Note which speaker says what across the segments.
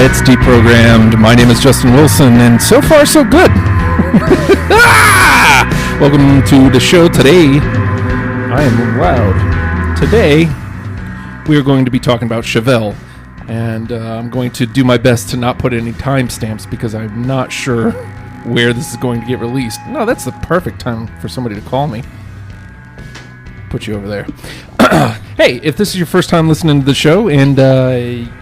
Speaker 1: It's deprogrammed. My name is Justin Wilson, and so far so good. Welcome to the show today. I am loud. Today, we are going to be talking about Chevelle, and I'm going to do my best to not put any timestamps because I'm not sure where this is going to get released. No, that's the perfect time for somebody to call me. Put you over there. Hey, if this is your first time listening to the show and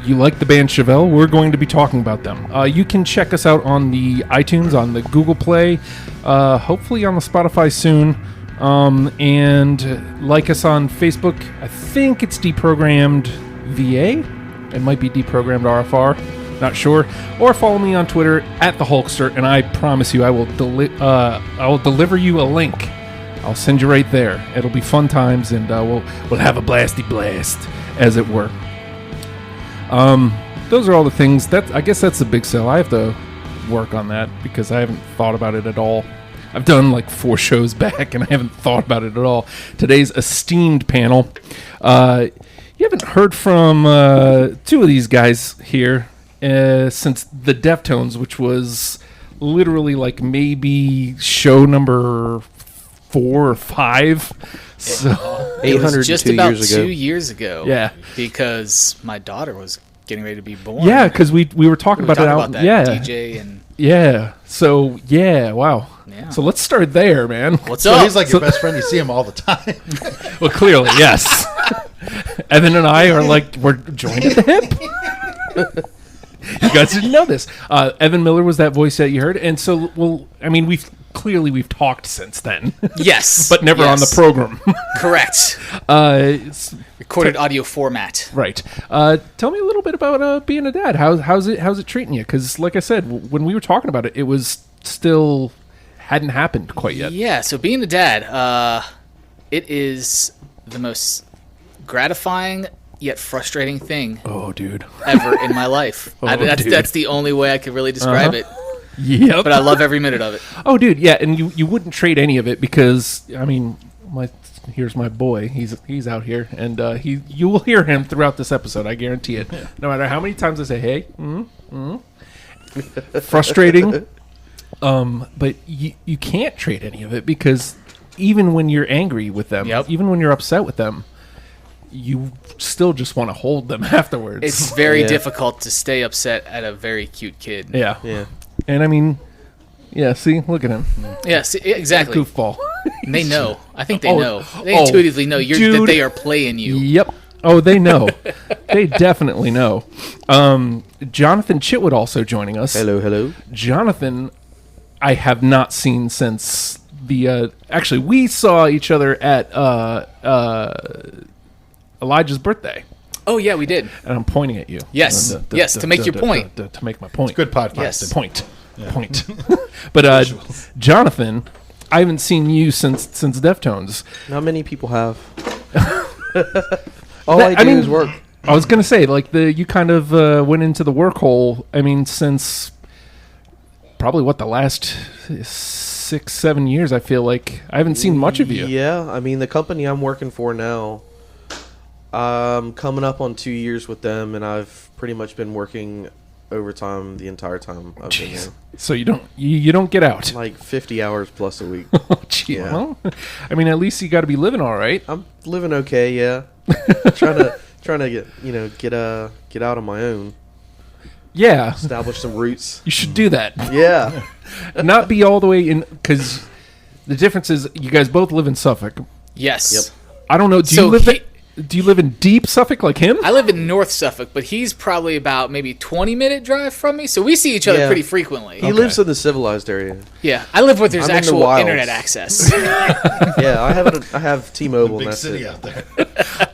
Speaker 1: you like the band Chevelle, we're going to be talking about them. You can check us out on the iTunes, on the Google Play, hopefully on the Spotify soon, and like us on Facebook. I think it's Deprogrammed VA. It might be Deprogrammed RFR. Not sure. Or follow me on Twitter at the Hulkster, and I promise you I will deliver you a link. I'll send you right there. It'll be fun times, and we'll have a blasty blast, as it were. Those are all the things. I guess that's the big sell. I have to work on that because I haven't thought about it at all. I've done like 4 shows back, and I haven't thought about it at all. Today's esteemed panel. You haven't heard from 2 of these guys here since the Deftones, which was literally like maybe show number 4 or 5. So
Speaker 2: it was just about
Speaker 3: years ago.
Speaker 2: 2 years ago.
Speaker 1: Yeah,
Speaker 2: because my daughter was getting ready to be born.
Speaker 1: Yeah, because we were talking about it out. Yeah,
Speaker 2: DJ and
Speaker 1: yeah. So yeah, wow.
Speaker 2: Yeah.
Speaker 1: So let's start there, man.
Speaker 2: What's
Speaker 3: So
Speaker 2: up?
Speaker 3: he's like your best friend. You see him all the time.
Speaker 1: Well, clearly, yes. Evan and I are like we're joined at the hip. You guys didn't know this. Evan Miller was that voice that you heard, and so well, I mean, we've talked since then.
Speaker 2: Yes,
Speaker 1: but never on the program.
Speaker 2: Correct. Recorded audio format.
Speaker 1: Right. Tell me a little bit about being a dad. How's it treating you? Because, like I said, when we were talking about it, it was still hadn't happened quite yet.
Speaker 2: Yeah. So being a dad, it is the most gratifying yet frustrating thing.
Speaker 1: Oh, dude.
Speaker 2: Ever in my life. That's the only way I could really describe it.
Speaker 1: Yep.
Speaker 2: But I love every minute of it.
Speaker 1: Oh, dude, yeah, and you wouldn't trade any of it because I mean, here's my boy. He's out here, and you will hear him throughout this episode. I guarantee it. Yeah. No matter how many times I say, "Hey," frustrating. But you can't trade any of it because even when you're angry with them, even when you're upset with them, you still just want to hold them afterwards.
Speaker 2: It's very difficult to stay upset at a very cute kid.
Speaker 1: Yeah.
Speaker 3: Yeah.
Speaker 1: And I mean, yeah, see, look at him.
Speaker 2: Yeah, see, exactly.
Speaker 1: Goofball.
Speaker 2: And they know. I think they know. They intuitively know that they are playing you.
Speaker 1: Yep. Oh, they know. They definitely know. Jonathan Chitwood also joining us.
Speaker 3: Hello.
Speaker 1: Jonathan, I have not seen since the... actually, we saw each other at Elijah's birthday.
Speaker 2: Oh, yeah, we did.
Speaker 1: And I'm pointing at you.
Speaker 2: Yes, to make your point.
Speaker 1: To make my point.
Speaker 3: It's good podcast.
Speaker 2: Yes.
Speaker 1: Point. But Jonathan, I haven't seen you since Deftones.
Speaker 4: Not many people have. All I do is work.
Speaker 1: I was gonna say, like you kind of went into the work hole. I mean, since probably the last 6-7 years. I feel like I haven't seen much of you.
Speaker 4: Yeah, I mean the company I'm working for now. Coming up on 2 years with them, and I've pretty much been working overtime the entire time I've been here.
Speaker 1: So you don't get out.
Speaker 4: Like 50 hours plus a week.
Speaker 1: Oh, gee. Yeah. Well, I mean, at least you got to be living all right.
Speaker 4: I'm living okay, yeah. trying to get out on my own.
Speaker 1: Yeah.
Speaker 4: Establish some roots.
Speaker 1: You should do that.
Speaker 4: Yeah.
Speaker 1: Not be all the way in, because the difference is you guys both live in Suffolk.
Speaker 2: Yes.
Speaker 4: Yep.
Speaker 1: I don't know. Do you live in deep Suffolk like him?
Speaker 2: I live in North Suffolk, but he's probably about maybe 20-minute drive from me, so we see each other pretty frequently.
Speaker 4: He lives in the civilized area.
Speaker 2: Yeah, I live where there's
Speaker 4: I'm
Speaker 2: actual internet access.
Speaker 4: Yeah, I have T-Mobile.
Speaker 3: Big
Speaker 4: and that's
Speaker 3: city
Speaker 4: it.
Speaker 3: out there.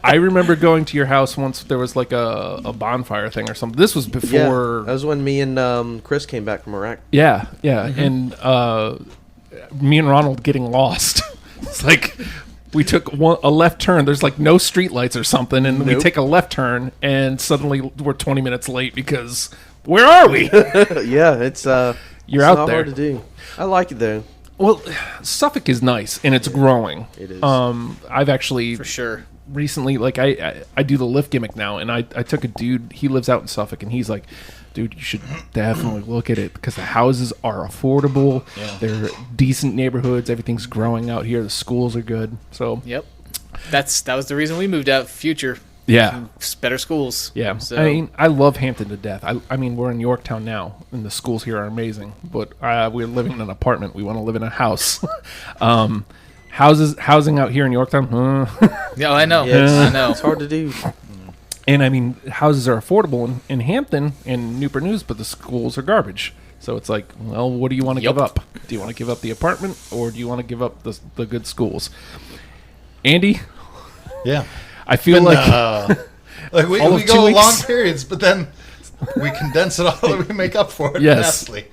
Speaker 1: I remember going to your house once. There was like a bonfire thing or something. This was before.
Speaker 4: Yeah, that was when me and Chris came back from Iraq.
Speaker 1: Yeah, and me and Ronald getting lost. It's like we took a left turn. There's like no street lights or something, and we take a left turn, and suddenly we're 20 minutes late because where are we?
Speaker 4: Yeah, it's
Speaker 1: You're
Speaker 4: out
Speaker 1: out
Speaker 4: not
Speaker 1: there.
Speaker 4: hard to do. I like it though.
Speaker 1: Well, Suffolk is nice and it's growing.
Speaker 4: It is.
Speaker 1: I've actually
Speaker 2: For sure.
Speaker 1: recently, like I do the lift gimmick now, and I took a dude. He lives out in Suffolk, and he's like, dude, you should definitely look at it because the houses are affordable.
Speaker 3: Yeah.
Speaker 1: They're decent neighborhoods. Everything's growing out here. The schools are good. So
Speaker 2: Yep. That was the reason we moved out. Future.
Speaker 1: yeah.
Speaker 2: Better schools.
Speaker 1: Yeah,
Speaker 2: So,
Speaker 1: I mean, I love Hampton to death. I mean, we're in Yorktown now, and the schools here are amazing. But we're living in an apartment. We want to live in a house. Housing out here in Yorktown,
Speaker 2: yeah, I know.
Speaker 4: Yeah,
Speaker 2: I know.
Speaker 4: It's hard to do.
Speaker 1: and I mean, houses are affordable in Hampton and Newport News, but the schools are garbage. So it's like, well, what do you want to
Speaker 2: Yup.
Speaker 1: give up? Do you want to give up the apartment, or do you want to give up the good schools? Andy,
Speaker 3: Yeah.
Speaker 1: I feel
Speaker 3: Been,
Speaker 1: like
Speaker 3: like we
Speaker 1: all of 2
Speaker 3: go
Speaker 1: weeks.
Speaker 3: long periods, but then we condense it all and we make up for it.
Speaker 1: Yes.
Speaker 3: vastly.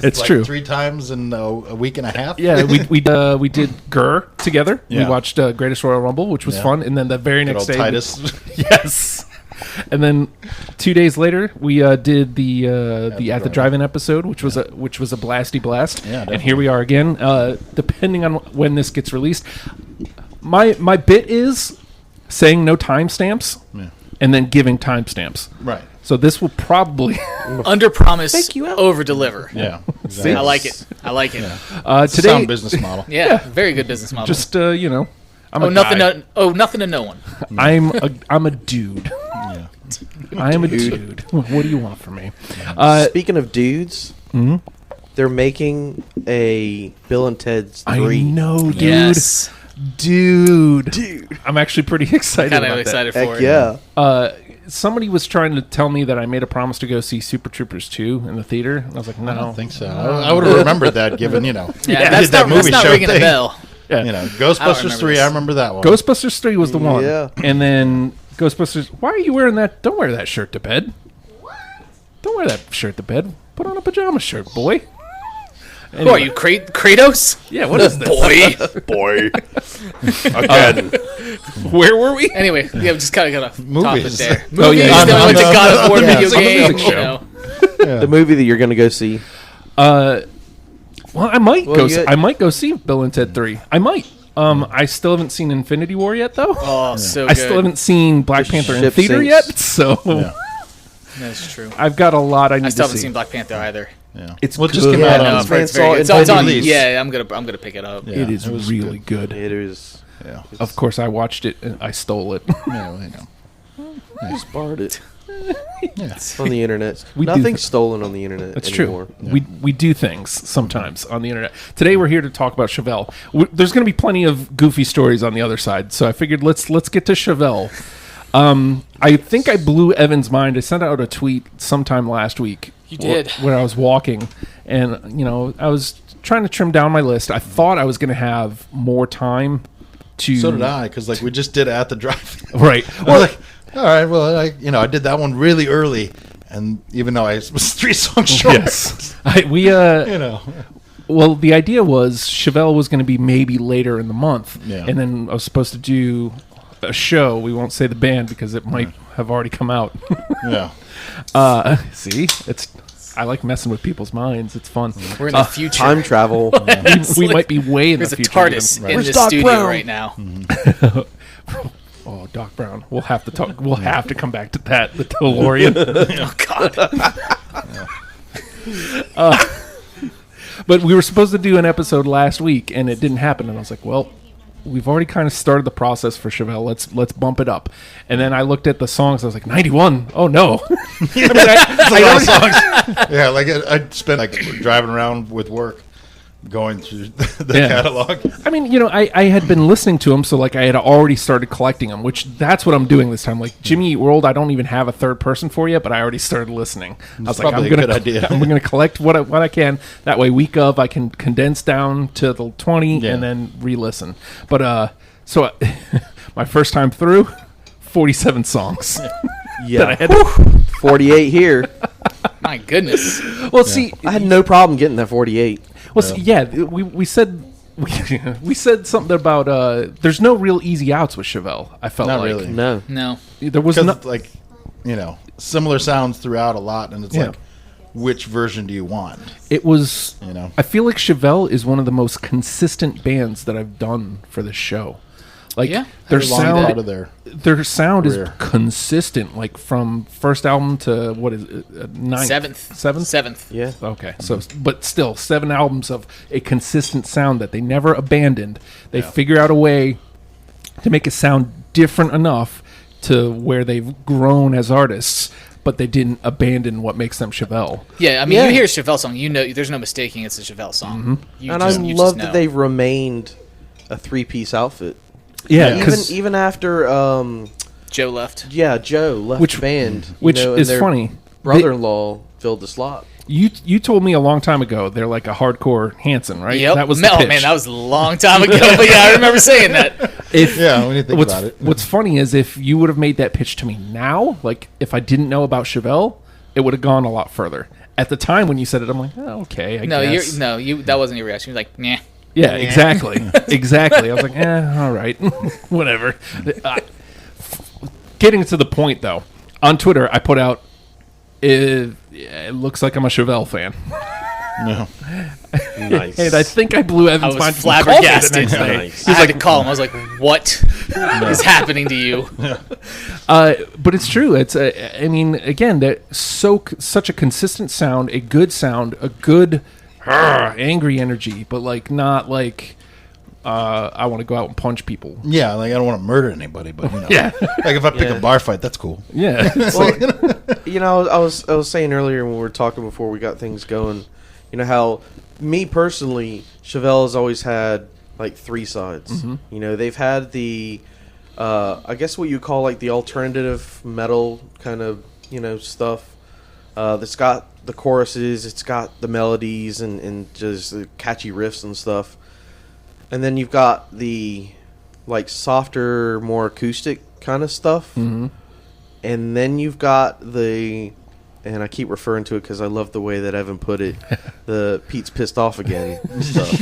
Speaker 1: it's
Speaker 3: like
Speaker 1: true.
Speaker 3: 3 times in a week and a half.
Speaker 1: Yeah, we did Gurr together. We
Speaker 3: Yeah.
Speaker 1: watched Greatest Royal Rumble, which was
Speaker 3: Yeah.
Speaker 1: fun, and then the very
Speaker 3: Good
Speaker 1: next
Speaker 3: old
Speaker 1: day,
Speaker 3: Titus.
Speaker 1: yes. And then 2 days later, we did the At the Drive-In episode, which was a blasty blast.
Speaker 3: Yeah,
Speaker 1: and here we are again. Depending on when this gets released, my bit is saying no timestamps
Speaker 3: Yeah.
Speaker 1: and then giving timestamps.
Speaker 3: Right.
Speaker 1: So this will probably
Speaker 2: Under promise,
Speaker 4: Take you out.
Speaker 2: over deliver.
Speaker 3: Yeah.
Speaker 1: See?
Speaker 2: I like it. I like it.
Speaker 3: It's a
Speaker 1: today.
Speaker 3: sound business model.
Speaker 2: Yeah, very good business model.
Speaker 1: Just I'm
Speaker 2: oh,
Speaker 1: a
Speaker 2: nothing.
Speaker 1: guy.
Speaker 2: Nothing to no one.
Speaker 1: I'm a dude.
Speaker 3: Yeah.
Speaker 1: I am a dude. What do you want from me?
Speaker 4: Speaking of dudes, they're making a Bill and Ted's 3.
Speaker 1: I know, dude.
Speaker 2: Yes.
Speaker 1: Dude. I'm actually pretty excited
Speaker 2: Kind
Speaker 1: about
Speaker 2: of excited for
Speaker 4: Heck
Speaker 2: it.
Speaker 4: yeah.
Speaker 1: Somebody was trying to tell me that I made a promise to go see Super Troopers 2 in the theater. And I was like, no.
Speaker 3: I don't think so. I would have remembered that given,
Speaker 2: Yeah,
Speaker 3: we
Speaker 2: that's
Speaker 3: did that
Speaker 2: not,
Speaker 3: movie
Speaker 2: that's not
Speaker 3: show
Speaker 2: ringing
Speaker 3: thing.
Speaker 2: a bell.
Speaker 1: Yeah.
Speaker 3: Ghostbusters
Speaker 2: remember
Speaker 3: 3,
Speaker 2: this.
Speaker 3: I remember that one.
Speaker 1: Ghostbusters 3 was the one.
Speaker 4: Yeah.
Speaker 1: And then Ghostbusters, why are you wearing that? Don't wear that shirt to bed. Don't wear that shirt to bed. Put on a pajama shirt, boy.
Speaker 2: Who are you, Kratos?
Speaker 1: Yeah, what is this?
Speaker 2: Boy.
Speaker 1: Again. Where were we?
Speaker 2: Anyway, yeah, we just kind of got to top it
Speaker 3: Movies.
Speaker 2: there.
Speaker 1: Oh, yeah,
Speaker 2: Movies, then we
Speaker 3: on
Speaker 2: went to
Speaker 3: the-
Speaker 2: God of War
Speaker 3: on the
Speaker 2: video
Speaker 3: music
Speaker 2: game.
Speaker 1: show.
Speaker 2: You know.
Speaker 4: The movie that you're going to go see.
Speaker 1: Well, I might
Speaker 4: Well,
Speaker 1: go.
Speaker 4: you-
Speaker 1: I might go see Bill and Ted 3. I might. I still haven't seen Infinity War yet, though.
Speaker 2: Oh, so
Speaker 1: I
Speaker 2: good.
Speaker 1: still haven't seen Black
Speaker 4: The
Speaker 1: Panther in
Speaker 4: ship
Speaker 1: theater
Speaker 4: sinks.
Speaker 1: yet, so
Speaker 3: Yeah.
Speaker 2: That's true.
Speaker 1: I've got a lot I need
Speaker 2: I still
Speaker 1: to
Speaker 2: haven't
Speaker 1: see.
Speaker 2: seen Black Panther either.
Speaker 3: Yeah.
Speaker 1: It's
Speaker 3: well, it just
Speaker 1: good.
Speaker 3: came
Speaker 2: Yeah,
Speaker 3: out
Speaker 2: no,
Speaker 3: on
Speaker 2: I've heard it's
Speaker 4: saw
Speaker 2: very
Speaker 4: it
Speaker 2: good.
Speaker 4: in
Speaker 2: It's on.
Speaker 3: release.
Speaker 2: Yeah, I'm gonna pick it up.
Speaker 3: Yeah,
Speaker 1: It is
Speaker 3: it was
Speaker 1: really good.
Speaker 4: It is.
Speaker 3: Yeah.
Speaker 1: Of course, I watched it and I stole it.
Speaker 3: Yeah, well,
Speaker 4: Just borrowed it
Speaker 3: Yeah.
Speaker 4: on the internet.
Speaker 1: We do
Speaker 4: Nothing's
Speaker 1: th-
Speaker 4: stolen on the internet
Speaker 1: That's
Speaker 4: anymore.
Speaker 1: true. We do things sometimes on the internet. Today we're here to talk about Chevelle. There's going to be plenty of goofy stories on the other side, so I figured let's get to Chevelle. I think I blew Evan's mind. I sent out a tweet sometime last week.
Speaker 2: You did.
Speaker 1: When I was walking, and I was trying to trim down my list. I thought I was going to have more time to.
Speaker 3: So did I, because we just did At the Drive.
Speaker 1: Right.
Speaker 3: Well, all right. Well, I did that one really early, and even though I was 3 songs short,
Speaker 1: Yes. We Well, the idea was Chevelle was going to be maybe later in the month,
Speaker 3: Yeah.
Speaker 1: and then I was supposed to do a show. We won't say the band because it might have already come out.
Speaker 3: yeah.
Speaker 1: See, I like messing with people's minds. It's fun.
Speaker 2: We're in the future.
Speaker 4: Time travel.
Speaker 1: We might be way in
Speaker 2: There's
Speaker 1: the
Speaker 2: a
Speaker 1: future.
Speaker 2: TARDIS
Speaker 1: even.
Speaker 2: in
Speaker 4: Where's
Speaker 2: the
Speaker 4: Doc
Speaker 2: studio
Speaker 4: Brown?
Speaker 2: right now.
Speaker 1: Oh, Doc Brown. We'll have to talk. We'll have to come back to that. The DeLorean.
Speaker 2: Oh God.
Speaker 1: But we were supposed to do an episode last week, and it didn't happen. And I was like, well, we've already kind of started the process for Chevelle. Let's bump it up. And then I looked at the songs. I was like, 91. Oh no.
Speaker 3: That's a lot of songs. Yeah, I spent driving around with work, going through the
Speaker 1: Yeah.
Speaker 3: catalog.
Speaker 1: I mean, I had been listening to them, so I had already started collecting them, which that's what I'm doing this time. Like Jimmy Eat World, I don't even have a third person for yet, but I already started listening. I was like,
Speaker 3: probably
Speaker 1: I'm
Speaker 3: a
Speaker 1: gonna,
Speaker 3: good idea.
Speaker 1: I'm gonna collect what I can. That way, week of I can condense down to the 20
Speaker 3: Yeah.
Speaker 1: and then re-listen. But so my first time through, 47 songs.
Speaker 4: Yeah.
Speaker 1: that I had to-
Speaker 4: 48 here.
Speaker 2: My goodness.
Speaker 1: well, see,
Speaker 4: I had no problem getting that 48.
Speaker 1: Well, see, yeah, we said we said something about there's no real easy outs with Chevelle. I felt
Speaker 3: Not
Speaker 1: like
Speaker 3: really.
Speaker 4: No.
Speaker 2: No.
Speaker 1: there was
Speaker 3: Because
Speaker 1: no.
Speaker 3: similar sounds throughout a lot, and it's
Speaker 1: Yeah.
Speaker 3: which version do you want?
Speaker 1: It was.
Speaker 3: You know?
Speaker 1: I feel like Chevelle is one of the most consistent bands that I've done for this show. Like
Speaker 2: Yeah.
Speaker 1: their
Speaker 3: Long
Speaker 1: sound,
Speaker 3: part of their
Speaker 1: is
Speaker 3: career.
Speaker 1: consistent. Like from first album to what is it, ninth,
Speaker 2: Seventh.
Speaker 4: Yeah.
Speaker 1: Okay, so but still 7 albums of a consistent sound that they never abandoned. They figure out a way to make it sound different enough to where they've grown as artists, but they didn't abandon what makes them Chevelle.
Speaker 2: Yeah, I mean,
Speaker 4: Yeah.
Speaker 2: you hear a Chevelle song, you know, there's no mistaking it's a Chevelle song. You
Speaker 4: And
Speaker 2: just-
Speaker 4: I
Speaker 2: you
Speaker 4: love
Speaker 2: just
Speaker 4: that
Speaker 2: know.
Speaker 4: they've remained a 3-piece outfit.
Speaker 1: Yeah,
Speaker 4: Even
Speaker 1: because
Speaker 4: even after
Speaker 2: Joe left.
Speaker 4: Joe left
Speaker 1: Which-
Speaker 4: the band,
Speaker 1: which
Speaker 4: and
Speaker 1: is
Speaker 4: their
Speaker 1: funny.
Speaker 4: brother-in-law filled the slot.
Speaker 1: You told me a long time ago they're like a hardcore Hanson, right?
Speaker 2: Yep.
Speaker 1: That was the
Speaker 2: Oh,
Speaker 1: pitch.
Speaker 2: man, that was a long time ago. But yeah, I remember saying that.
Speaker 3: Yeah, when you think
Speaker 1: what's,
Speaker 3: about it.
Speaker 1: What's funny is if you would have made that pitch to me now, like if I didn't know about Chevelle, it would have gone a lot further. At the time when you said it, I'm like, oh, okay, I
Speaker 2: No,
Speaker 1: guess.
Speaker 2: that wasn't your reaction. You're like, nah.
Speaker 1: Yeah, exactly. Exactly. I was like, all right, whatever. Getting to the point, though, on Twitter, I put out, it looks like I'm a Chevelle fan.
Speaker 3: No.
Speaker 4: Nice.
Speaker 1: And I think I blew
Speaker 2: I
Speaker 1: Evan's
Speaker 2: was
Speaker 1: mind.
Speaker 2: flabbergasted.
Speaker 4: Nice.
Speaker 2: I had to call him. I was like, what is happening to you?
Speaker 1: But it's true. It's I mean, again, that such a consistent sound, a good angry energy, but like not like I want to go out and punch people.
Speaker 3: Yeah, like I don't want to murder anybody, but you know,
Speaker 1: Yeah.
Speaker 3: like if I pick
Speaker 4: Yeah.
Speaker 3: a bar fight, that's cool.
Speaker 1: Yeah,
Speaker 4: You know, I was saying earlier when we were talking before we got things going, you know how me personally, Chevelle has always had like 3 sides. You know, they've had the I guess what you call like the alternative metal kind of, you know, stuff. That's got the choruses, it's got the melodies and just the catchy riffs and stuff. And then you've got the like softer, more acoustic kind of stuff. And then you've got the, and I keep referring to it because I love the way that Evan put it, the Pete's pissed off again stuff.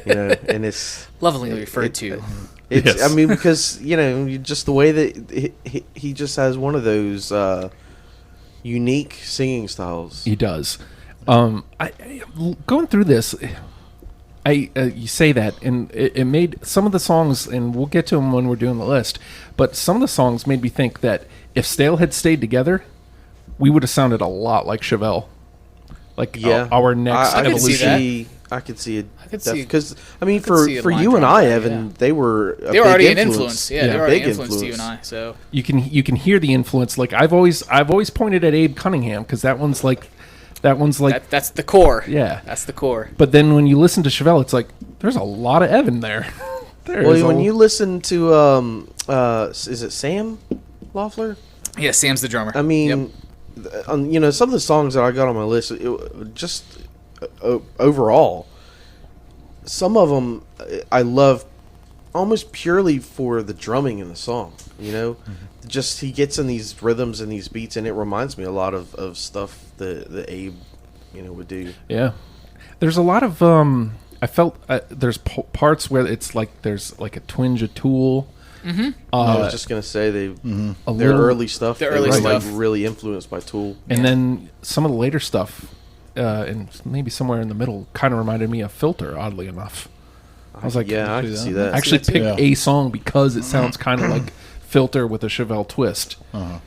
Speaker 4: You know, and it's
Speaker 2: Lovingly referred to.
Speaker 4: it's.
Speaker 1: Yes.
Speaker 4: I mean, because you know, just the way that he just has one of those unique singing styles.
Speaker 1: he does. Going through this, you say that, and it made some of the songs, and we'll get to them when we're doing the list. But some of the songs made me think that if Stale had stayed together, we would have sounded a lot like Chevelle. Like
Speaker 4: Yeah,
Speaker 1: our next
Speaker 2: I could see
Speaker 1: evolution.
Speaker 2: that.
Speaker 4: I could see it.
Speaker 2: I could see-
Speaker 4: because I mean,
Speaker 2: could see a
Speaker 4: for
Speaker 2: line
Speaker 4: you and
Speaker 2: drawing
Speaker 4: I,
Speaker 2: there,
Speaker 4: Evan,
Speaker 2: yeah.
Speaker 4: they were
Speaker 2: They were already an influence. Yeah, they were already
Speaker 4: big
Speaker 2: influenced to you and I. So
Speaker 1: You can hear the influence. Like I've always pointed at Abe Cunningham because that one's like
Speaker 2: that's the core.
Speaker 1: yeah.
Speaker 2: That's the core.
Speaker 1: But then when you listen to Chevelle, it's like there's a lot of Evan there.
Speaker 4: Well, when you listen to is it Sam Loeffler?
Speaker 2: Yeah, Sam's the drummer.
Speaker 4: I mean, you know, some of the songs that I got on my list, just overall, some of them I love almost purely for the drumming in the song. You know, just he gets in these rhythms and these beats, and it reminds me a lot of stuff that Abe, you know, would do.
Speaker 1: Yeah, there's a lot of I felt there's parts where it's like there's like a twinge of Tool.
Speaker 4: I was just gonna say
Speaker 1: a
Speaker 4: their
Speaker 1: little-
Speaker 4: early stuff.
Speaker 2: Their
Speaker 4: they
Speaker 2: early
Speaker 4: were,
Speaker 2: stuff.
Speaker 4: like really influenced by Tool.
Speaker 1: And then some of the later stuff, and maybe somewhere in the middle, kind of reminded me of Filter. Oddly enough, I was like,
Speaker 4: yeah, I can see that.
Speaker 1: I actually picked
Speaker 3: Yeah.
Speaker 1: a song because it sounds kind of like Filter with a Chevelle twist.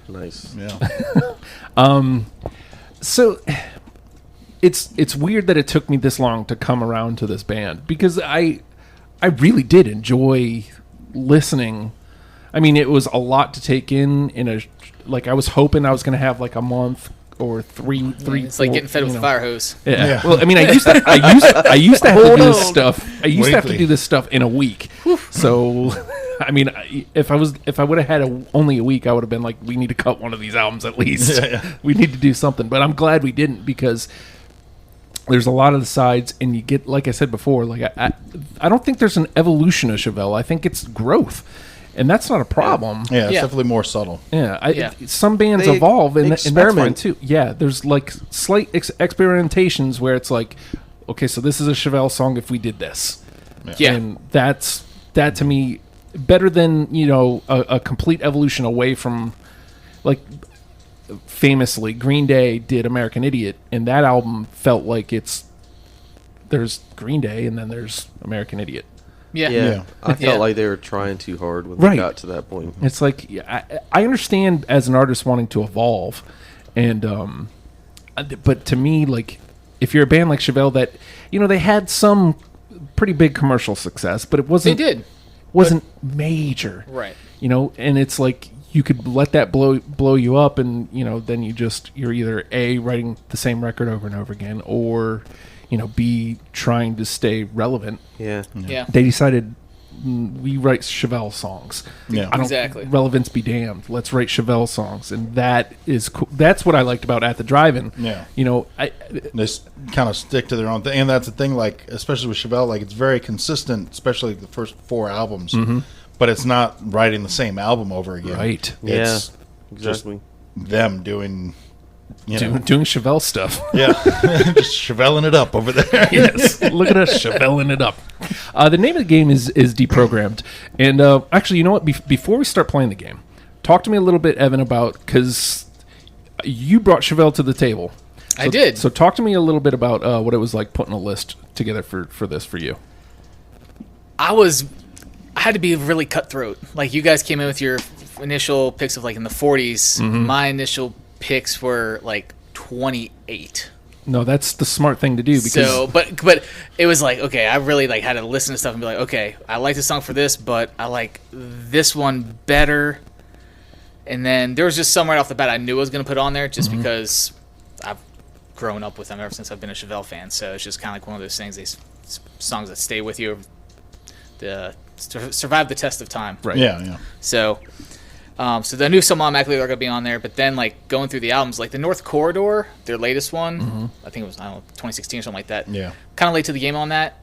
Speaker 4: Nice.
Speaker 3: Yeah.
Speaker 1: So it's weird that it took me this long to come around to this band because I really did enjoy listening. I mean, it was a lot to take in a like I was hoping I was going to have like a month or three.
Speaker 2: It's like
Speaker 1: four,
Speaker 2: getting fed with
Speaker 1: you
Speaker 2: a
Speaker 1: know.
Speaker 2: fire hose.
Speaker 1: Yeah.
Speaker 3: Yeah.
Speaker 1: Well, I mean, I used to have to do this
Speaker 4: on.
Speaker 1: stuff. I used to have to
Speaker 3: Weekly.
Speaker 1: do this stuff in a week. So, I mean, if I would have had only a week, I would have been like, we need to cut one of these albums at least. We need to do something. But I'm glad we didn't because there's a lot of the sides, and you get, like I said before, like I don't think there's an evolution of Chevelle. I think it's growth, and that's not a problem.
Speaker 3: Yeah, it's
Speaker 2: Yeah.
Speaker 3: definitely more subtle.
Speaker 2: Yeah.
Speaker 1: Some bands
Speaker 4: They
Speaker 1: evolve, and that's fine
Speaker 4: experiment.
Speaker 1: too. Yeah, there's like slight experimentations where it's like, okay, so this is a Chevelle song if we did this.
Speaker 2: Yeah.
Speaker 1: And that to me better than, you know, a complete evolution away from, like, famously Green Day did American Idiot, and that album felt like there's Green Day and then there's American Idiot.
Speaker 2: Yeah.
Speaker 4: I felt
Speaker 2: Yeah.
Speaker 4: like they were trying too hard when
Speaker 1: Right.
Speaker 4: they got to that point.
Speaker 1: It's like I understand as an artist wanting to evolve, and but to me, like if you're a band like Chevelle, that they had some pretty big commercial success, but it wasn't.
Speaker 2: They did.
Speaker 1: Wasn't major,
Speaker 2: Right.
Speaker 1: And it's like you could let that blow you up, and then you're either A, writing the same record over and over again, or B, trying to stay relevant.
Speaker 4: Yeah.
Speaker 2: Yeah.
Speaker 1: They decided, we write Chevelle songs.
Speaker 3: Yeah.
Speaker 1: I don't,
Speaker 2: Exactly.
Speaker 1: Relevance be damned. Let's write Chevelle songs, and that is cool. That's what I liked about At the Drive-In.
Speaker 3: Yeah.
Speaker 1: They
Speaker 3: kind of stick to their own thing, and that's the thing. Like, especially with Chevelle, like it's very consistent, especially the first 4 albums. But it's not writing the same album over again.
Speaker 1: Right.
Speaker 3: It's
Speaker 4: Exactly.
Speaker 3: them doing,
Speaker 1: doing Chevelle stuff.
Speaker 3: yeah, just chevelling it up over there.
Speaker 1: Yes, look at us chevelling it up. The name of the game is Deprogrammed, and actually, you know what? Before we start playing the game, talk to me a little bit, Evan, about because you brought Chevelle to the table.
Speaker 2: I did.
Speaker 1: So talk to me a little bit about what it was like putting a list together for this for you.
Speaker 2: I had to be really cutthroat. Like, you guys came in with your initial picks of like in the 40s. My initial picks were like 28.
Speaker 1: No, that's the smart thing to do because
Speaker 2: So, but it was like, okay, I really like had to listen to stuff and be like, okay, I like this song for this, but I like this one better. And then there was just some right off the bat I knew I was going to put on there just because I've grown up with them ever since I've been a Chevelle fan. So it's just kind of like one of those things, these songs that stay with you, survive the test of time.
Speaker 1: right.
Speaker 3: Yeah.
Speaker 2: So I knew some automatically were going to be on there, but then like going through the albums, like the North Corridor, their latest one, I think it was 2016 or something like that.
Speaker 3: Yeah.
Speaker 2: Kind of late to the game on that.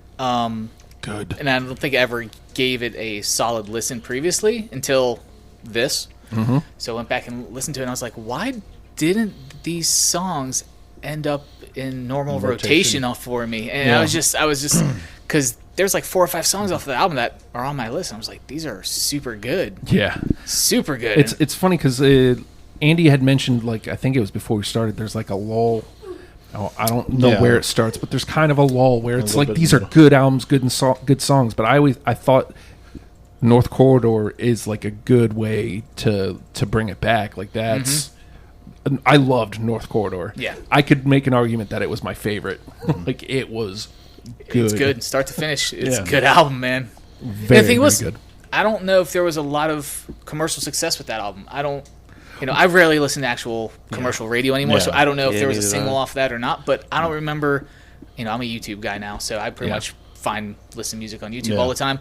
Speaker 1: Good.
Speaker 2: And I don't think I ever gave it a solid listen previously until this. So I went back and listened to it, and I was like, why didn't these songs end up in normal rotation off for me? And I was just because there's like 4 or 5 songs off the album that are on my list. And I was like, these are super good.
Speaker 1: Yeah.
Speaker 2: Super good.
Speaker 1: It's funny because Andy had mentioned, like, I think it was before we started, there's like a lull. Oh, I don't know where it starts, but there's kind of a lull where it's like these are good albums, good songs. But I thought North Corridor is like a good way to bring it back. Like that's I loved North Corridor.
Speaker 2: Yeah.
Speaker 1: I could make an argument that it was my favorite. Like it was good.
Speaker 2: It's good, start to finish. It's
Speaker 1: Yeah.
Speaker 2: a good album, man.
Speaker 1: Very,
Speaker 2: the thing was,
Speaker 1: very good.
Speaker 2: I don't know if there was a lot of commercial success with that album. I rarely listen to actual commercial radio anymore,
Speaker 3: Yeah.
Speaker 2: so I don't know if
Speaker 4: Yeah,
Speaker 2: there was a
Speaker 4: neither
Speaker 2: single
Speaker 4: do I.
Speaker 2: off that or not. But I don't remember. I'm a YouTube guy now, so I pretty
Speaker 1: Yeah.
Speaker 2: much listen to music on YouTube
Speaker 3: Yeah.
Speaker 2: all the time.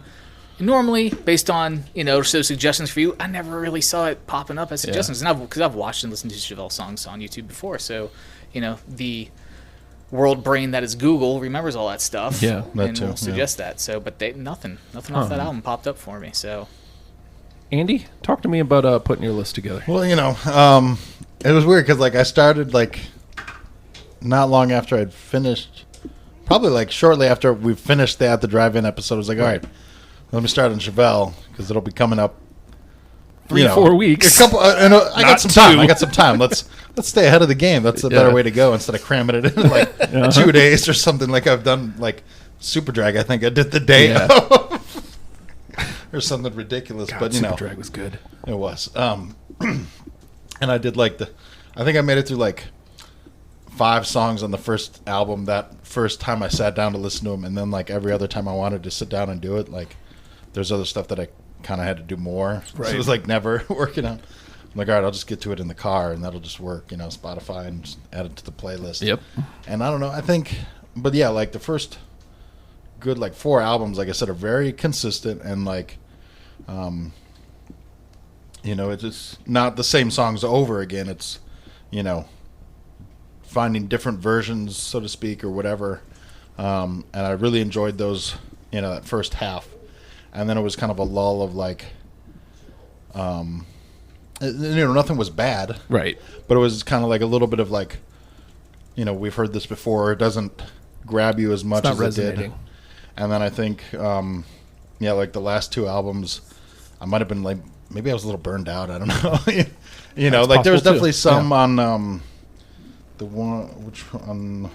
Speaker 2: Normally, based on so suggestions for you, I never really saw it popping up as suggestions, and because I've watched and listened to Chevelle songs on YouTube before, so the world brain that is Google remembers all that stuff.
Speaker 1: Yeah,
Speaker 3: that
Speaker 2: and
Speaker 3: too,
Speaker 2: will
Speaker 3: yeah.
Speaker 2: suggest that. So, but nothing off that album popped up for me. So,
Speaker 1: Andy, talk to me about putting your list together.
Speaker 3: Well, it was weird because like I started like not long after I'd finished, probably like shortly after we finished the At the Drive-In episode. I was like, all right, let me start on Chevelle because it'll be coming up
Speaker 1: 3-4 weeks.
Speaker 3: A couple. I
Speaker 1: Not
Speaker 3: got some time.
Speaker 1: 2.
Speaker 3: I got some time. Let's stay ahead of the game. That's a better way to go instead of cramming it in like 2 days or something like I've done like Super Drag. I think I did the day of or something ridiculous.
Speaker 1: God,
Speaker 3: but
Speaker 1: Super Drag was good.
Speaker 3: it was. And I did like I think I made it through like 5 songs on the first album that first time I sat down to listen to them, and then like every other time I wanted to sit down and do it, like there's other stuff that I kind of had to do more.
Speaker 1: Right.
Speaker 3: So it was like never working out. I'm like, all right, I'll just get to it in the car, and that'll just work, Spotify, and just add it to the playlist.
Speaker 1: Yep.
Speaker 3: And I don't know, I think, but yeah, like the first good like 4 albums, like I said, are very consistent and like, it's just not the same songs over again. It's, finding different versions, so to speak, or whatever. And I really enjoyed those, that first half. And then it was kind of a lull of like, nothing was bad,
Speaker 1: Right.
Speaker 3: but it was kind of like a little bit of like, we've heard this before. It doesn't grab you as much
Speaker 1: not
Speaker 3: as it
Speaker 1: resonating.
Speaker 3: did. And then I think, like the last 2 albums, I might have been like, maybe I was a little burned out. I don't know.
Speaker 1: That's
Speaker 3: like there was
Speaker 1: possible, too.
Speaker 3: definitely some
Speaker 1: Yeah.
Speaker 3: on the one, which on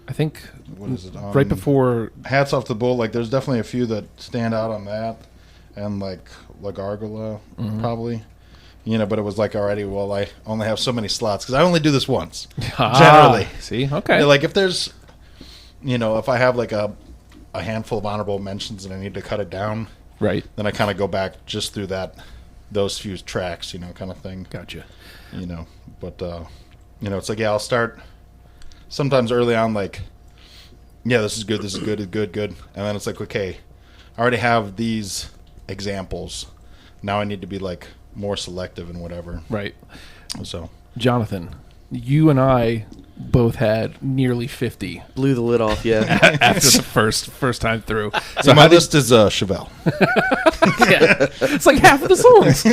Speaker 1: I think
Speaker 3: What is it?
Speaker 1: right before.
Speaker 3: Hats Off to the Bull. Like, there's definitely a few that stand out on that, and like La Gargola, probably. You know, but it was like already. Well, I only have so many slots because I only do this once. Generally,
Speaker 1: See, okay.
Speaker 3: Like if there's, if I have like a handful of honorable mentions and I need to cut it down,
Speaker 1: Right.
Speaker 3: then I kind of go back just through those few tracks, kind of thing.
Speaker 1: Gotcha.
Speaker 3: But it's like, yeah, I'll start sometimes early on, like, yeah, this is good, good, and then it's like, okay, I already have these examples. Now I need to be like more selective and whatever.
Speaker 1: Right.
Speaker 3: So,
Speaker 1: Jonathan, you and I both had nearly 50
Speaker 4: Blew the lid off, yeah.
Speaker 1: after the first time through.
Speaker 3: so my list is Chevelle.
Speaker 2: Yeah.
Speaker 1: It's like half of the songs.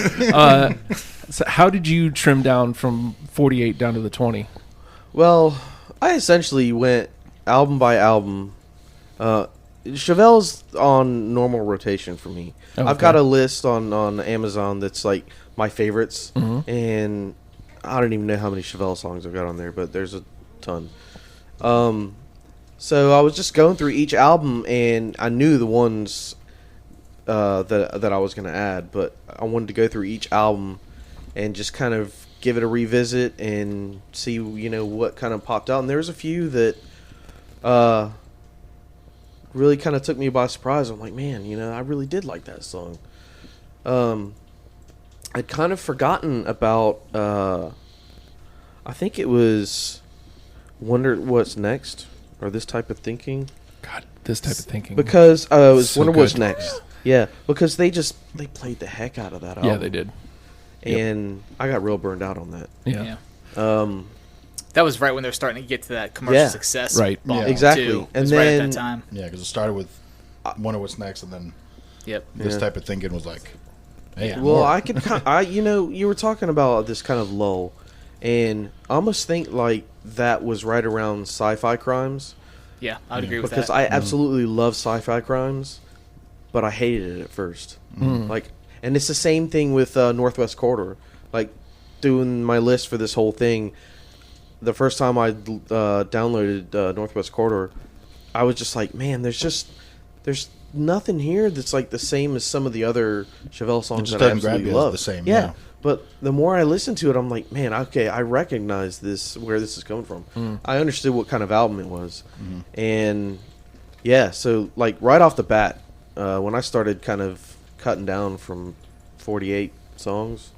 Speaker 1: So how did you trim down from 48 down to the 20?
Speaker 4: Well, I essentially went album by album. Chevelle's on normal rotation for me.
Speaker 1: Oh,
Speaker 4: I've
Speaker 1: okay.
Speaker 4: got a list on Amazon that's like my favorites,
Speaker 1: Mm-hmm.
Speaker 4: and I don't even know how many Chevelle songs I've got on there, but there's a ton. So I was just going through each album, and I knew the ones that I was going to add, but I wanted to go through each album and just kind of give it a revisit and see, what kind of popped out. And there was a few that really kind of took me by surprise. I'm like, man, I really did like that song. I'd kind of forgotten about, I think it was Wonder What's Next, or This Type of Thinking.
Speaker 1: God, this type of thinking.
Speaker 4: Because it was
Speaker 3: So
Speaker 4: Wonder What's
Speaker 3: good.
Speaker 4: Next. Yeah, because they played the heck out of that album.
Speaker 1: Yeah, they did.
Speaker 4: And I got real burned out on that.
Speaker 1: Yeah.
Speaker 2: That was right when they were starting to get to that commercial
Speaker 4: Yeah.
Speaker 2: success.
Speaker 1: Right.
Speaker 2: bump,
Speaker 3: Yeah.
Speaker 4: Exactly.
Speaker 2: Too.
Speaker 4: And
Speaker 2: It was right at
Speaker 4: then-
Speaker 2: that time.
Speaker 3: Yeah, because it started with Wonder What's Next, and then
Speaker 2: Yep.
Speaker 3: this
Speaker 4: Yeah.
Speaker 3: type of thinking was like, hey,
Speaker 2: Yeah.
Speaker 4: Well,
Speaker 3: more.
Speaker 4: I could you were talking about this kind of lull, and I almost think like that was right around Sci-Fi Crimes,
Speaker 2: Yeah, I would agree with
Speaker 4: because
Speaker 2: that.
Speaker 4: I absolutely love Sci-Fi Crimes, but I hated it at first. Like, and it's the same thing with Northwest Corridor. Like, doing my list for this whole thing, the first time I downloaded Northwest Corridor, I was just like, man, there's nothing here that's like the same as some of the other Chevelle songs
Speaker 3: just
Speaker 4: that I
Speaker 3: doesn't grab
Speaker 4: absolutely
Speaker 3: you as
Speaker 4: love.
Speaker 3: the same,
Speaker 4: yeah.
Speaker 3: yeah.
Speaker 4: But the more I listen to it, I'm like, man, okay, I recognize this, where this is coming from. I understood what kind of album it was, and yeah, so like right off the bat, when I started kind of cutting down from 48 songs,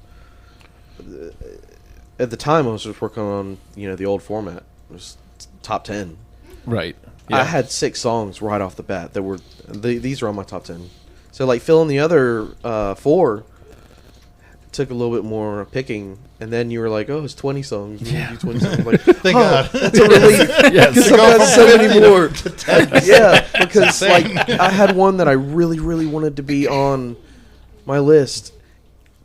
Speaker 4: at the time I was just working on the old format. It was top 10.
Speaker 1: Right.
Speaker 4: I had 6 songs right off the bat that were these are on my top 10. So like filling the other 4 took a little bit more picking, and then you were like, oh, it's 20 songs. You
Speaker 1: Yeah.
Speaker 4: do 20 songs. I'm like,
Speaker 3: Thank God.
Speaker 4: that's a relief.
Speaker 1: Yes.
Speaker 4: Because
Speaker 3: To go
Speaker 4: I've got
Speaker 3: from
Speaker 4: so many
Speaker 3: 50 to
Speaker 4: more.
Speaker 3: 10.
Speaker 4: Yeah, because
Speaker 3: insane.
Speaker 4: like I had one that I really, really wanted to be on my list,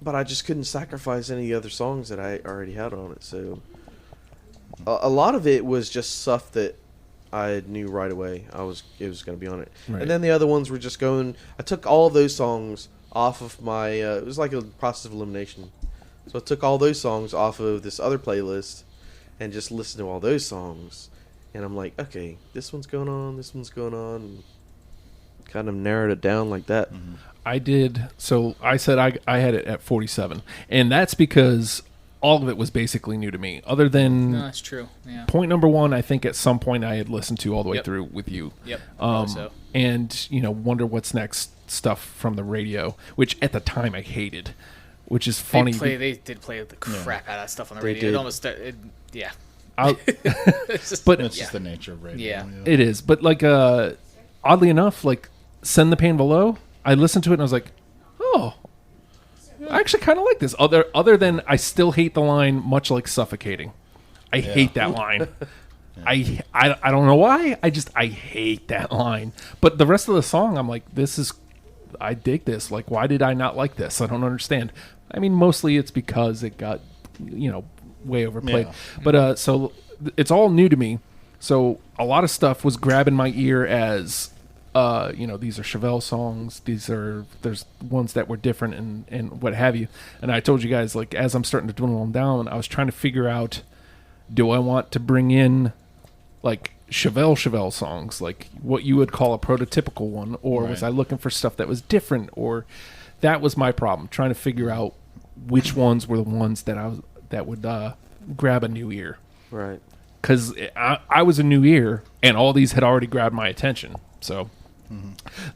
Speaker 4: but I just couldn't sacrifice any of the other songs that I already had on it. So a lot of it was just stuff that I knew right away it was going to be on it.
Speaker 1: Right.
Speaker 4: And then the other ones were just going. I took all of those songs off of my. It was like a process of elimination. So I took all those songs off of this other playlist and just listened to all those songs. And I'm like, okay, this one's going on, this one's going on. And kind of narrowed it down like that.
Speaker 1: I did. So I said I had it at 47. And that's because all of it was basically new to me. Other than
Speaker 2: No, that's true. Yeah.
Speaker 1: point number 1, I think at some point I had listened to all the way
Speaker 2: Yep.
Speaker 1: through with you.
Speaker 2: Yep. Probably so.
Speaker 1: And, Wonder What's Next stuff from the radio, which at the time I hated, which is funny.
Speaker 2: They did play the crap out of that stuff on the
Speaker 4: They
Speaker 2: radio.
Speaker 4: did.
Speaker 2: It almost, yeah.
Speaker 1: I'll-
Speaker 2: It's just,
Speaker 1: But-
Speaker 3: It's
Speaker 2: yeah.
Speaker 3: just the nature of radio.
Speaker 2: Yeah.
Speaker 1: It is, but like oddly enough, like Send the Pain Below, I listened to it and I was like, oh, I actually kind of like this. Other than I still hate the line, much like suffocating. I hate that line. I don't know why. I hate that line. But the rest of the song, I'm like, I dig this. Like, why did I not like this? I don't understand. I mean, mostly it's because it got, way overplayed.
Speaker 3: Yeah.
Speaker 1: But so it's all new to me. So a lot of stuff was grabbing my ear as, these are Chevelle songs. There's ones that were different and what have you. And I told you guys, like, as I'm starting to dwindle them down, I was trying to figure out, do I want to bring in, like, Chevelle songs, like what you would call a prototypical one, or was I looking for stuff that was different? Or that was my problem, trying to figure out which ones were the ones that would grab a new ear.
Speaker 4: Right.
Speaker 1: Because I was a new ear, and all these had already grabbed my attention. So,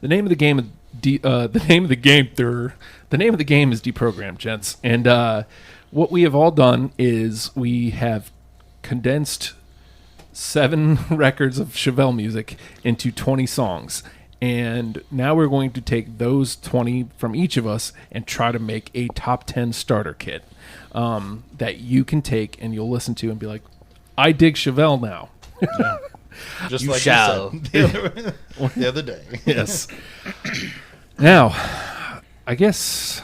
Speaker 1: the name of the game is the name of the game is Deprogrammed, gents. And what we have all done is we have condensed 7 records of Chevelle music into 20 songs. And now we're going to take those 20 from each of us and try to make a top 10 starter kit that you can take and you'll listen to and be like, I dig Chevelle now.
Speaker 3: Yeah. Just
Speaker 1: You
Speaker 3: like
Speaker 1: shall.
Speaker 3: you said the other day.
Speaker 1: Yes. Now, I guess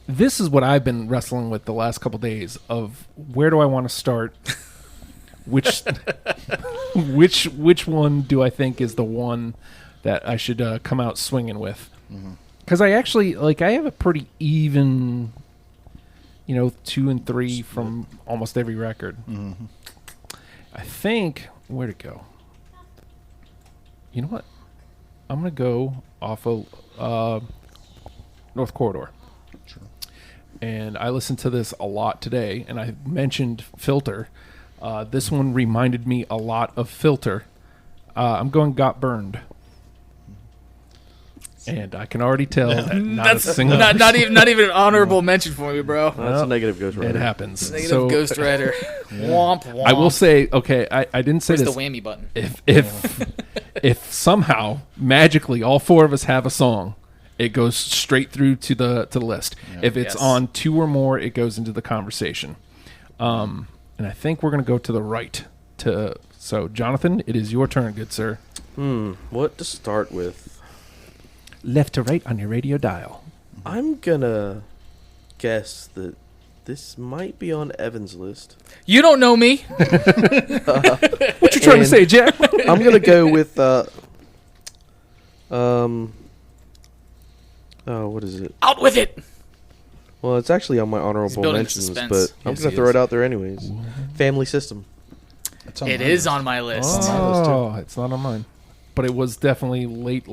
Speaker 1: this is what I've been wrestling with the last couple days of where do I want to start? Which one do I think is the one that I should come out swinging with? Because I actually, I have a pretty even, 2 and 3 from almost every record. I think, where'd it go? You know what? I'm going to go off of North Corridor.
Speaker 3: Sure.
Speaker 1: And I listened to this a lot today, and I mentioned Filter. This one reminded me a lot of Filter. I'm going Got Burned. And I can already tell that not a single...
Speaker 2: not even an honorable mention for me, bro.
Speaker 4: That's a negative Ghost Rider.
Speaker 1: It happens.
Speaker 2: Negative Ghost Rider. Womp womp.
Speaker 1: I will say, okay, I didn't say
Speaker 2: Where's
Speaker 1: this.
Speaker 2: the whammy button?
Speaker 1: If somehow magically all 4 of us have a song, it goes straight through to the list. Yeah. If it's on 2 or more, it goes into the conversation. And I think we're going to go to the right. So, Jonathan, it is your turn, good sir.
Speaker 4: What to start with?
Speaker 1: Left to right on your radio dial.
Speaker 4: I'm gonna guess that this might be on Evan's list.
Speaker 2: You don't know me.
Speaker 1: What you trying to say, Jack?
Speaker 4: I'm gonna go with what is it?
Speaker 2: Out with it.
Speaker 4: Well, it's actually on my honorable
Speaker 2: building the
Speaker 4: mentions,
Speaker 2: suspense.
Speaker 4: but I'm
Speaker 3: Yes,
Speaker 4: gonna
Speaker 3: he
Speaker 4: throw
Speaker 3: is.
Speaker 4: it out there anyways. Family System.
Speaker 2: It is on my list.
Speaker 1: Oh, it's not on mine. But it was definitely late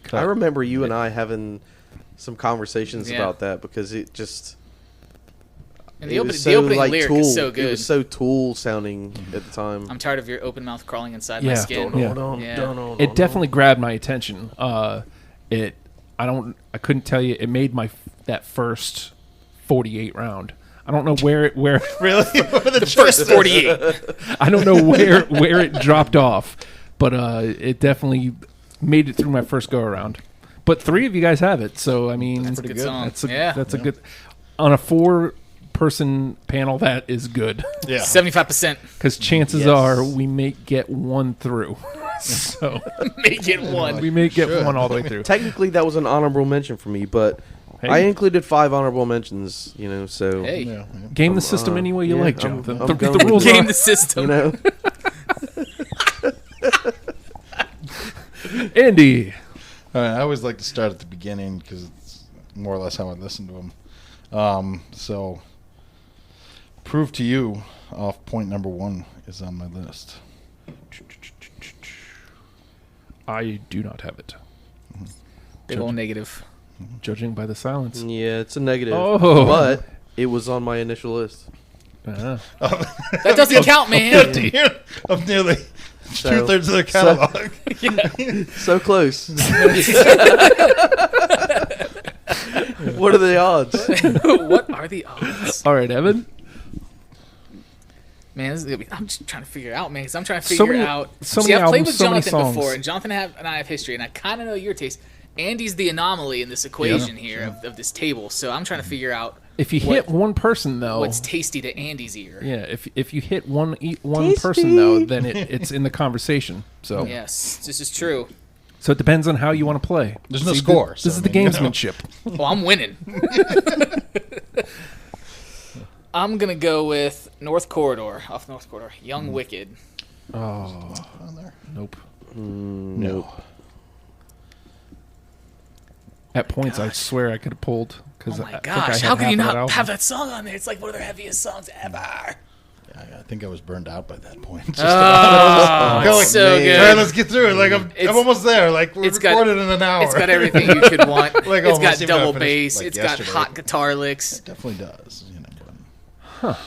Speaker 1: cut.
Speaker 4: I remember you and I having some conversations
Speaker 2: Yeah.
Speaker 4: about that because it just
Speaker 2: And
Speaker 4: it
Speaker 2: the
Speaker 4: was
Speaker 2: opening
Speaker 4: like
Speaker 2: lyric
Speaker 4: Tool.
Speaker 2: is so
Speaker 4: It
Speaker 2: good.
Speaker 4: was so Tool sounding at the time.
Speaker 2: I'm tired of your open mouth crawling inside
Speaker 1: Yeah.
Speaker 2: my skin.
Speaker 1: Yeah. It definitely grabbed my attention. I couldn't tell you. It made that first 48 round. I don't know where
Speaker 3: Really?
Speaker 2: The first 48.
Speaker 1: I don't know where it dropped off, but it definitely made it through my first go around. But 3 of you guys have it, so I mean,
Speaker 2: That's a good song.
Speaker 1: That's a good on a 4-person panel. That is good.
Speaker 3: Yeah.
Speaker 2: 75%.
Speaker 1: Because chances
Speaker 4: Yes.
Speaker 1: are we may get 1 through. So
Speaker 2: Make it one.
Speaker 1: we may get 1 all the way through.
Speaker 4: Technically, that was an honorable mention for me, but
Speaker 1: Hey.
Speaker 4: I included 5 honorable mentions. So
Speaker 2: Hey.
Speaker 3: Yeah.
Speaker 1: Game the system any way you
Speaker 4: yeah,
Speaker 1: like,
Speaker 4: I'm-
Speaker 1: Jonathan.
Speaker 4: I'm
Speaker 1: The
Speaker 4: going with
Speaker 1: rules
Speaker 4: it.
Speaker 2: Game
Speaker 1: are
Speaker 2: the system.
Speaker 1: Andy.
Speaker 3: I always like to start at the beginning because it's more or less how I listen to them. So, Prove to You off point number 1 is on my list.
Speaker 1: I do not have it.
Speaker 2: Big old negative.
Speaker 1: Judging by the silence.
Speaker 4: Yeah, it's a negative.
Speaker 1: Oh.
Speaker 4: But it was on my initial list.
Speaker 1: Uh-huh.
Speaker 2: That doesn't count, man.
Speaker 3: Of nearly
Speaker 4: So-
Speaker 3: 2/3 of their catalog.
Speaker 4: So close. What are the odds?
Speaker 2: What are the odds?
Speaker 1: All right, Evan.
Speaker 2: Man, this is gonna be, I'm just trying to figure it out, man. Because I'm trying to
Speaker 1: So
Speaker 2: figure
Speaker 1: many-
Speaker 2: out.
Speaker 1: so
Speaker 2: See,
Speaker 1: many
Speaker 2: I've played
Speaker 1: albums,
Speaker 2: with
Speaker 1: so many
Speaker 2: Jonathan
Speaker 1: songs.
Speaker 2: before, and Jonathan and I have history, and I kind of know your taste. Andy's the anomaly in this equation here of this table, so I'm trying to figure out
Speaker 1: If you hit one person, though,
Speaker 2: what's tasty to Andy's ear.
Speaker 1: yeah. If you hit one
Speaker 4: Tasty.
Speaker 1: person, though, then it's in the conversation. So
Speaker 2: Yes, this is true.
Speaker 1: so it depends on how you want to play.
Speaker 3: There's no
Speaker 1: See,
Speaker 3: score,
Speaker 1: This
Speaker 3: so,
Speaker 1: is
Speaker 3: I
Speaker 1: the
Speaker 3: mean, you know.
Speaker 1: gamesmanship.
Speaker 2: Well, I'm winning. I'm gonna go with North Corridor, off North Corridor. Young Wicked.
Speaker 1: Oh,
Speaker 3: On there?
Speaker 1: nope.
Speaker 3: No.
Speaker 1: At points, I swear I could have pulled.
Speaker 2: Oh
Speaker 1: Because
Speaker 2: my gosh, how can you not have that song on there? It's like one of their heaviest songs ever.
Speaker 3: I think I was burned out by that point.
Speaker 2: It's so good.
Speaker 3: All right, let's get through it. Like I'm almost there. Like we're recorded in an hour.
Speaker 2: It's got everything you could want.
Speaker 3: Like,
Speaker 2: it's
Speaker 3: almost
Speaker 2: got
Speaker 3: even
Speaker 2: double
Speaker 3: I finished,
Speaker 2: bass.
Speaker 3: like,
Speaker 2: It's
Speaker 3: yesterday.
Speaker 2: got hot guitar licks.
Speaker 3: It definitely does. But,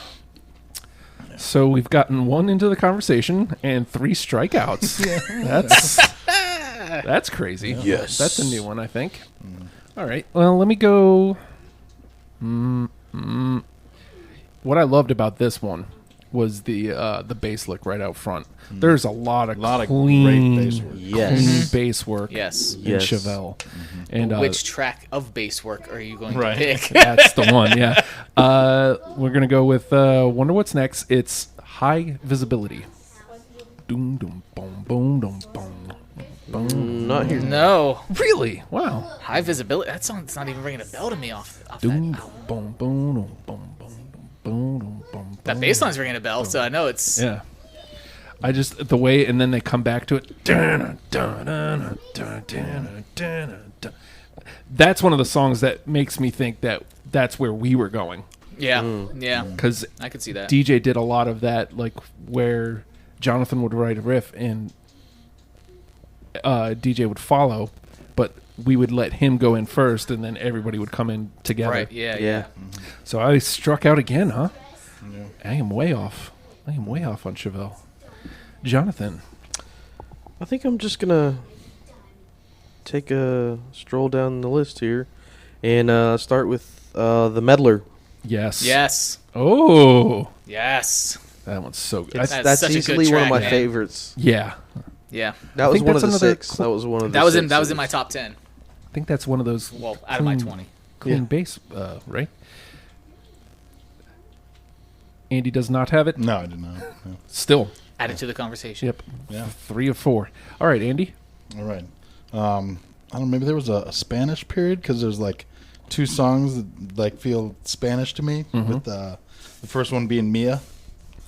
Speaker 1: So we've gotten 1 into the conversation and 3 strikeouts. That's crazy.
Speaker 4: Yes.
Speaker 1: That's a new one, I think. All right. Well, let me go. What I loved about this one was the bass lick right out front. There's a lot of clean,
Speaker 3: great bass work.
Speaker 1: clean bass work
Speaker 2: Yes.
Speaker 1: in
Speaker 4: Yes.
Speaker 1: Chevelle. And
Speaker 2: Which track of bass work are you going to
Speaker 3: Right.
Speaker 2: pick?
Speaker 1: that's the one, yeah. We're going to go with Wonder What's Next. It's High Visibility. Doom, doom, boom, boom, doom, boom, boom.
Speaker 4: Not here.
Speaker 2: No.
Speaker 1: Really? Wow.
Speaker 2: High Visibility. That song's not even ringing a bell to me off that
Speaker 1: Doom,
Speaker 2: album.
Speaker 1: boom, boom, boom, boom, boom, boom, boom, boom.
Speaker 2: That bass line's ringing a bell, so I know it's...
Speaker 1: Yeah. I just, the way, and then they come back to it. Dun, dun, dun, dun, dun, dun, dun. That's one of the songs that makes me think that that's where we were going.
Speaker 2: Yeah, yeah.
Speaker 1: Because
Speaker 2: I could see that.
Speaker 1: DJ did a lot of that, like where Jonathan would write a riff and DJ would follow, but we would let him go in first, and then everybody would come in together.
Speaker 2: Right, yeah.
Speaker 4: Yeah.
Speaker 1: So I struck out again, huh? Yeah. I am way off. on Chevelle. Jonathan.
Speaker 4: I think I'm just gonna take a stroll down the list here, and start with the Meddler.
Speaker 1: Yes.
Speaker 2: Yes.
Speaker 1: Oh,
Speaker 2: Yes.
Speaker 1: that one's so good.
Speaker 2: That's
Speaker 4: That's
Speaker 2: such a good
Speaker 4: easily one of
Speaker 2: track,
Speaker 4: my
Speaker 2: man.
Speaker 4: favorites.
Speaker 1: Yeah.
Speaker 2: Yeah.
Speaker 4: That was
Speaker 1: think
Speaker 4: one of
Speaker 1: that's
Speaker 4: the
Speaker 1: another
Speaker 4: 6. That was one of the
Speaker 2: That was in
Speaker 4: 6
Speaker 2: that was in my top 10.
Speaker 1: I think that's one of those
Speaker 2: Well, out of my 20.
Speaker 1: clean
Speaker 4: Yeah.
Speaker 1: bass, right? Andy does not have it.
Speaker 3: No, I did not. No.
Speaker 1: Still.
Speaker 2: Add it to the conversation.
Speaker 1: Yep.
Speaker 3: Yeah.
Speaker 1: 3 of 4. All right, Andy.
Speaker 3: All right. I don't know. Maybe there was a Spanish period because there's like 2 songs that like feel Spanish to me. With the first one being Mia.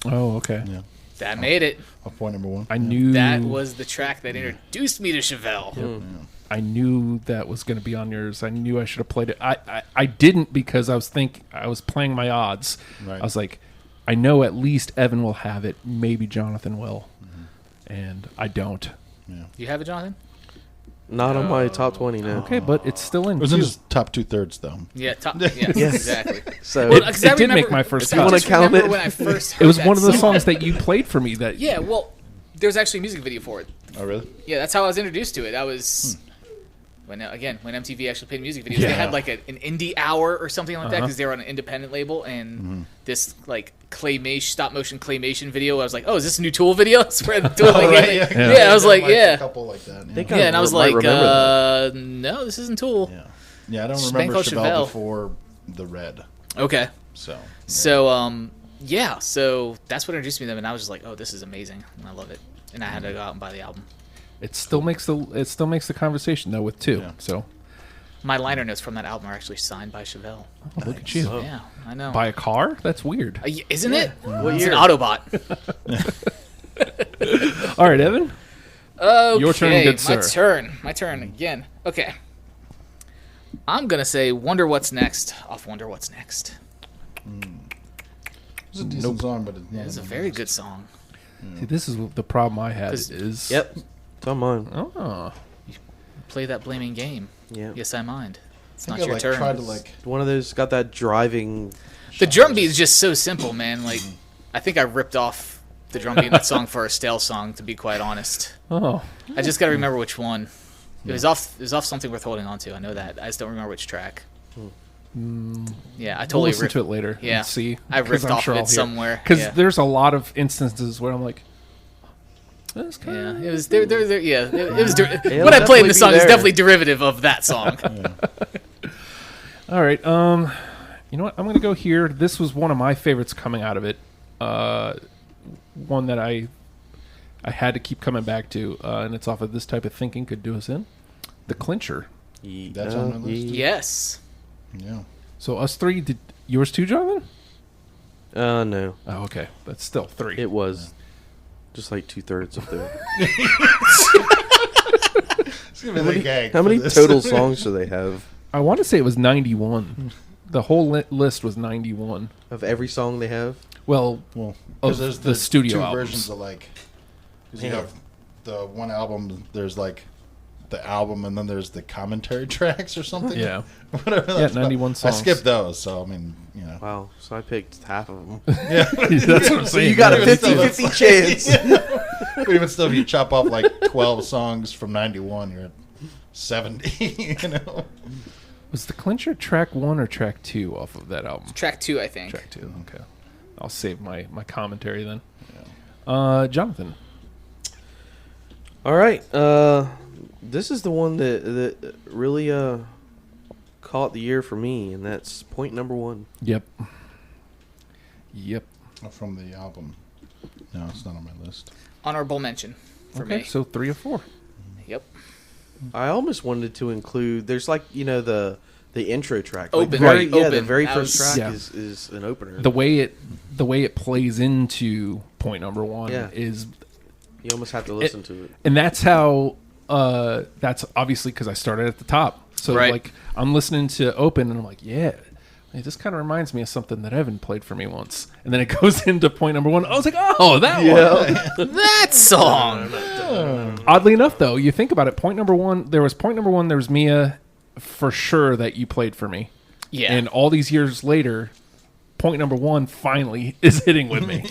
Speaker 1: Oh, okay.
Speaker 3: Yeah.
Speaker 2: That made it.
Speaker 3: Point number 1.
Speaker 1: I knew
Speaker 2: That was the track that introduced me to Chevelle.
Speaker 1: I knew that was going to be on yours. I knew I should have played it. I didn't because I was playing my odds.
Speaker 3: Right.
Speaker 1: I was like, I know at least Evan will have it. Maybe Jonathan will, and I don't.
Speaker 3: Yeah.
Speaker 2: You have it, Jonathan?
Speaker 4: Not on my top 20 now.
Speaker 1: Okay, but it's still in.
Speaker 3: It was in
Speaker 1: two.
Speaker 3: his top 2/3 though.
Speaker 2: Yeah, yes, exactly.
Speaker 4: So
Speaker 2: Well,
Speaker 1: It
Speaker 2: 'cause I
Speaker 1: did make
Speaker 2: remember-
Speaker 1: my first
Speaker 2: I
Speaker 1: cut.
Speaker 2: just
Speaker 4: Wanna count
Speaker 2: remember
Speaker 4: it?
Speaker 2: when I first heard
Speaker 1: It was
Speaker 2: that
Speaker 1: one of the
Speaker 2: song.
Speaker 1: songs that you played for me. That
Speaker 2: Yeah, well, there was actually a music video for it.
Speaker 3: Oh really?
Speaker 2: Yeah, that's how I was introduced to it. I was when MTV actually played music videos. They
Speaker 1: Yeah.
Speaker 2: had like an indie hour or something like that because they were on an independent label, and this like stop motion claymation video. I was like, oh, is this a new Tool video? It's where the Tool yeah. I was like,
Speaker 3: A couple like that. Yeah.
Speaker 4: think
Speaker 2: yeah, and I was
Speaker 4: might
Speaker 2: like,
Speaker 4: remember
Speaker 2: no, this isn't Tool.
Speaker 3: Yeah, I don't
Speaker 2: Spank
Speaker 3: remember
Speaker 2: called
Speaker 3: Chevelle
Speaker 2: Chevelle.
Speaker 3: before the Red.
Speaker 2: Okay,
Speaker 3: So
Speaker 2: so so that's what introduced me to them, and I was just like, oh, this is amazing, and I love it, and I had to go out and buy the album.
Speaker 1: it still makes the conversation though with 2.
Speaker 3: Yeah.
Speaker 1: So
Speaker 2: My liner notes from that album are actually signed by Chevelle.
Speaker 1: look at you.
Speaker 2: Yeah, I know.
Speaker 1: Buy a car? That's weird.
Speaker 2: Isn't it?
Speaker 4: What
Speaker 2: It's
Speaker 4: year?
Speaker 2: an Autobot.
Speaker 1: All right, Evan.
Speaker 2: Okay,
Speaker 1: Your turn, good sir.
Speaker 2: My turn again. Okay. I'm going to say Wonder What's Next off Wonder What's Next.
Speaker 3: it's a decent song, but
Speaker 2: It's a very good song.
Speaker 1: See, this is the problem I had
Speaker 2: 'Cause-
Speaker 1: is.
Speaker 4: Yep. It's on mine.
Speaker 1: Oh.
Speaker 2: Play that blaming game.
Speaker 4: Yeah.
Speaker 2: Yes, I mind. It's
Speaker 3: I
Speaker 2: not
Speaker 3: think
Speaker 2: your
Speaker 3: I
Speaker 2: turn.
Speaker 3: tried to like
Speaker 4: One of those got that driving.
Speaker 2: The drum beat is just so simple, man. Like, I think I ripped off the drum beat in that song for a Stale song, to be quite honest.
Speaker 1: Oh.
Speaker 2: I just got to remember which one. It was off Something Worth Holding On To. I know that. I just don't remember which track. Yeah, I
Speaker 1: We'll
Speaker 2: totally
Speaker 1: listen
Speaker 2: ripped
Speaker 1: to it later.
Speaker 2: Yeah.
Speaker 1: And see.
Speaker 2: I ripped off of it somewhere.
Speaker 1: Because
Speaker 2: Yeah.
Speaker 1: there's a lot of instances where I'm like, that's kind
Speaker 2: Yeah, it was there. Yeah, it was. What I played in
Speaker 4: definitely
Speaker 2: the
Speaker 4: be
Speaker 2: song is
Speaker 4: there.
Speaker 2: definitely derivative of that song.
Speaker 1: All right. You know what? I'm gonna go here. This was one of my favorites coming out of it. One that I had to keep coming back to, and it's off of This Type of Thinking Could Do Us In. The Clincher.
Speaker 3: That's on my list.
Speaker 2: Yes.
Speaker 3: Yeah.
Speaker 1: So us 3. Did yours too, Jonathan?
Speaker 4: No.
Speaker 1: Oh, okay. That's still 3.
Speaker 4: It was just like 2/3 of the. How many total songs do they have
Speaker 1: I want to say it was 91. The whole list was 91.
Speaker 4: of every song they have?
Speaker 1: Well,
Speaker 3: Well,
Speaker 1: of
Speaker 3: because there's
Speaker 1: the studio
Speaker 3: two
Speaker 1: albums.
Speaker 3: versions of like. Because you
Speaker 4: Yeah.
Speaker 3: have the one album. There's like the album, and then there's the commentary tracks or something.
Speaker 1: Yeah.
Speaker 3: Whatever.
Speaker 1: Yeah,
Speaker 3: that's
Speaker 1: 91
Speaker 3: I
Speaker 1: songs.
Speaker 3: skipped those, so I mean, you know.
Speaker 4: Wow. So I picked half of them.
Speaker 3: Yeah.
Speaker 1: That's what I'm saying.
Speaker 4: You got a
Speaker 3: Even still,
Speaker 4: 50-50 chance.
Speaker 3: But even still, if you chop off like 12 songs from 91, you're at 70. You know.
Speaker 1: Was the clincher track 1 or track 2 off of that album?
Speaker 2: Track 2, I think.
Speaker 1: Track 2. Okay. I'll save my commentary then. Jonathan.
Speaker 4: All right. This is the one that really caught the year for me, and that's point number 1.
Speaker 1: Yep.
Speaker 3: From the album. No, it's not on my list.
Speaker 2: Honorable mention for
Speaker 1: Okay,
Speaker 2: me.
Speaker 1: so 3 or 4.
Speaker 2: Yep.
Speaker 4: I almost wanted to include. There's like the intro track.
Speaker 2: Open,
Speaker 4: Like,
Speaker 2: right,
Speaker 4: the
Speaker 2: open.
Speaker 4: very
Speaker 2: That
Speaker 4: first
Speaker 2: was-
Speaker 4: track
Speaker 1: Yeah.
Speaker 4: is an opener.
Speaker 1: The way it plays into point number 1
Speaker 4: Yeah.
Speaker 1: is,
Speaker 4: You almost have to listen to it.
Speaker 1: and that's how. That's obviously because I started at the top. So
Speaker 2: Right.
Speaker 1: like I'm listening to Open and I'm like, yeah, hey, this kind of reminds me of something that Evan played for me once. And then it goes into point number 1. I was like, oh, that one.
Speaker 2: That song.
Speaker 1: Oddly enough, though, you think about it. Point number 1. There was point number 1. There was Mia, for sure that you played for me.
Speaker 2: Yeah.
Speaker 1: And all these years later, point number 1 finally is hitting with me.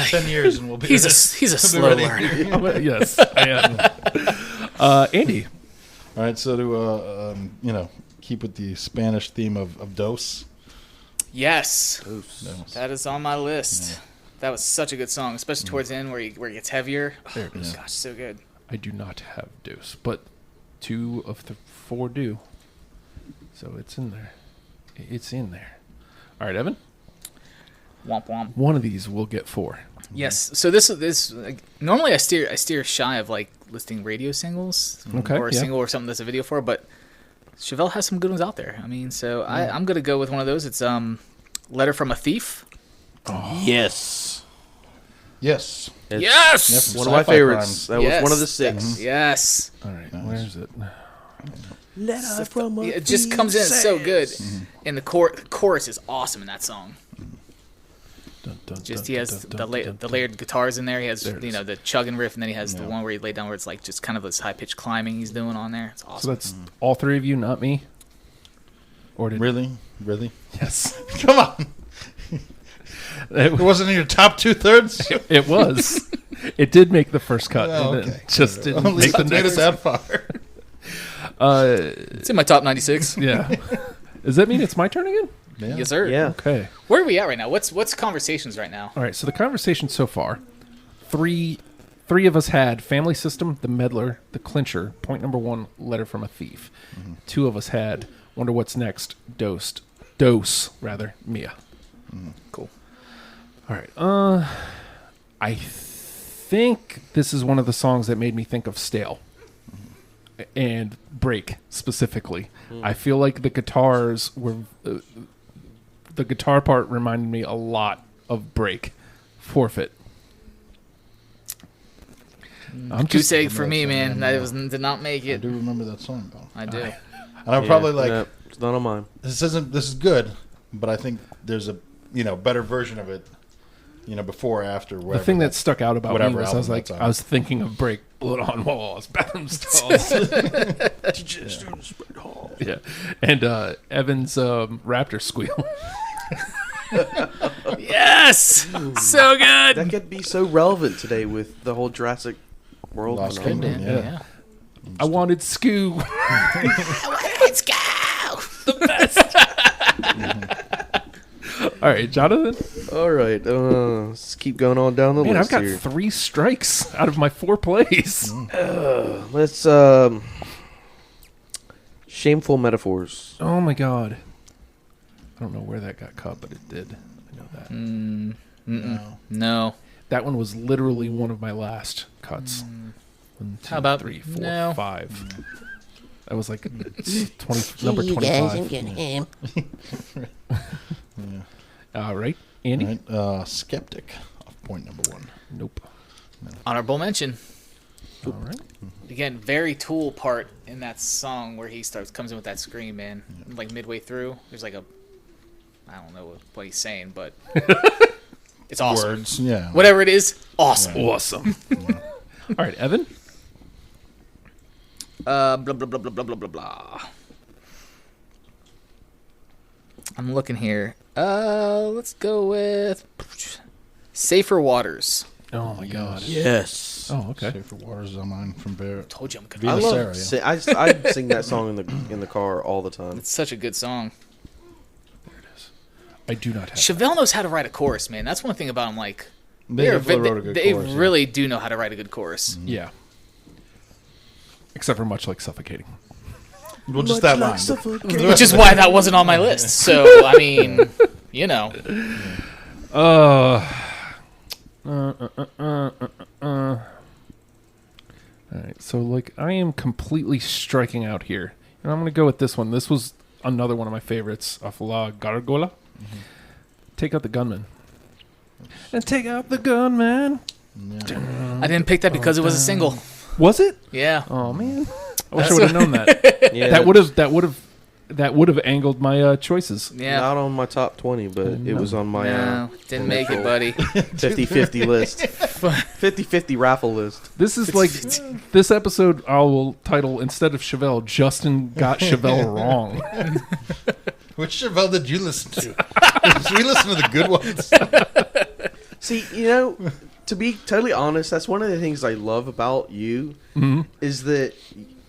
Speaker 3: 10 years and we'll be
Speaker 2: he's a slow
Speaker 3: ready.
Speaker 2: learner.
Speaker 1: Yes, I am. Andy.
Speaker 3: All right, so to keep with the Spanish theme of dos.
Speaker 2: Yes.
Speaker 3: Dos.
Speaker 2: That is on my list.
Speaker 3: Yeah.
Speaker 2: That was such a good song, especially towards the end where it gets heavier.
Speaker 1: There it is.
Speaker 2: Gosh, so good.
Speaker 1: I do not have deuce, but 2 of the 4 do. So it's in there. It's in there. All right, Evan.
Speaker 2: Womp womp.
Speaker 1: One of these will get 4.
Speaker 2: Yes. So this normally I steer shy of like listing radio singles
Speaker 1: Okay,
Speaker 2: or a
Speaker 1: yeah.
Speaker 2: single or something that's a video for, but Chevelle has some good ones out there. I mean, so I'm gonna go with one of those. It's Letter from a Thief.
Speaker 4: Yes.
Speaker 3: Yes.
Speaker 4: It's
Speaker 2: Yes.
Speaker 4: one of my
Speaker 3: Sci-fi
Speaker 4: favorites.
Speaker 3: crime.
Speaker 4: That was one of the 6.
Speaker 2: Yes.
Speaker 1: All right, where is it?
Speaker 4: Letter from a
Speaker 2: It just comes in so good,
Speaker 1: Mm-hmm.
Speaker 2: and the chorus is awesome in that song.
Speaker 1: Dun, dun,
Speaker 2: Just
Speaker 1: dun,
Speaker 2: he has
Speaker 1: dun,
Speaker 2: the
Speaker 1: dun, dun,
Speaker 2: the
Speaker 1: dun.
Speaker 2: layered guitars in there. He has
Speaker 1: There it is.
Speaker 2: the chugging riff, and then he has the
Speaker 3: Yeah.
Speaker 2: one where he laid down where it's like just kind of this high pitched climbing he's doing on there. It's
Speaker 1: So
Speaker 2: awesome.
Speaker 1: that's all 3 of you, not me? Or did
Speaker 3: Really?
Speaker 1: Yes.
Speaker 3: Come on. It wasn't in your top 2/3?
Speaker 1: It was. It did make the first cut.
Speaker 3: Oh,
Speaker 1: and then
Speaker 3: okay.
Speaker 1: just didn't
Speaker 3: At
Speaker 1: make
Speaker 3: least
Speaker 1: the
Speaker 3: it made
Speaker 1: next.
Speaker 3: it that far.
Speaker 2: It's in my top 96.
Speaker 1: Yeah. Does that mean it's my turn again?
Speaker 3: Yeah.
Speaker 2: Yes, sir.
Speaker 4: Yeah.
Speaker 1: Okay.
Speaker 2: Where are we at right now? What's conversations right now?
Speaker 1: All right. So the conversation so far, three of us had Family System, The Meddler, The Clincher. Point number 1, Letter from a Thief. 2 of us had Wonder What's Next, Dose, Mia.
Speaker 2: Cool.
Speaker 1: All right. I think this is one of the songs that made me think of Stale and Break specifically. I feel like the guitars were the guitar part reminded me a lot of Break. Forfeit. I'm
Speaker 2: Goose
Speaker 1: just
Speaker 2: egg for me, man. Did not make
Speaker 3: I
Speaker 2: it.
Speaker 3: do remember that song, though.
Speaker 2: I do.
Speaker 3: And I'm probably like,
Speaker 4: no, it's not on mine.
Speaker 3: this is good, but I think there's a better version of it, before or after.
Speaker 1: the thing that stuck out about me
Speaker 3: whatever
Speaker 1: was I was
Speaker 3: album
Speaker 1: like
Speaker 3: that's on.
Speaker 1: I was thinking of Break, Blood on Walls, Bathroom Stalls. Yeah, and Evan's Raptor squeal.
Speaker 2: Yes, so good.
Speaker 4: That could be so relevant today with the whole Jurassic World
Speaker 3: Lost
Speaker 4: phenomenon.
Speaker 3: Kingdom.
Speaker 2: Man,
Speaker 3: Yeah.
Speaker 2: yeah.
Speaker 1: I wanted Scoo.
Speaker 2: Let's go.
Speaker 1: All right, Jonathan.
Speaker 4: All right, let's keep going on down the
Speaker 1: Man, I've
Speaker 4: list
Speaker 1: got
Speaker 4: here.
Speaker 1: 3 strikes out of my 4 plays.
Speaker 4: Let's Shameful Metaphors.
Speaker 1: Oh my god. I don't know where that got cut, but it did. I know that.
Speaker 2: No.
Speaker 1: That one was literally one of my last cuts. 1, 2,
Speaker 2: How about
Speaker 1: 3, 4,
Speaker 2: no?
Speaker 1: 5. That was like 20, number 25. All right, Andy.
Speaker 3: All right, Skeptic off point number 1.
Speaker 1: Nope.
Speaker 2: Honorable mention.
Speaker 1: All right.
Speaker 2: Again, very Tool part in that song where he comes in with that scream, man. Like midway through, there's like a I don't know what he's saying, but it's awesome.
Speaker 3: Words, yeah.
Speaker 2: Whatever it is, awesome.
Speaker 1: Awesome. All right, Evan.
Speaker 2: Blah blah blah blah blah blah blah blah. I'm looking here. Let's go with Safer Waters.
Speaker 1: Oh my God.
Speaker 4: Yes.
Speaker 1: Oh, okay.
Speaker 3: Safer Waters on mine from Bear.
Speaker 2: Told you I'm good.
Speaker 3: Viva
Speaker 4: I
Speaker 3: Sarah,
Speaker 4: love.
Speaker 3: yeah.
Speaker 4: I sing that song in the car all the time.
Speaker 2: It's such a good song.
Speaker 1: I do not have.
Speaker 2: Chevelle knows how to write a chorus, man. That's one thing about him. Like
Speaker 3: They definitely wrote a good
Speaker 2: they
Speaker 3: chorus, yeah.
Speaker 2: really do know how to write a good chorus.
Speaker 1: Yeah. Except for much like suffocating.
Speaker 3: Well, just that line.
Speaker 2: Which is why that wasn't on my list. So I mean, you know.
Speaker 1: All right, so like I am completely striking out here, and I'm gonna go with this one. This was another one of my favorites off La Gargola. Take out the gunman. And take out the gunman.
Speaker 3: Yeah.
Speaker 2: I didn't pick that because it was a single.
Speaker 1: Was it?
Speaker 2: Yeah.
Speaker 1: Oh man, I wish I would have known that.
Speaker 4: Yeah,
Speaker 1: That would have angled my choices.
Speaker 2: Yeah.
Speaker 4: Not on my top 20, but it was on my
Speaker 2: No, didn't make it, buddy.
Speaker 4: 50-50 list. 50-50 raffle list.
Speaker 1: This is like this episode. I will title instead of Chevelle. Justin got Chevelle wrong.
Speaker 3: Which Chevelle did you listen to? We listen to the good ones.
Speaker 4: See, to be totally honest, that's one of the things I love about you is that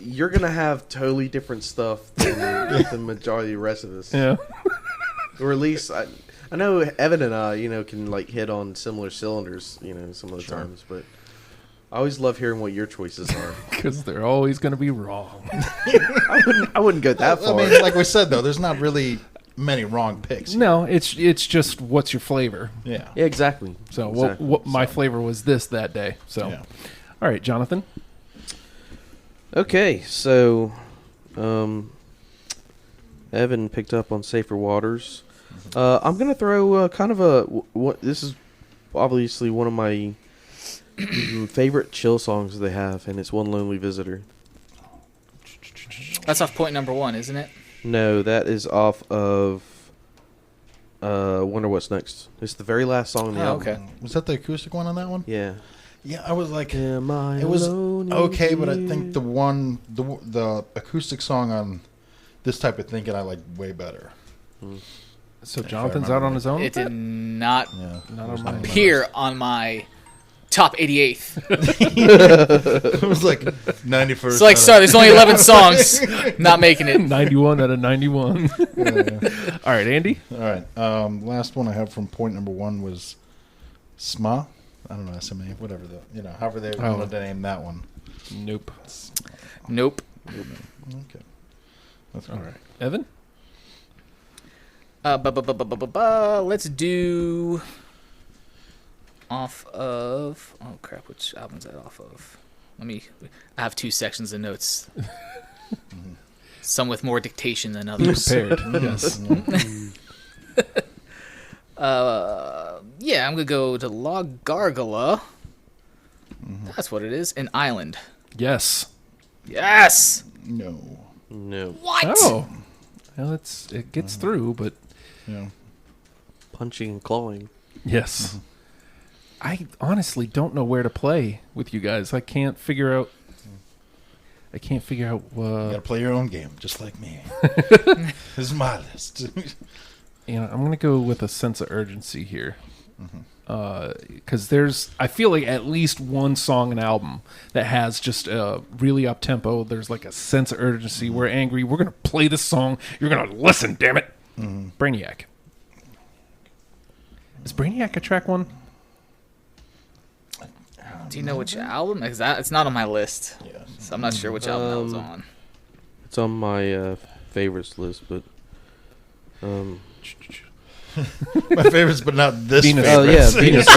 Speaker 4: you're going to have totally different stuff than the majority of the rest of us.
Speaker 1: Yeah.
Speaker 4: Or at least, I know Evan and I, can like hit on similar cylinders, some of the times, but I always love hearing what your choices are.
Speaker 1: Because they're always going to be wrong.
Speaker 4: I wouldn't go that far.
Speaker 3: I mean, like we said, though, there's not really many wrong picks.
Speaker 1: No, it's just what's your flavor.
Speaker 3: Yeah.
Speaker 4: Yeah, exactly.
Speaker 1: So
Speaker 4: Exactly.
Speaker 1: what my flavor was this that day. So,
Speaker 3: Yeah.
Speaker 1: All right, Jonathan.
Speaker 4: Okay, so Evan picked up on Safer Waters. I'm gonna throw kind of this is obviously one of my favorite chill songs they have, and it's "One Lonely Visitor."
Speaker 2: That's off point number 1, isn't it?
Speaker 4: No, that is off of Wonder What's Next. It's the very last song on the album.
Speaker 2: Okay.
Speaker 3: Was that the acoustic one on that one?
Speaker 4: Yeah.
Speaker 3: Yeah, I was like,
Speaker 4: Am I
Speaker 3: it was
Speaker 4: alone in
Speaker 3: okay, but I
Speaker 4: here?
Speaker 3: think the acoustic song on this type of thinking I like way better.
Speaker 1: So
Speaker 3: If I
Speaker 1: Jonathan's
Speaker 3: remember
Speaker 1: out on his own.
Speaker 2: It did not
Speaker 3: Yeah.
Speaker 1: Not on mine.
Speaker 2: appear on my top 88th.
Speaker 3: It was like 91st.
Speaker 2: It's like, sorry, there's only 11 songs. Not making it.
Speaker 1: 91 out of 91. All right, Andy.
Speaker 3: All right. Last one I have from point number 1 was SMA. I don't know, SMA, whatever however they wanted to name that one.
Speaker 1: Nope.
Speaker 2: Nope.
Speaker 3: Okay. That's
Speaker 1: All
Speaker 3: cool.
Speaker 1: right, Evan.
Speaker 2: Let's do off of. Oh crap! Which album is that off of? I have 2 sections of notes. Some with more dictation than others.
Speaker 1: Prepared. Yes.
Speaker 2: Yeah, I'm gonna go to La Gargola. That's what it is. An island.
Speaker 1: Yes.
Speaker 2: Yes.
Speaker 3: No.
Speaker 4: No.
Speaker 2: What?
Speaker 1: Oh. Well, it gets through, but
Speaker 3: Yeah.
Speaker 4: Punching and clawing.
Speaker 1: yes. I honestly don't know where to play with you guys. I can't figure out.
Speaker 3: You gotta play your own game, just like me. This is my list.
Speaker 1: I'm gonna go with a sense of urgency here, because I feel like at least one song and album that has just a really up tempo. There's like a sense of urgency. We're angry. We're gonna play this song. You're gonna listen. Damn it, Brainiac. Is Brainiac a track one?
Speaker 2: Do you know which album? It's not on my list,
Speaker 3: Yeah.
Speaker 2: so I'm not sure which album that was on.
Speaker 4: It's on my favorites list, but
Speaker 3: My favorites, but not this
Speaker 1: Venus.
Speaker 3: favorite.
Speaker 4: oh yeah, Venus.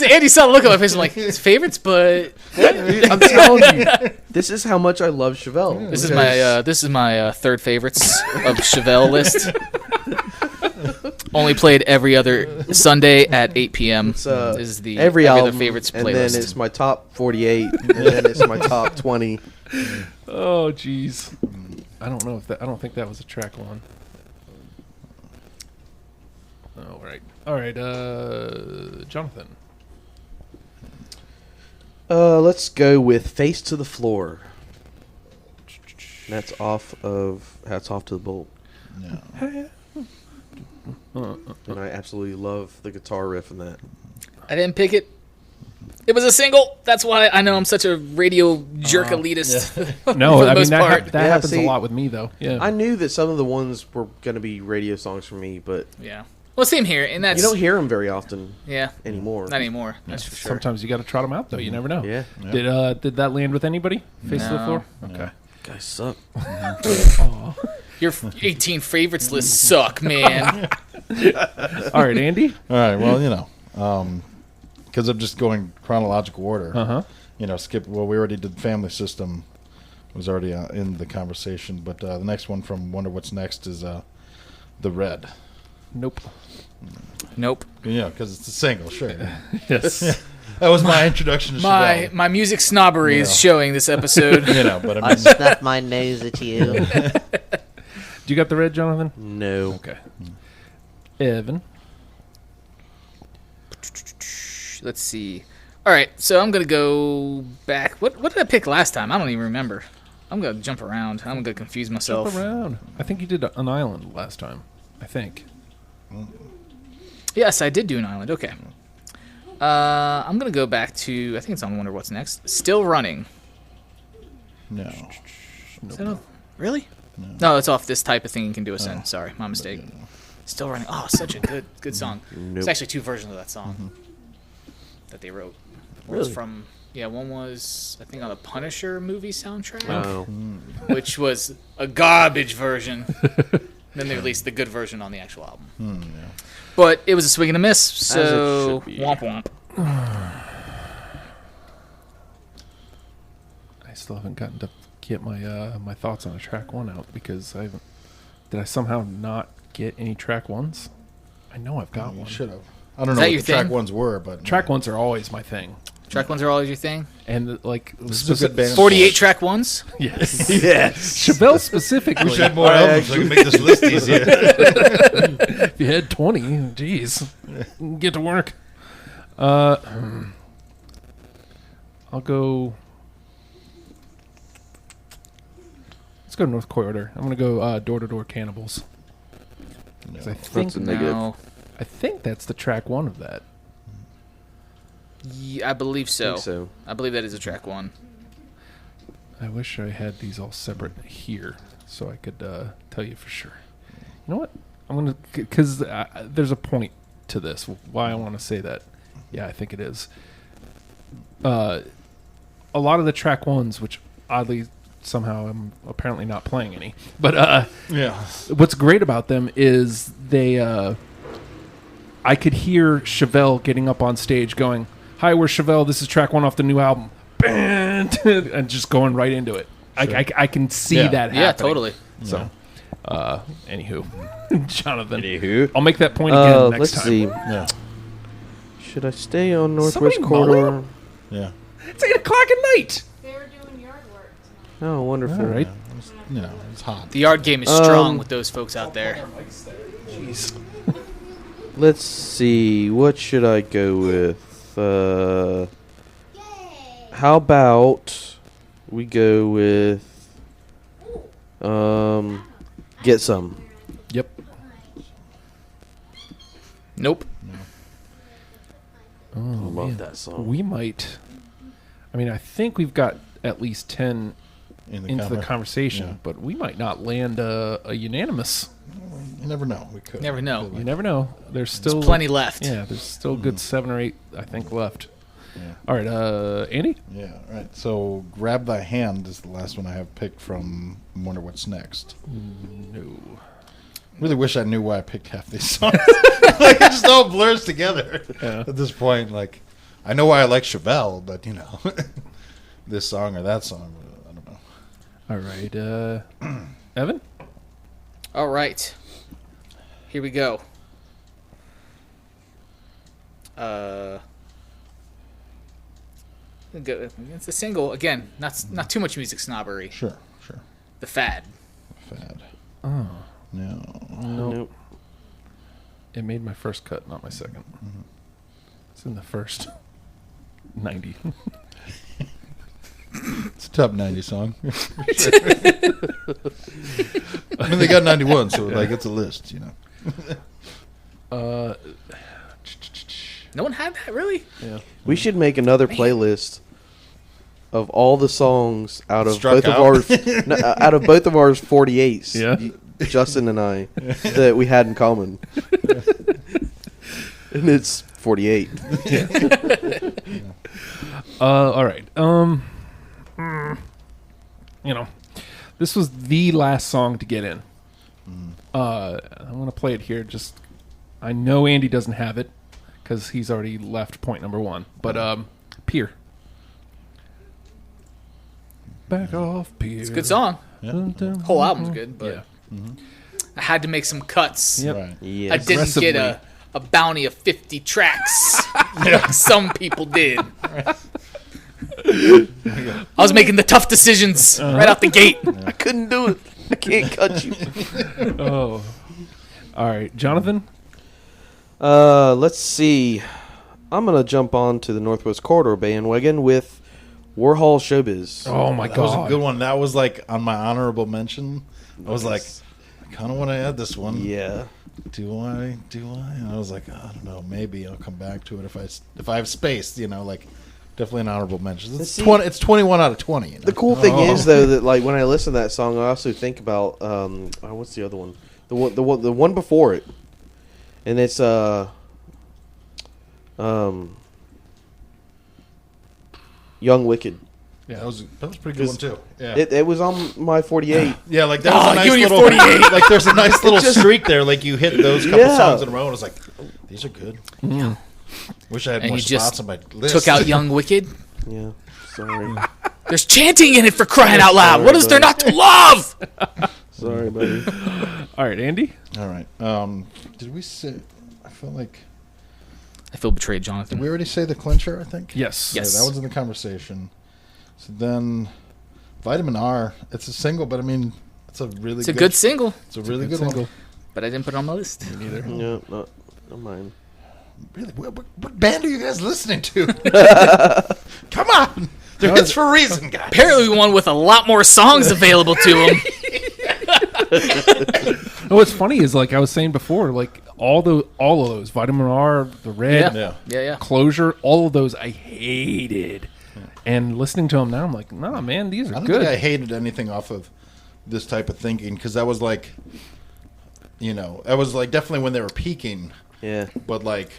Speaker 2: Andy saw the look on my face. I'm like, it's favorites, but
Speaker 4: I'm telling you, this is how much I love Chevelle.
Speaker 2: this is my third favorites of Chevelle list. Only played every other Sunday at 8 p.m.
Speaker 4: It's,
Speaker 2: is the
Speaker 4: every
Speaker 2: other
Speaker 4: album,
Speaker 2: favorites
Speaker 4: and
Speaker 2: playlist.
Speaker 4: then it's my top 48, and then it's my top 20.
Speaker 1: Oh, jeez. I don't know I don't think that was a track one. All right. Jonathan.
Speaker 4: Let's go with Face to the Floor. That's off of Hats Off to the Bull.
Speaker 3: No.
Speaker 4: And I absolutely love the guitar riff in that.
Speaker 2: I didn't pick it. It was a single. That's why I know I'm such a radio jerk elitist.
Speaker 1: No,
Speaker 2: for the
Speaker 1: I mean
Speaker 2: most part.
Speaker 1: that
Speaker 4: Yeah,
Speaker 1: happens
Speaker 4: see,
Speaker 1: a lot with me though. Yeah.
Speaker 4: I knew that some of the ones were going to be radio songs for me, but
Speaker 2: Yeah. Well, same here, and that's
Speaker 4: you don't hear them very often
Speaker 2: yeah
Speaker 4: anymore.
Speaker 2: not anymore. That's for sure.
Speaker 1: Sometimes you got to trot them out though. You never know.
Speaker 4: Yeah.
Speaker 1: Did that land with anybody? Face to the
Speaker 2: No.
Speaker 1: floor. Okay.
Speaker 4: Guys suck.
Speaker 2: Your 18 favorites list suck, man.
Speaker 1: All right, Andy.
Speaker 3: All right. Well, because I'm just going chronological order. Skip. Well, we already did Family System. Was already in the conversation, but the next one from Wonder What's Next is The Red.
Speaker 1: Nope.
Speaker 2: Nope.
Speaker 3: Because it's a single, sure.
Speaker 1: Yes.
Speaker 3: That was my introduction to Chevelle.
Speaker 2: My music snobbery is showing this episode.
Speaker 3: But I
Speaker 5: I
Speaker 3: mean,
Speaker 5: snuffed my nose at you.
Speaker 1: Do you got the red, Jonathan?
Speaker 4: No.
Speaker 1: Okay. Evan.
Speaker 2: Let's see. All right, so I'm gonna go back. What did I pick last time? I don't even remember. I'm gonna jump around. I'm gonna confuse myself.
Speaker 1: Jump around. I think you did an island last time. I think.
Speaker 2: Yes, I did do an island. Okay. I'm gonna go back to. I think it's on Wonder What's Next. Still Running.
Speaker 3: no.
Speaker 2: Is that really? No, it's off This Type of Thing You Can Do Us In. Sorry, my mistake. Still Running. Oh, such a good song. There's actually two versions of that song that they wrote. One was from one was I think on the Punisher movie soundtrack,
Speaker 4: Oh.
Speaker 2: which was a garbage version. Then they released the good version on the actual album. But it was a swing and a miss, so
Speaker 4: should be.
Speaker 2: womp womp.
Speaker 1: I still haven't gotten to get my thoughts on a track one out because I haven't. Did I somehow not get any track ones? I know I've got one.
Speaker 3: Should have. I don't know
Speaker 2: that
Speaker 3: what
Speaker 2: your
Speaker 3: the track
Speaker 2: thing?
Speaker 3: ones were, but
Speaker 1: Track ones are always my thing,
Speaker 2: Track ones are always your thing.
Speaker 1: and like
Speaker 3: This is a good band.
Speaker 2: 48 track ones.
Speaker 1: yes,
Speaker 4: Yes.
Speaker 1: Chevelle specifically.
Speaker 3: We should have more albums so I can make this list easier.
Speaker 1: If you had 20, geez, get to work. I'll go. Let's go North Corridor. I'm gonna go Door to Door Cannibals. 'Cause I think
Speaker 4: That's a negative.
Speaker 2: No.
Speaker 1: I think that's the track one of that.
Speaker 2: Yeah, I believe so.
Speaker 4: think so.
Speaker 2: I believe that is a track one.
Speaker 1: I wish I had these all separate here so I could tell you for sure. You know what? I'm gonna because there's a point to this. Why I want to say that? Yeah, I think it is. A lot of the track ones, which oddly somehow I'm apparently not playing any, but what's great about them is they. I could hear Chevelle getting up on stage, going, "Hi, we're Chevelle. This is track one off the new album," and just going right into it.
Speaker 3: Sure.
Speaker 1: I can see
Speaker 3: Yeah.
Speaker 1: that happening.
Speaker 2: Yeah, totally.
Speaker 1: So, anywho, Jonathan,
Speaker 4: Anywho.
Speaker 1: I'll make that point again next
Speaker 4: Let's
Speaker 1: time.
Speaker 4: see.
Speaker 3: Yeah.
Speaker 4: Should I stay on Northwest
Speaker 1: Somebody
Speaker 4: Corridor?
Speaker 1: mowing?
Speaker 3: Yeah.
Speaker 1: It's 8:00 at night.
Speaker 6: They were doing yard work tonight.
Speaker 4: Oh, wonderful.
Speaker 1: All right.
Speaker 3: It's hot.
Speaker 2: The yard game is strong with those folks out there.
Speaker 1: Jeez.
Speaker 4: Let's see. What should I go with? How about we go with Get Some.
Speaker 1: Yep.
Speaker 2: Nope.
Speaker 1: Oh,
Speaker 4: I love
Speaker 1: man.
Speaker 4: that song.
Speaker 1: We might. I mean, I think we've got at least 10 into the conversation,
Speaker 3: yeah.
Speaker 1: but we might not land a unanimous.
Speaker 3: You never know. We could.
Speaker 2: Never know.
Speaker 1: You never know. There's still
Speaker 2: There's plenty left.
Speaker 1: Yeah, there's still a good 7 or 8, I think, left.
Speaker 3: Yeah.
Speaker 1: All right, Andy.
Speaker 3: Yeah. All right. So, Grab Thy Hand is the last one I have picked from Wonder What's Next.
Speaker 1: No.
Speaker 3: Really wish I knew why I picked half these songs. Like, it just all blurs together at this point. Like, I know why I like Chevelle, but, this song or that song, I don't know.
Speaker 1: All right, Evan.
Speaker 2: All right. Here we go. It's a single again. Not too much music snobbery.
Speaker 3: Sure.
Speaker 2: The Fad.
Speaker 3: Fad.
Speaker 1: Oh,
Speaker 3: No.
Speaker 1: no.
Speaker 4: Nope.
Speaker 1: It made my first cut, not my second. It's in the first 90.
Speaker 3: It's a top 90 song. I mean, they got 91, so like it's a list, you know.
Speaker 2: No one had that, really?
Speaker 1: Yeah.
Speaker 4: We should make another playlist of all the songs out of
Speaker 3: Struck
Speaker 4: both
Speaker 3: out.
Speaker 4: of ours, no, out of both of ours 48s.
Speaker 1: Yeah.
Speaker 4: Justin and I that we had in common, and it's 48.
Speaker 1: All right. You know, this was the last song to get in. I'm gonna play it here. Just, I know Andy doesn't have it because he's already left point number 1. But Pier. Back off, Pier.
Speaker 2: It's a good song.
Speaker 1: The
Speaker 2: Whole album's good, but
Speaker 1: Yeah.
Speaker 2: I had to make some cuts.
Speaker 1: Yep.
Speaker 3: Right.
Speaker 4: Yes.
Speaker 2: I didn't get
Speaker 1: Aggressively.
Speaker 2: a bounty of 50 tracks like some people did. I was making the tough decisions right out the gate.
Speaker 4: I couldn't do it. I can't cut you.
Speaker 1: Oh. All right, Jonathan.
Speaker 4: Let's see. I'm gonna jump on to the Northwest Corridor bandwagon with Warhol Showbiz.
Speaker 1: Oh my
Speaker 3: That was
Speaker 1: God.
Speaker 3: a good one. That was like on my honorable mention. I was like, I kind of want to add this one.
Speaker 4: Yeah.
Speaker 3: Do I? And I was like, I don't know. Maybe I'll come back to it if I have space. You know, like definitely an honorable mention. It's
Speaker 4: See-
Speaker 3: 20. It's 21 out of 20. You know?
Speaker 4: The cool thing is though that like when I listen to that song, I also think about what's the other one? The one before it, and it's Young Wicked.
Speaker 3: that was a pretty good one too. Yeah.
Speaker 4: It was on my 48.
Speaker 3: Yeah, like that was a nice
Speaker 2: you and your
Speaker 3: little
Speaker 2: 48.
Speaker 3: like there's a nice little streak there. Like you hit those couple
Speaker 4: Yeah.
Speaker 3: songs in a row, and I was like, these are good. Wish I had
Speaker 2: And
Speaker 3: more
Speaker 2: you just
Speaker 3: spots on my list.
Speaker 2: Took out Young Wicked.
Speaker 4: Yeah. Sorry.
Speaker 2: There's chanting in it for crying out loud.
Speaker 4: Sorry,
Speaker 2: What is there
Speaker 4: buddy.
Speaker 2: not to love?
Speaker 4: Sorry, buddy.
Speaker 1: All right, Andy.
Speaker 3: All right. Did we say? I feel like
Speaker 2: I feel betrayed,
Speaker 3: did
Speaker 2: Jonathan.
Speaker 3: we already say the clincher? I think.
Speaker 1: Yes.
Speaker 2: Yes.
Speaker 3: Yeah, that was in the conversation. So then, Vitamin R. It's a single, but I mean, it's a really.
Speaker 2: It's a good single,
Speaker 3: It's a really good one.
Speaker 2: but I didn't put it on my list.
Speaker 1: Neither.
Speaker 4: No, not mine.
Speaker 3: Really, what band are you guys listening to? Come on, they're hits for a reason, guys.
Speaker 2: Apparently, one with a lot more songs available to him.
Speaker 1: What's funny is like I was saying before, like all of those Vitamin R, the Red,
Speaker 2: Yeah. Yeah.
Speaker 1: Closure, all of those I hated. And listening to them now, I'm like, nah, man, these
Speaker 3: I
Speaker 1: are
Speaker 3: don't
Speaker 1: good.
Speaker 3: think I hated anything off of this type of thinking because that was like, you know, that was like definitely when they were peaking.
Speaker 4: Yeah.
Speaker 3: But like,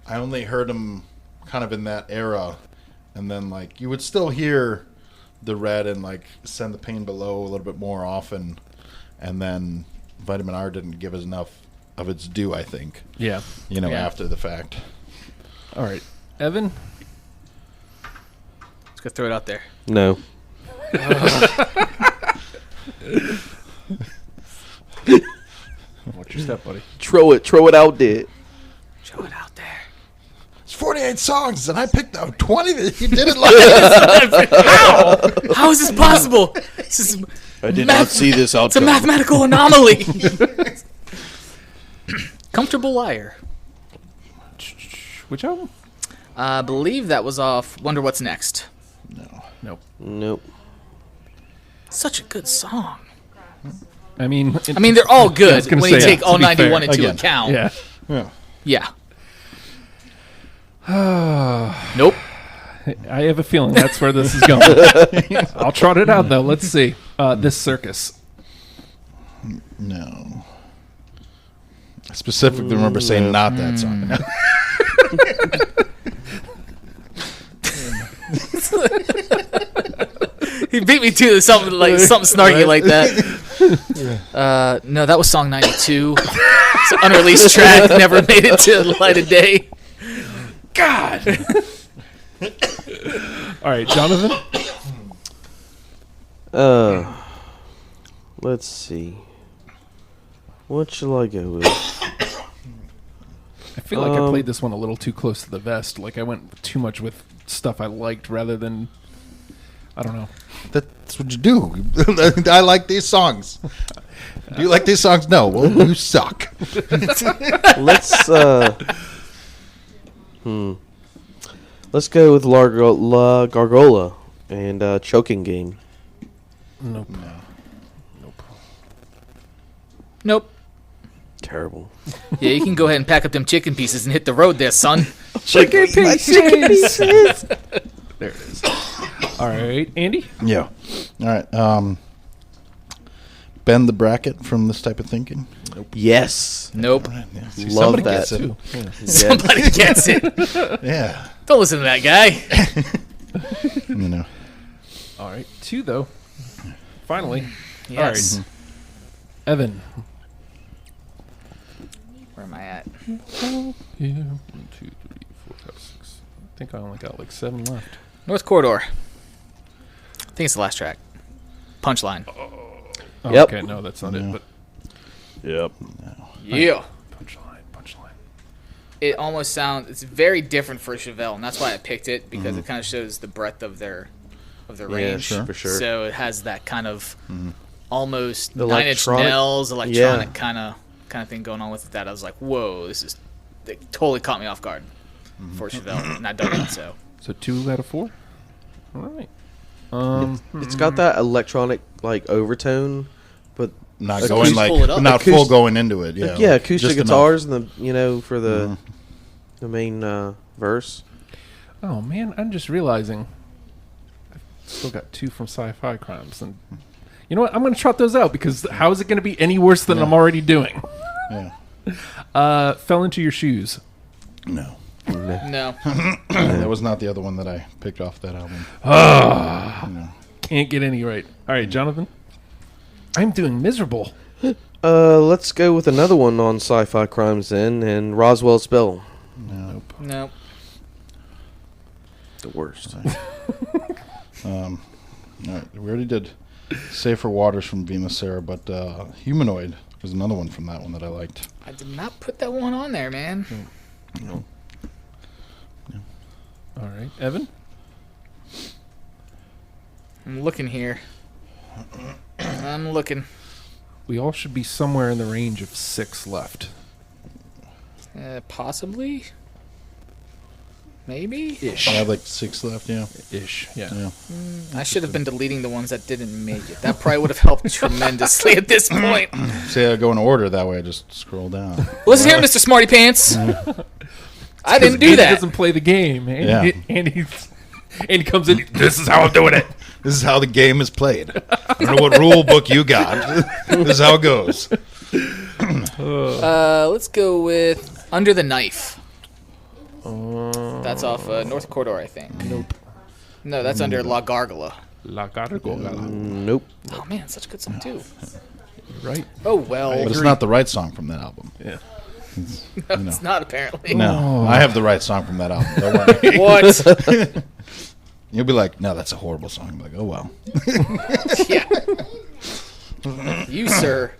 Speaker 3: I only heard them kind of in that era, and then like you would still hear the Red and like Send the Pain Below a little bit more often, and then Vitamin R didn't give us enough of its due, I think.
Speaker 1: Yeah.
Speaker 3: You know,
Speaker 2: Yeah.
Speaker 3: after the fact.
Speaker 1: All right, Evan.
Speaker 2: Let's go throw it out there.
Speaker 4: No.
Speaker 1: What's your step, buddy?
Speaker 4: Throw it out there.
Speaker 2: Show it out there.
Speaker 3: It's 48 songs, and I picked out 20 that you didn't like.
Speaker 2: How is this possible? This is
Speaker 4: I did not see this
Speaker 2: it's a
Speaker 4: outcome.
Speaker 2: mathematical anomaly. Comfortable Liar.
Speaker 1: Which album?
Speaker 2: I believe that was off Wonder What's Next.
Speaker 3: No.
Speaker 1: Nope.
Speaker 4: Nope.
Speaker 2: Such a good song.
Speaker 1: I mean,
Speaker 2: I mean, they're all
Speaker 1: I
Speaker 2: good
Speaker 1: was gonna
Speaker 2: when you
Speaker 1: say,
Speaker 2: take
Speaker 1: to
Speaker 2: all
Speaker 1: be
Speaker 2: 91
Speaker 1: fair,
Speaker 2: into
Speaker 3: again.
Speaker 2: account.
Speaker 1: yeah.
Speaker 3: Yeah.
Speaker 2: Yeah. Nope.
Speaker 1: I have a feeling that's where this is going. I'll trot it out though. Let's see. This Circus.
Speaker 3: No. I specifically remember saying not that song.
Speaker 2: He beat me to something like something snarky like that. No, that was song 92. It's an unreleased track. Never made it to the light of day.
Speaker 1: God. All right, Jonathan.
Speaker 4: Let's see. What shall I go with?
Speaker 1: I feel like I played this one a little too close to the vest. Like I went too much with stuff I liked rather than I don't know.
Speaker 3: That's what you do. I like these songs. Do you like these songs? No. Well, you suck.
Speaker 4: Let's let's go with La Gargola and Choking Game.
Speaker 1: Nope.
Speaker 2: Nope.
Speaker 4: Terrible.
Speaker 2: Yeah, you can go ahead and pack up them chicken pieces and hit the road there, son.
Speaker 1: Chicken pieces. There it is. All right, Andy.
Speaker 3: Yeah. All right. Bend the bracket from This Type of Thinking.
Speaker 4: Yes.
Speaker 2: Nope.
Speaker 3: All right, yeah. See,
Speaker 4: Love
Speaker 3: somebody
Speaker 4: that.
Speaker 3: gets it.
Speaker 1: Too. Yeah.
Speaker 2: Somebody gets it.
Speaker 3: Yeah.
Speaker 2: Don't listen to that guy.
Speaker 3: You know.
Speaker 1: All right, 2 though. Finally.
Speaker 2: Yes.
Speaker 1: All right. Evan.
Speaker 2: Where am I at?
Speaker 1: Yeah. 1, 2, 3, 4, 5, 6. I think I only got like 7 left.
Speaker 2: North Corridor. I think it's the last track. Punchline.
Speaker 1: Oh,
Speaker 4: Yep.
Speaker 1: Okay, no, that's not
Speaker 3: Yeah.
Speaker 1: it. But
Speaker 4: Yep.
Speaker 2: Yeah.
Speaker 1: punchline.
Speaker 2: It almost sounds. It's very different for Chevelle, and that's why I picked it because it kind of shows the breadth of their range.
Speaker 3: sure.
Speaker 4: For sure.
Speaker 2: So it has that kind of almost
Speaker 4: The
Speaker 2: 9 Inch
Speaker 4: electronic-
Speaker 2: Nails electronic
Speaker 4: Yeah.
Speaker 2: kind of thing going on with that. I was like, whoa, this is. It totally caught me off guard for Chevelle, and I dug it. So
Speaker 1: So 2 out of 4. All right.
Speaker 4: It's got that electronic like overtone, but
Speaker 3: Not
Speaker 4: Acoustic-
Speaker 3: going like
Speaker 2: pull it up.
Speaker 3: not full
Speaker 4: Acoustic-
Speaker 3: going into it. Yeah.
Speaker 4: yeah, acoustic
Speaker 3: Just enough.
Speaker 4: guitars and the for the main verse.
Speaker 1: Oh man, I'm just realizing I've still got 2 from Sci-Fi Crimes, and you know what? I'm going to trot those out because how is it going to be any worse than
Speaker 3: Yeah.
Speaker 1: I'm already doing?
Speaker 3: Yeah.
Speaker 1: Fell into your shoes.
Speaker 3: No.
Speaker 2: no,
Speaker 3: That was not the other one that I picked off that album. No.
Speaker 1: Can't get any right. All right, Jonathan. I'm doing miserable.
Speaker 4: Let's go with another one on Sci-Fi Crimes then, and Roswell's Bell.
Speaker 3: Nope.
Speaker 2: no.
Speaker 4: The worst.
Speaker 3: All right. We already did Safer Waters from Venus Sarah, but Humanoid was another one from that one that I liked.
Speaker 2: I did not put that one on there, man.
Speaker 3: No.
Speaker 1: All right, Evan.
Speaker 2: I'm looking here. I'm looking.
Speaker 1: We all should be somewhere in the range of 6 left.
Speaker 2: Possibly. Maybe.
Speaker 1: Ish.
Speaker 3: I had like 6 left, yeah.
Speaker 1: Ish. Yeah.
Speaker 3: Yeah.
Speaker 2: I should have been deleting the ones that didn't make it. That probably would have helped tremendously at this point.
Speaker 3: See, I go in order that way. I just scroll down.
Speaker 2: Listen here, Mr. Smarty Pants. I didn't do
Speaker 1: Andy
Speaker 2: that.
Speaker 1: doesn't play the game.
Speaker 3: Yeah.
Speaker 1: Andy comes in. This is how I'm doing it.
Speaker 3: This is how the game is played. I don't know what rule book you got. This is how it goes.
Speaker 2: Let's go with Under the Knife. That's off North Corridor, I think.
Speaker 1: Nope.
Speaker 2: No, that's under La Gargola.
Speaker 1: La Gargola.
Speaker 4: Nope.
Speaker 2: Oh man, such a good song too.
Speaker 1: Right.
Speaker 2: Oh well,
Speaker 3: But it's not the right song from that album.
Speaker 1: Yeah.
Speaker 2: no, it's not apparently.
Speaker 3: No, I have the right song from that album. Don't worry.
Speaker 2: What?
Speaker 3: You'll be like, no, that's a horrible song. I'm like, oh, well.
Speaker 2: Yeah. You, sir,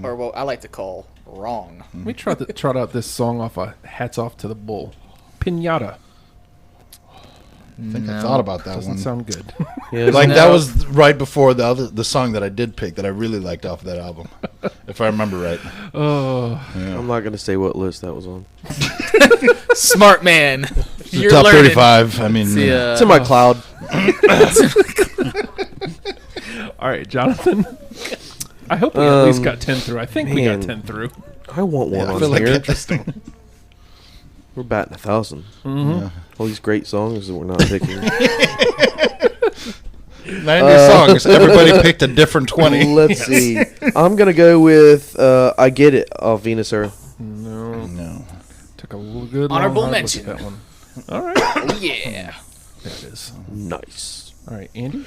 Speaker 2: or what I like to call wrong.
Speaker 1: We trot out this song off of Hats Off to the Bull. Pinata.
Speaker 3: I think I thought about that
Speaker 1: Doesn't
Speaker 3: one.
Speaker 1: sound good.
Speaker 4: Yeah,
Speaker 3: Like,
Speaker 2: No.
Speaker 3: that was right before the song that I did pick that I really liked off of that album, if I remember right.
Speaker 1: Oh.
Speaker 3: Yeah.
Speaker 4: I'm not gonna say what list that was on.
Speaker 2: Smart man.
Speaker 3: The
Speaker 2: You're
Speaker 3: top
Speaker 2: learning.
Speaker 3: 35. I mean,
Speaker 2: See,
Speaker 4: It's in my cloud.
Speaker 1: All right, Jonathan. I hope we at least got 10 through. I think we got
Speaker 4: man.
Speaker 1: 10 through.
Speaker 4: I want one
Speaker 3: I
Speaker 4: on
Speaker 3: feel like
Speaker 4: here.
Speaker 3: interesting.
Speaker 4: We're batting 1,000.
Speaker 3: Yeah.
Speaker 4: All these great songs that we're not picking.
Speaker 3: 90 songs. Everybody picked a different 20.
Speaker 4: Let's see. I'm gonna go with "I Get It" of Venus Earth.
Speaker 1: No.
Speaker 3: No.
Speaker 1: Took a little good
Speaker 2: Honorable
Speaker 1: long hard
Speaker 2: mention.
Speaker 1: look at that one. All right.
Speaker 2: Oh, yeah.
Speaker 1: There it is.
Speaker 4: Nice.
Speaker 1: All right, Andy.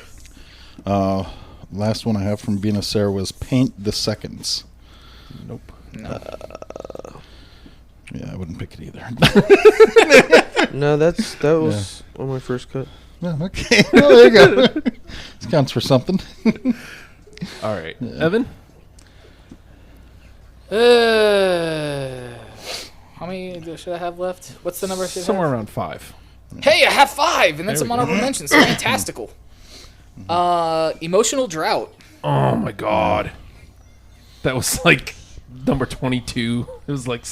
Speaker 3: Last one I have from Venus Sarah was Paint the Seconds.
Speaker 1: Nope.
Speaker 2: No.
Speaker 3: Yeah, I wouldn't pick it either.
Speaker 4: No, that was on my first cut.
Speaker 3: No, okay. Well, there you go. This counts for something.
Speaker 1: All right, Evan.
Speaker 2: How many should I have left? What's the number? I should
Speaker 1: Somewhere
Speaker 2: have?
Speaker 1: around 5.
Speaker 2: Hey, I have 5, and then
Speaker 1: There
Speaker 2: some
Speaker 1: we go.
Speaker 2: honorable mentions. Fantastical. Emotional Drought.
Speaker 1: Oh my god, that was like number 22. It was like,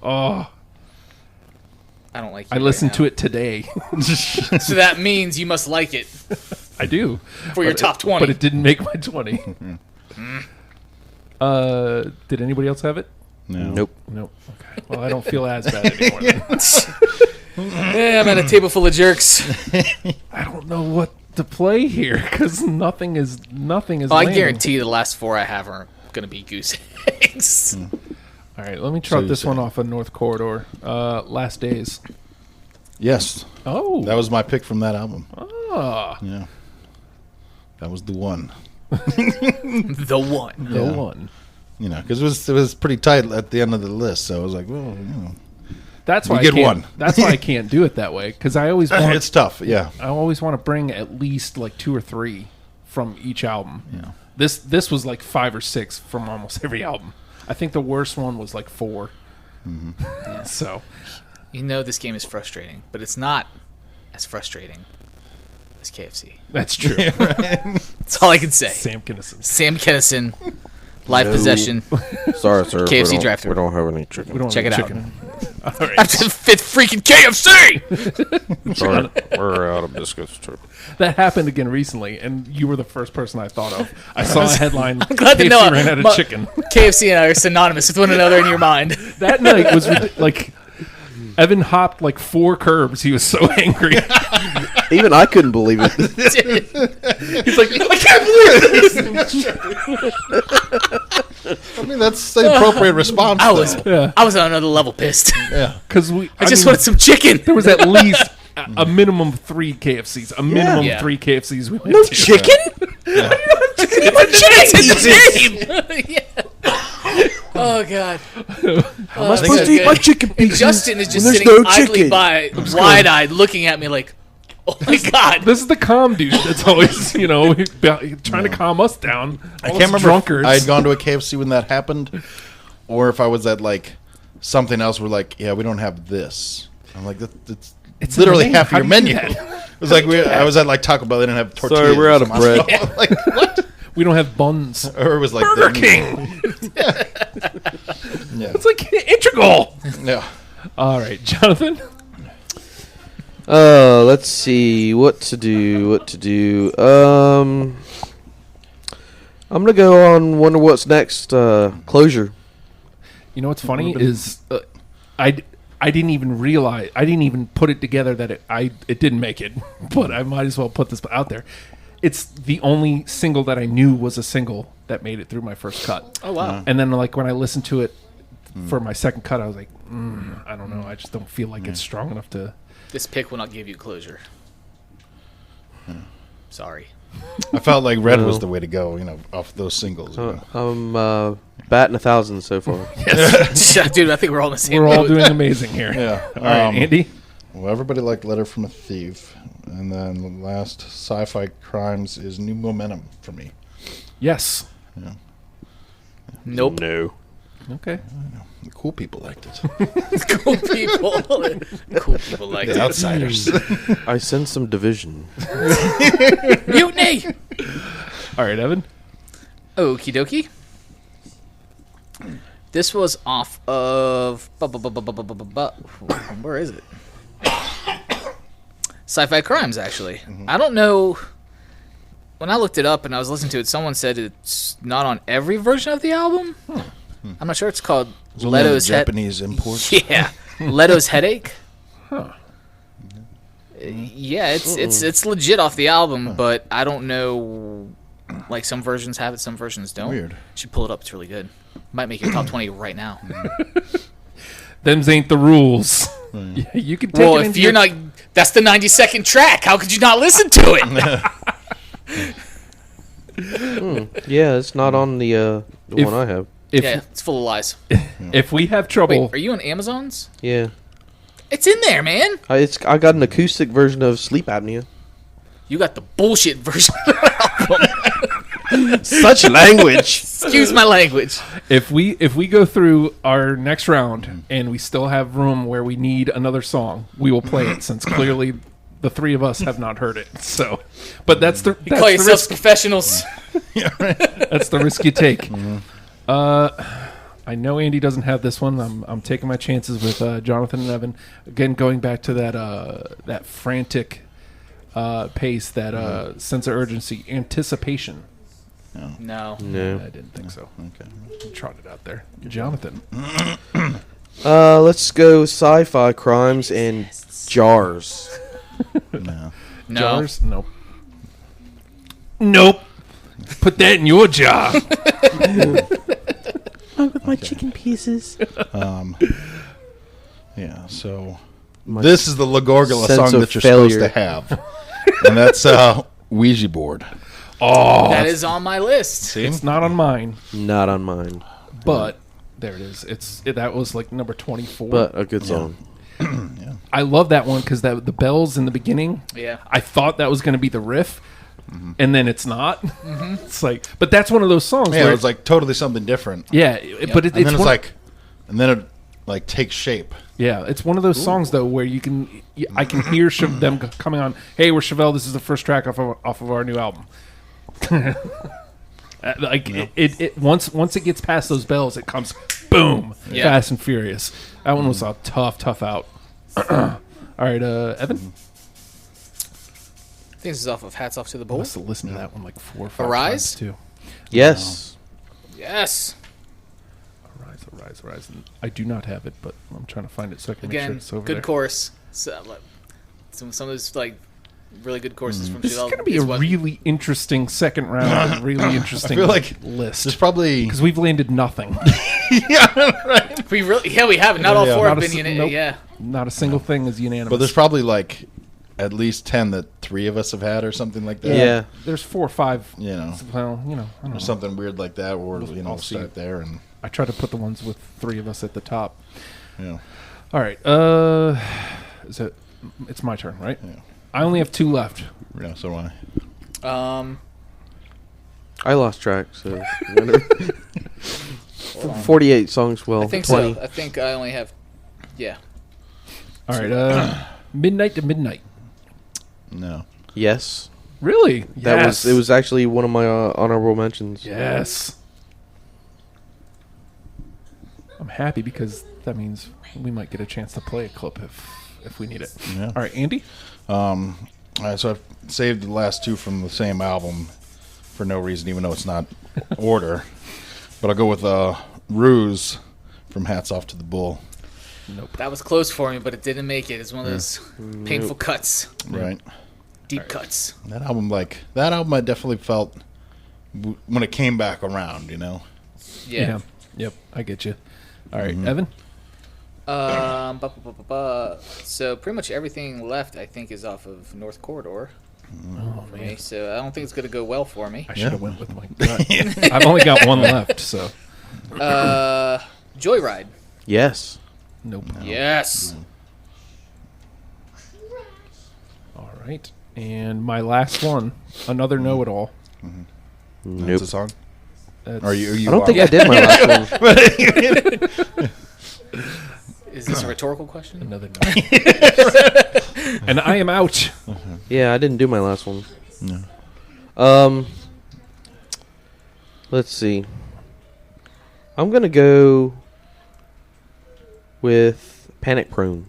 Speaker 1: oh,
Speaker 2: I don't like.
Speaker 1: I listened to it today.
Speaker 2: So that means you must like it
Speaker 1: I do
Speaker 2: for your top 20.
Speaker 1: but it didn't make my 20. Did anybody else have it?
Speaker 3: No.
Speaker 4: Nope.
Speaker 1: Nope. Okay. Well, I don't feel as bad anymore. Then.
Speaker 2: Yeah, I'm at a table full of jerks.
Speaker 1: I don't know what to play here because nothing is.
Speaker 2: I
Speaker 1: landing.
Speaker 2: guarantee you the last 4 I have aren't going to be goose eggs.
Speaker 1: All right, let me trot
Speaker 3: you
Speaker 1: this
Speaker 3: say.
Speaker 1: one off of North Corridor. Last Days.
Speaker 3: Yes.
Speaker 1: Oh.
Speaker 3: That was my pick from that album.
Speaker 1: Ah,
Speaker 3: Yeah. That was the one.
Speaker 2: The one.
Speaker 1: the
Speaker 3: Yeah.
Speaker 1: one.
Speaker 3: You know, because it was pretty tight at the end of the list. So I was like, well, you know.
Speaker 1: That's why
Speaker 3: You get
Speaker 1: I can't,
Speaker 3: one.
Speaker 1: That's why I can't do it that way because I always want.
Speaker 3: It's tough. Yeah.
Speaker 1: I always want to bring at least like 2 or 3 from each album.
Speaker 3: Yeah.
Speaker 1: This was like 5 or 6 from almost every album. I think the worst one was like 4.
Speaker 3: Mm-hmm.
Speaker 1: So
Speaker 2: You know this game is frustrating, but it's not as frustrating as KFC.
Speaker 1: that's true.
Speaker 2: That's all I can say.
Speaker 1: Sam Kinison.
Speaker 2: Sam Kennison, Live
Speaker 4: No.
Speaker 2: Possession.
Speaker 4: Sorry, sir.
Speaker 2: KFC drive-thru.
Speaker 4: We don't have any chicken.
Speaker 1: We don't
Speaker 2: Check
Speaker 1: have
Speaker 2: it out.
Speaker 1: chicken. All right.
Speaker 2: After the 5th freaking KFC!
Speaker 4: Sorry, we're out of biscuits too.
Speaker 1: That happened again recently, and you were the first person I thought of. I saw a headline. I'm
Speaker 2: glad to know
Speaker 1: ran out of
Speaker 2: my-
Speaker 1: chicken.
Speaker 2: KFC and I are synonymous with one another in your mind.
Speaker 1: That night was like Evan hopped like 4 curbs. He was so angry.
Speaker 4: Even I couldn't believe it.
Speaker 1: He's like, I can't believe this.
Speaker 3: I mean, that's the appropriate response.
Speaker 2: I was
Speaker 3: though.
Speaker 1: Yeah,
Speaker 2: I was on another level pissed.
Speaker 3: Yeah.
Speaker 1: because
Speaker 2: I just wanted some chicken.
Speaker 1: There was at least a minimum of 3 KFCs. A minimum
Speaker 2: Yeah.
Speaker 1: 3 KFCs. We went
Speaker 4: No
Speaker 1: to.
Speaker 4: chicken?
Speaker 2: It's yeah. Oh god.
Speaker 4: How am I
Speaker 2: that's
Speaker 4: supposed
Speaker 2: so
Speaker 4: to eat my
Speaker 2: good.
Speaker 4: chicken
Speaker 2: And
Speaker 4: pieces
Speaker 2: Justin is just
Speaker 4: when there's
Speaker 2: sitting
Speaker 4: no
Speaker 2: idly
Speaker 4: chicken?
Speaker 2: by, wide-eyed, looking at me like, "Oh my god!"
Speaker 1: This is the calm dude that's always, trying to calm us down.
Speaker 3: I
Speaker 1: All
Speaker 3: can't
Speaker 1: us
Speaker 3: remember
Speaker 1: drunkards.
Speaker 3: if I had gone to a KFC when that happened, or if I was at like something else. We're like, yeah, we don't have this. I'm like, that's
Speaker 1: It's
Speaker 3: literally
Speaker 1: in the
Speaker 3: half
Speaker 1: name.
Speaker 3: your
Speaker 1: How do you
Speaker 3: menu.
Speaker 1: do that?
Speaker 3: It was like I was at like Taco Bell. They didn't have tortillas.
Speaker 4: Sorry, we're out of
Speaker 3: I'm
Speaker 4: bread.
Speaker 3: like, what?
Speaker 1: We don't have buns.
Speaker 3: Or it was like
Speaker 1: Burger
Speaker 3: the-
Speaker 1: King.
Speaker 3: Yeah.
Speaker 1: It's like integral.
Speaker 3: Yeah.
Speaker 1: All right, Jonathan.
Speaker 4: Let's see what to do. I'm gonna go on Wonder What's Next. Closure.
Speaker 1: You know what's funny is I didn't even realize, I didn't even put it together that it didn't make it, but I might as well put this out there. It's the only single that I knew was a single that made it through my first cut.
Speaker 2: Oh wow.
Speaker 1: And then like when I listened to it for my second cut, I was like, I don't know, I just don't feel like it's strong enough to.
Speaker 2: This pick will not give you closure. Sorry.
Speaker 3: I felt like Red was
Speaker 4: No.
Speaker 3: the way to go. Off those singles. You know?
Speaker 4: I'm batting 1,000 so far.
Speaker 2: Dude, I think we're all in the same
Speaker 1: We're all
Speaker 2: boat.
Speaker 1: doing amazing here.
Speaker 3: Yeah.
Speaker 1: All right, Andy.
Speaker 3: Well, everybody liked Letter from a Thief, and then the last Sci-Fi Crimes is New Momentum for me.
Speaker 1: Yes.
Speaker 2: Nope.
Speaker 4: No.
Speaker 1: Okay.
Speaker 3: The cool people liked it.
Speaker 2: Cool people. Cool people like
Speaker 3: The
Speaker 2: it.
Speaker 3: outsiders.
Speaker 4: I sense some division.
Speaker 2: Mutiny.
Speaker 1: All right, Evan.
Speaker 2: Okie dokie. This was off of where is it? Sci-Fi Crimes, actually. I don't know. When I looked it up and I was listening to it, someone said it's not on every version of the album. I'm not sure. It's called
Speaker 3: It's only on the
Speaker 2: Leto's Head.
Speaker 3: Japanese imports.
Speaker 2: Yeah, Leto's Headache. Yeah, it's legit off the album, but I don't know. Like some versions have it, some versions don't.
Speaker 3: Weird.
Speaker 2: Should pull it up. It's really good. Might make your top 20 right now.
Speaker 1: Them's ain't the rules. Yeah, you can take
Speaker 2: Well,
Speaker 1: it
Speaker 2: if
Speaker 1: into
Speaker 2: you're
Speaker 1: your-
Speaker 2: not, that's the 90-second track. How could you not listen to it?
Speaker 4: Yeah, it's not on the
Speaker 1: If-
Speaker 4: one I have.
Speaker 1: if
Speaker 2: Yeah, it's full of lies.
Speaker 1: if we have trouble,
Speaker 2: Wait, are you on Amazon's?
Speaker 4: Yeah,
Speaker 2: It's in there, man.
Speaker 4: I got an acoustic version of Sleep Apnea.
Speaker 2: You got the bullshit version.
Speaker 4: Such language.
Speaker 2: Excuse my language.
Speaker 1: if we go through our next round and we still have room where we need another song, we will play it since clearly the three of us have not heard it. So, but that's the
Speaker 2: You call yourselves professionals.
Speaker 1: that's the risk you take. I know Andy doesn't have this one. I'm taking my chances with Jonathan and Evan. Again, going back to that frantic pace, that sense of urgency, anticipation.
Speaker 2: No.
Speaker 1: I didn't think so.
Speaker 3: Okay.
Speaker 1: Trot it out there, Jonathan.
Speaker 4: Let's go sci-fi crimes and jars.
Speaker 3: No.
Speaker 2: No.
Speaker 1: Jars? Nope. Put that in your jar.
Speaker 4: Along with my chicken pieces.
Speaker 3: Yeah. So
Speaker 4: My
Speaker 3: this is the Legorgola
Speaker 4: sense
Speaker 3: song
Speaker 4: of
Speaker 3: that you're
Speaker 4: failure.
Speaker 3: supposed to have, and that's Ouija board.
Speaker 1: Oh,
Speaker 2: That is on my list.
Speaker 3: See,
Speaker 1: it's not on mine,
Speaker 4: Not on mine,
Speaker 1: but there it is. That was like number 24.
Speaker 4: but a good song.
Speaker 1: I love that one because the bells in the beginning.
Speaker 2: Yeah.
Speaker 1: I thought that was going to be the riff, and then it's not. It's like, but that's one of those songs.
Speaker 3: yeah,
Speaker 1: where
Speaker 3: it was like totally something different.
Speaker 1: yeah, but
Speaker 3: And then
Speaker 1: it's
Speaker 3: it's
Speaker 1: one,
Speaker 3: like, and then it like takes shape.
Speaker 1: yeah, it's one of those songs though where I can hear them coming on. Hey, we're Chevelle. This is the first track off of our new album. Once it gets past those bells, it comes boom,
Speaker 2: Yeah.
Speaker 1: Fast and Furious. That one was a tough out. All right, Evan.
Speaker 2: I think this is off of Hats Off to the
Speaker 1: I
Speaker 2: Bull.
Speaker 1: must have listened to that one like 4 or 5
Speaker 2: Arise?
Speaker 1: times too.
Speaker 4: Yes.
Speaker 2: Yes.
Speaker 1: Arise. And I do not have it, but I'm trying to find it so I can make sure
Speaker 2: Again,
Speaker 1: it's over
Speaker 2: good
Speaker 1: there.
Speaker 2: chorus. So, some of those like really good courses from
Speaker 1: This is
Speaker 2: Chevelle.
Speaker 1: going to be a really interesting second round, and really interesting
Speaker 3: I feel like
Speaker 1: list.
Speaker 3: there's probably
Speaker 1: Because we've landed nothing.
Speaker 2: We haven't. Not all
Speaker 3: Yeah.
Speaker 2: four
Speaker 1: Not
Speaker 2: have
Speaker 1: a
Speaker 2: been
Speaker 1: s-
Speaker 2: unanimous.
Speaker 1: nope.
Speaker 2: Yeah.
Speaker 1: Not a single thing is unanimous.
Speaker 3: but there's probably like at least 10 that 3 of us have had or something like that.
Speaker 4: Yeah.
Speaker 1: There's 4 or 5.
Speaker 3: You know,
Speaker 1: Well, I don't
Speaker 3: or
Speaker 1: know.
Speaker 3: something weird like that, or
Speaker 1: I'll see.
Speaker 3: start there and
Speaker 1: I try to put the ones with 3 of us at the top.
Speaker 3: yeah.
Speaker 1: All right. It's my turn, right?
Speaker 3: Yeah.
Speaker 1: I only have 2 left.
Speaker 3: Yeah, so do I.
Speaker 4: I lost track, so 48 songs. Well,
Speaker 2: I think
Speaker 4: 20.
Speaker 2: so. I think I only have. Yeah.
Speaker 1: All right. Midnight to Midnight.
Speaker 3: No.
Speaker 4: Yes,
Speaker 1: Really?
Speaker 4: that was. It was actually one of my honorable mentions.
Speaker 1: Yes. I'm happy because that means we might get a chance to play a clip if we need it.
Speaker 3: Yeah.
Speaker 1: All right, Andy.
Speaker 3: All right, so I've saved the last 2 from the same album for no reason, even though it's not order. But I'll go with Ruse from Hats Off to the Bull.
Speaker 2: That was close for me, but it didn't make it. It's one of those painful cuts,
Speaker 3: Right.
Speaker 2: deep cuts.
Speaker 3: That album, I definitely felt when it came back around, you know.
Speaker 2: Yeah.
Speaker 1: Yep. I get you. All right, Evan.
Speaker 2: So pretty much everything left, I think, is off of North Corridor. For me, so I don't think it's going to go well for me.
Speaker 1: I should have went with my gut. I've only got 1 left, so
Speaker 2: Joyride.
Speaker 4: Yes.
Speaker 1: nope.
Speaker 2: Yes.
Speaker 1: All right, and my last one, another know-it-all.
Speaker 4: Nope.
Speaker 3: That's a song.
Speaker 1: That's,
Speaker 3: Are you
Speaker 4: I don't think
Speaker 3: are.
Speaker 4: I did my last one.
Speaker 2: Is this a rhetorical question?
Speaker 1: another no. And I am out.
Speaker 4: Yeah, I didn't do my last one.
Speaker 3: No.
Speaker 4: Let's see. I'm gonna go with Panic Prone.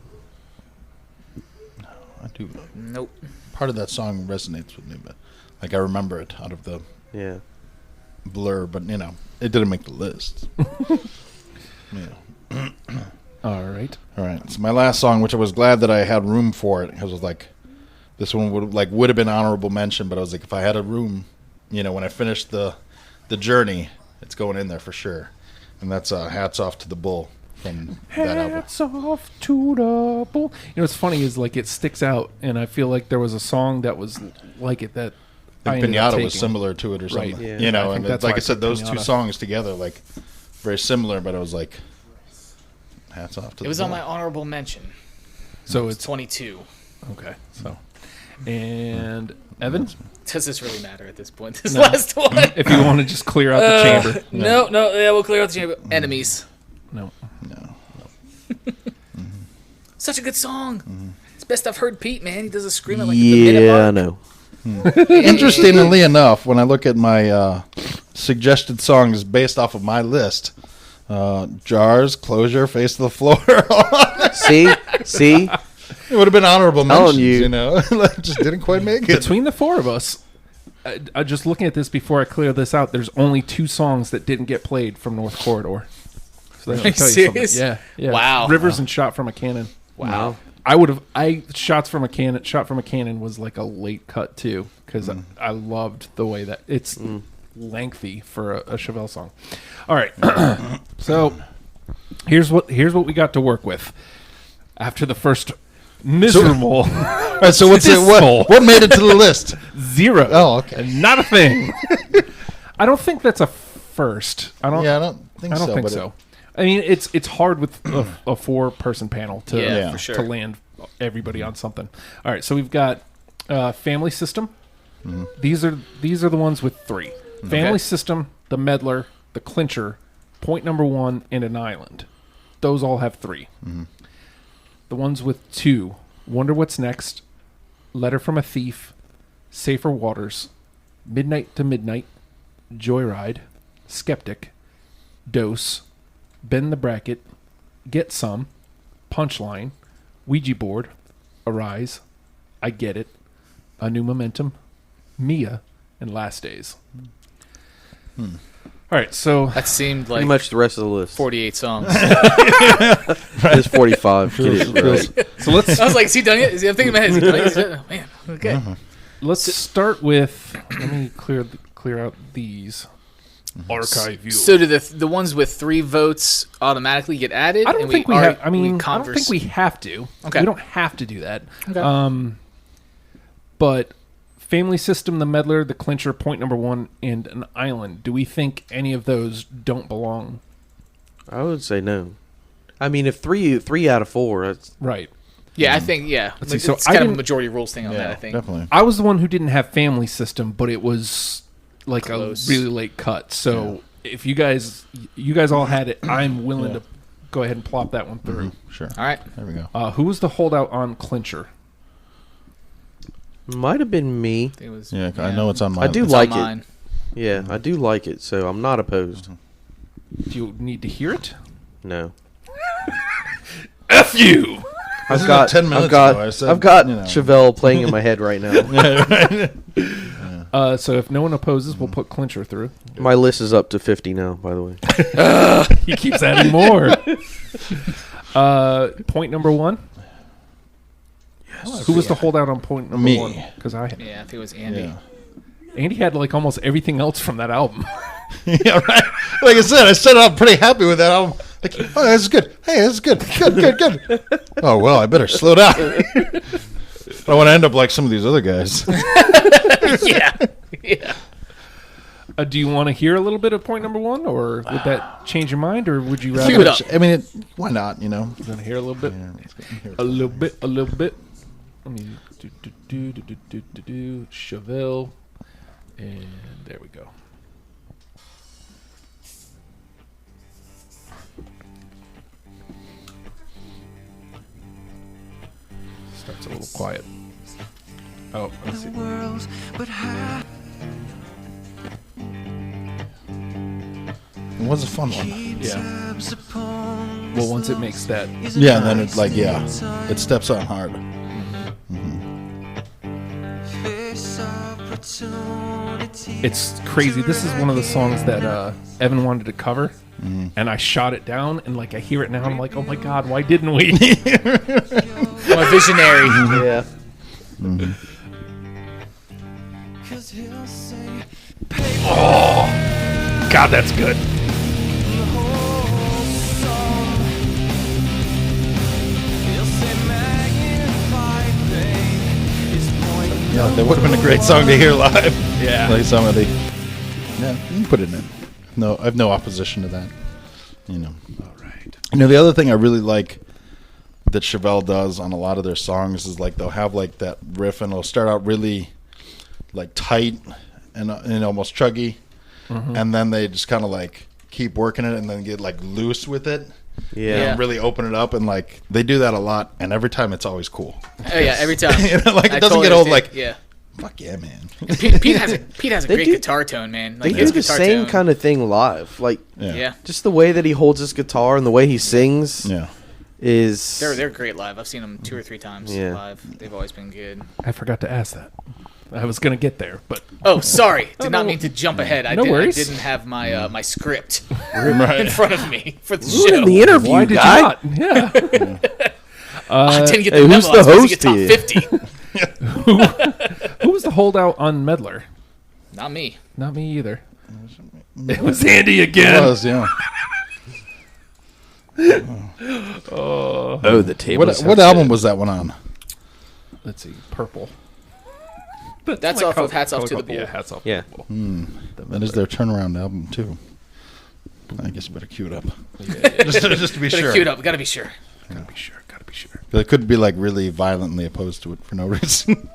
Speaker 3: I do.
Speaker 2: Nope.
Speaker 3: Part of that song resonates with me, but like I remember it out of the
Speaker 4: Yeah.
Speaker 3: blur, but you know, it didn't make the list. Yeah.
Speaker 1: All right.
Speaker 3: All right. So my last song, which I was glad that I had room for it, because I was like, this one would have been honorable mention, but I was like, if I had a room, you know, when I finished the journey, it's going in there for sure. And that's Hats Off to the Bull from that album.
Speaker 1: Hats off to the bull. You know what's funny is like it sticks out, and I feel like there was a song that was like it that
Speaker 3: I think
Speaker 1: ended up
Speaker 3: Pinata was
Speaker 1: taking.
Speaker 3: similar to it or
Speaker 1: Right,
Speaker 3: something.
Speaker 4: yeah.
Speaker 3: You know,
Speaker 1: I think
Speaker 3: and
Speaker 1: that's
Speaker 3: like
Speaker 1: why
Speaker 3: I
Speaker 1: I
Speaker 3: said,
Speaker 1: put
Speaker 3: those 2
Speaker 1: Pinata.
Speaker 3: songs together, like very similar, but I was like, hats off to the
Speaker 2: It was
Speaker 3: Bull.
Speaker 2: on my honorable mention.
Speaker 1: So
Speaker 2: It's
Speaker 1: it's
Speaker 2: 22.
Speaker 1: okay. So, and Evan,
Speaker 2: Does this really matter at this point? This last one.
Speaker 1: if you want to just clear out the chamber,
Speaker 2: No. Yeah, we'll clear out the chamber. Enemies.
Speaker 1: no.
Speaker 3: No.
Speaker 2: Such a good song. It's best I've heard Pete, man. He does a scream at like the minute
Speaker 4: Yeah, I
Speaker 2: mark.
Speaker 4: know.
Speaker 3: Interestingly enough, when I look at my suggested songs based off of my list, Jars, Closure, Face to the Floor,
Speaker 4: See,
Speaker 3: it would have been honorable
Speaker 4: Telling
Speaker 3: mentions,
Speaker 4: you.
Speaker 3: Like, just didn't quite make it.
Speaker 1: Between the four of us, I just looking at this before I clear this out, there's only 2 songs that didn't get played from North Corridor. So that
Speaker 2: Are you
Speaker 1: should tell you something.
Speaker 2: serious?
Speaker 1: Yeah.
Speaker 2: Wow.
Speaker 1: Rivers and Shot from a Cannon.
Speaker 2: Wow.
Speaker 1: Shot from a Cannon was like a late cut too, because I loved the way that it's lengthy for a Chevelle song. All right. So here's what we got to work with after the first miserable
Speaker 3: All right, so what made it to the list?
Speaker 1: 0.
Speaker 3: Oh, okay.
Speaker 1: Not a thing. I don't think that's a first. I don't
Speaker 3: think
Speaker 1: I don't
Speaker 3: so.
Speaker 1: think
Speaker 3: but
Speaker 1: so. I mean, it's hard with a 4-person panel to
Speaker 2: Yeah, for sure.
Speaker 1: to land everybody on something. All right, so we've got Family System. These are the ones with 3. Family System, the Meddler, the Clincher, Point Number 1, and An Island. Those all have 3. The ones with 2, Wonder What's Next, Letter from a Thief, Safer Waters, Midnight to Midnight, Joyride, Skeptic, Dose, Bend the Bracket, Get Some, Punchline, Ouija Board, Arise, I Get It, A New Momentum, Mia, and Last Days. All right, so
Speaker 2: That seemed
Speaker 4: pretty
Speaker 2: like
Speaker 4: much the rest of the list.
Speaker 2: 48 songs.
Speaker 4: It's 45. Get it right.
Speaker 1: so let's
Speaker 2: I was like, is he done yet? I'm thinking in my head, is he done yet? Is he done? Man, okay.
Speaker 1: let's start with. Let me clear out these. Archive view.
Speaker 2: So do the ones with 3 votes automatically get added?
Speaker 1: I don't
Speaker 2: and
Speaker 1: think we have. I mean, I don't
Speaker 2: converse?
Speaker 1: think we have to.
Speaker 2: Okay.
Speaker 1: We don't have to do that.
Speaker 2: Okay.
Speaker 1: But Family System, the Meddler, the Clincher, Point Number 1, and An Island. Do we think any of those don't belong?
Speaker 4: I would say no. I mean, if 3 out of 4, that's
Speaker 1: Right.
Speaker 2: Yeah, I think, yeah.
Speaker 1: Let's see,
Speaker 2: It's
Speaker 1: so I
Speaker 2: kind of a
Speaker 1: didn't-
Speaker 2: majority rules thing on that, I think.
Speaker 3: definitely.
Speaker 1: I was the one who didn't have Family System, but it was like
Speaker 2: Close.
Speaker 1: a really late cut. So if you guys all had it, I'm willing to go ahead and plop that one through.
Speaker 3: Sure.
Speaker 2: All right.
Speaker 3: There we go.
Speaker 1: Who was the holdout on Clincher?
Speaker 4: might have been me.
Speaker 2: I think it was,
Speaker 3: Yeah, I know it's on my
Speaker 4: I do
Speaker 2: it's
Speaker 4: like
Speaker 2: on
Speaker 4: it.
Speaker 2: mine.
Speaker 4: Yeah, I do like it, so I'm not opposed.
Speaker 1: Do you need to hear it?
Speaker 4: No.
Speaker 1: F you!
Speaker 3: This is like 10 minutes ago, I said,
Speaker 4: I've got
Speaker 3: you know.
Speaker 4: Chevelle playing in my head right now.
Speaker 1: So if no one opposes, we'll put Clincher through.
Speaker 4: My list is up to 50 now, by the way.
Speaker 1: He keeps adding more. Point number 1. Yes. Who was the holdout on point number
Speaker 3: Me.
Speaker 1: 1? Because I had
Speaker 2: Yeah, I think it was Andy.
Speaker 3: Yeah.
Speaker 1: Andy had like almost everything else from that album.
Speaker 3: Yeah, right. Like I said, I'm pretty happy with that album. Like, oh, this is good. Hey, this is good. Good. Oh, well, I better slow down. I want to end up like some of these other guys.
Speaker 2: Yeah. Yeah.
Speaker 1: Do you want to hear a little bit of point number 1, or would that change your mind, or would you rather?
Speaker 2: Cue it up.
Speaker 3: I mean, why not, you know?
Speaker 1: You want to hear a little bit?
Speaker 3: Yeah, let's get here.
Speaker 1: A little bit. Let me do Chevelle, and there we go. Starts a little quiet. Oh, let's see.
Speaker 3: It was a fun one.
Speaker 1: Yeah. Well, once it makes that,
Speaker 3: Yeah, and then it's like, it steps on hard.
Speaker 1: it's crazy. This is one of the songs that Evan wanted to cover, and I shot it down. And like I hear it now, I'm like, oh my god, why didn't we?
Speaker 2: I'm a visionary.
Speaker 4: Yeah.
Speaker 1: God, that's good.
Speaker 3: Yeah, that would have been a great song to hear live.
Speaker 1: Yeah.
Speaker 3: Like somebody. Yeah, you can put it in. No, I have no opposition to that. You know.
Speaker 1: All right.
Speaker 3: You know, the other thing I really like that Chevelle does on a lot of their songs is like they'll have like that riff and it'll start out really like tight and almost chuggy, and then they just kind of like keep working it and then get like loose with it,
Speaker 4: Yeah.
Speaker 3: really open it up, and like they do that a lot, and every time it's always cool.
Speaker 2: Oh yeah, every time.
Speaker 3: You know, like
Speaker 2: I
Speaker 3: it doesn't
Speaker 2: totally
Speaker 3: get old.
Speaker 2: understand.
Speaker 3: Like
Speaker 2: yeah.
Speaker 3: fuck yeah, man.
Speaker 2: Pete has a
Speaker 4: They
Speaker 2: great
Speaker 4: do-
Speaker 2: guitar tone, man.
Speaker 4: They
Speaker 2: Like
Speaker 4: do
Speaker 2: his
Speaker 4: the
Speaker 2: guitar
Speaker 4: same
Speaker 2: tone.
Speaker 4: kind of thing live. Like,
Speaker 2: Yeah.
Speaker 4: just the way that he holds his guitar and the way he sings
Speaker 3: Yeah.
Speaker 4: is...
Speaker 2: They're great live. I've seen them 2 or 3 times
Speaker 4: Yeah.
Speaker 2: live. They've always been good.
Speaker 1: I forgot to ask that. I was going to get there, but
Speaker 2: Oh, sorry. Did
Speaker 1: no.
Speaker 2: not mean to jump ahead.
Speaker 1: No worries.
Speaker 2: I didn't have my my script
Speaker 3: Right.
Speaker 2: in front of me for the
Speaker 4: Ruin
Speaker 2: show.
Speaker 4: the interview,
Speaker 1: why did
Speaker 4: guy.
Speaker 1: you not? Yeah.
Speaker 2: I didn't get
Speaker 4: hey,
Speaker 2: the
Speaker 4: who's
Speaker 2: memo.
Speaker 4: the
Speaker 2: I was supposed to
Speaker 4: host
Speaker 2: get top 50.
Speaker 1: Who was the holdout on Meddler?
Speaker 2: Not me.
Speaker 1: Not me either. It was Andy again.
Speaker 3: It was, yeah.
Speaker 4: Oh, the table.
Speaker 3: What album was that one on?
Speaker 1: Let's see, Purple.
Speaker 2: That's off of Hats Off to the Bull.
Speaker 1: Yeah, Hats Off
Speaker 4: Yeah.
Speaker 1: to the Bull.
Speaker 3: That is their turnaround album too. I guess you better cue it up.
Speaker 1: Yeah,
Speaker 3: just to be
Speaker 2: Better
Speaker 3: sure.
Speaker 2: cue it up. Gotta be sure.
Speaker 1: gotta be sure. Gotta be sure.
Speaker 3: It could be like really violently opposed to it for no reason.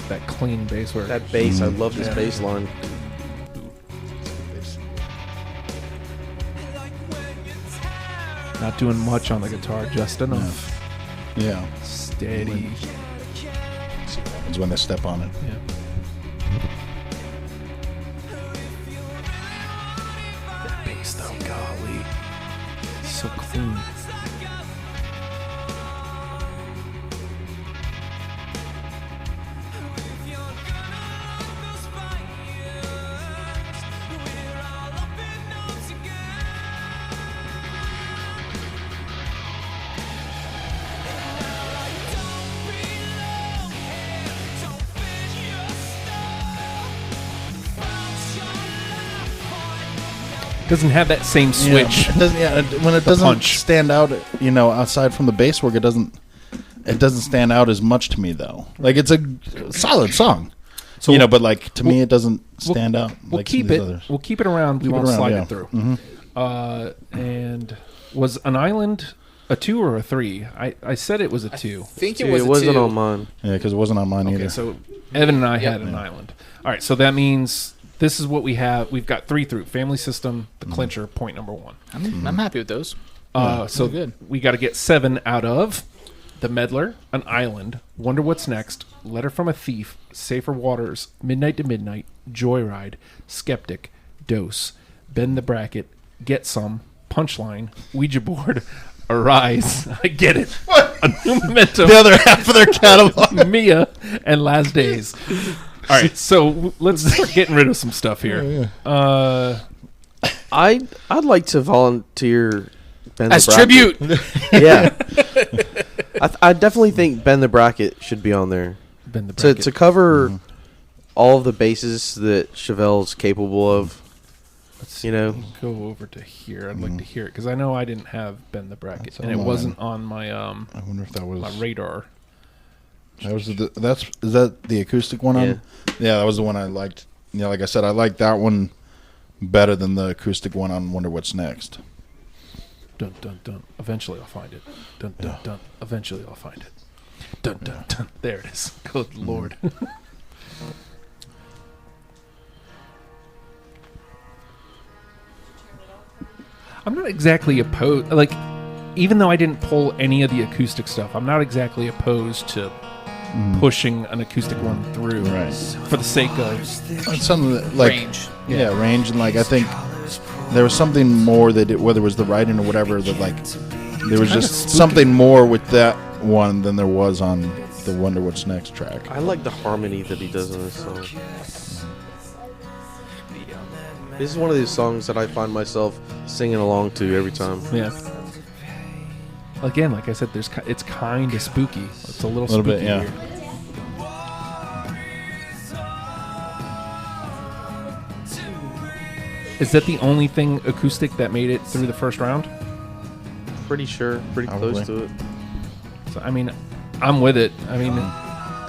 Speaker 1: That clean bass work.
Speaker 4: That bass, I love this
Speaker 1: Yeah.
Speaker 4: bass line.
Speaker 1: Not doing much on the guitar, just enough.
Speaker 3: Yeah.
Speaker 1: Steady.
Speaker 3: See what happens when they step on it.
Speaker 1: Yeah. That bass though, golly. So clean. Doesn't have that same switch.
Speaker 3: It doesn't, when it doesn't
Speaker 1: punch.
Speaker 3: stand out, you know, outside from the bass work, it doesn't stand out as much to me though. Like it's a solid song,
Speaker 1: So
Speaker 3: you know, but like to me,
Speaker 1: we'll-
Speaker 3: it doesn't stand out.
Speaker 1: We'll
Speaker 3: like some
Speaker 1: keep
Speaker 3: of these
Speaker 1: it.
Speaker 3: others.
Speaker 1: We'll keep it around. We
Speaker 3: Keep it
Speaker 1: won't
Speaker 3: around,
Speaker 1: slide
Speaker 3: yeah.
Speaker 1: it through.
Speaker 3: Mhm.
Speaker 1: And was An Island a 2 or a 3? I said it was a 2.
Speaker 2: I think
Speaker 4: Dude,
Speaker 2: it was
Speaker 4: it
Speaker 2: a
Speaker 4: wasn't
Speaker 2: 2.
Speaker 4: on mine.
Speaker 3: Yeah, because it wasn't on mine
Speaker 1: Okay,
Speaker 3: either.
Speaker 1: so Evan and I
Speaker 2: Yep.
Speaker 1: had An Island. All right, so that means this is what we have. We've got 3 through Family System, the clincher, point number 1.
Speaker 2: I'm happy with those.
Speaker 1: So
Speaker 2: good.
Speaker 1: we got to get 7 out of The Meddler, An Island, Wonder What's Next, Letter from a Thief, Safer Waters, Midnight to Midnight, Joyride, Skeptic, Dose, Bend the Bracket, Get Some, Punchline, Ouija Board, Arise, I get it, A New Momentum,
Speaker 3: the other half of their catalog.
Speaker 1: Mia, and Last Days. All right, so let's start getting rid of some stuff here.
Speaker 4: I'd like to volunteer Ben
Speaker 2: As
Speaker 4: the Bracket.
Speaker 2: tribute.
Speaker 4: Yeah. I definitely think Ben the Bracket should be on there.
Speaker 1: Bend the
Speaker 4: To
Speaker 1: Bracket.
Speaker 4: cover all of the bases that Chevelle's capable of.
Speaker 1: Let's
Speaker 4: you know.
Speaker 1: go over to here. I'd like to hear it because I know I didn't have Bend the Bracket,
Speaker 3: That's
Speaker 1: and it
Speaker 3: on
Speaker 1: wasn't on my
Speaker 3: I wonder if that was
Speaker 1: my radar.
Speaker 3: That was is that the acoustic one on? Yeah, that was the one I liked. Yeah, like I said, I liked that one better than the acoustic one on Wonder What's Next.
Speaker 1: Dun dun dun. Eventually, I'll find it. Dun dun dun. Eventually, I'll find it. Dun dun dun. There it is. Good lord. I'm not exactly opposed. Like, even though I didn't pull any of the acoustic stuff, I'm not exactly opposed to pushing an acoustic one through,
Speaker 3: Right.
Speaker 1: for the sake of.
Speaker 3: It's something that, like
Speaker 2: Range.
Speaker 3: yeah, range, and like I think there was something more that whether it was the writing or whatever, that like there was
Speaker 1: Kinda
Speaker 3: just
Speaker 1: spooky.
Speaker 3: something more with that one than there was on the Wonder What's Next track.
Speaker 4: I like the harmony that he does in this song. This is one of these songs that I find myself singing along to every time.
Speaker 1: Yeah. Again, like I said, it's kind of spooky. It's a little
Speaker 3: Little
Speaker 1: spooky
Speaker 3: bit, yeah.
Speaker 1: here. Is that the only thing acoustic that made it through the first round?
Speaker 4: Pretty sure, pretty close
Speaker 3: Probably.
Speaker 4: to it.
Speaker 1: So, I mean, I'm with it. I mean,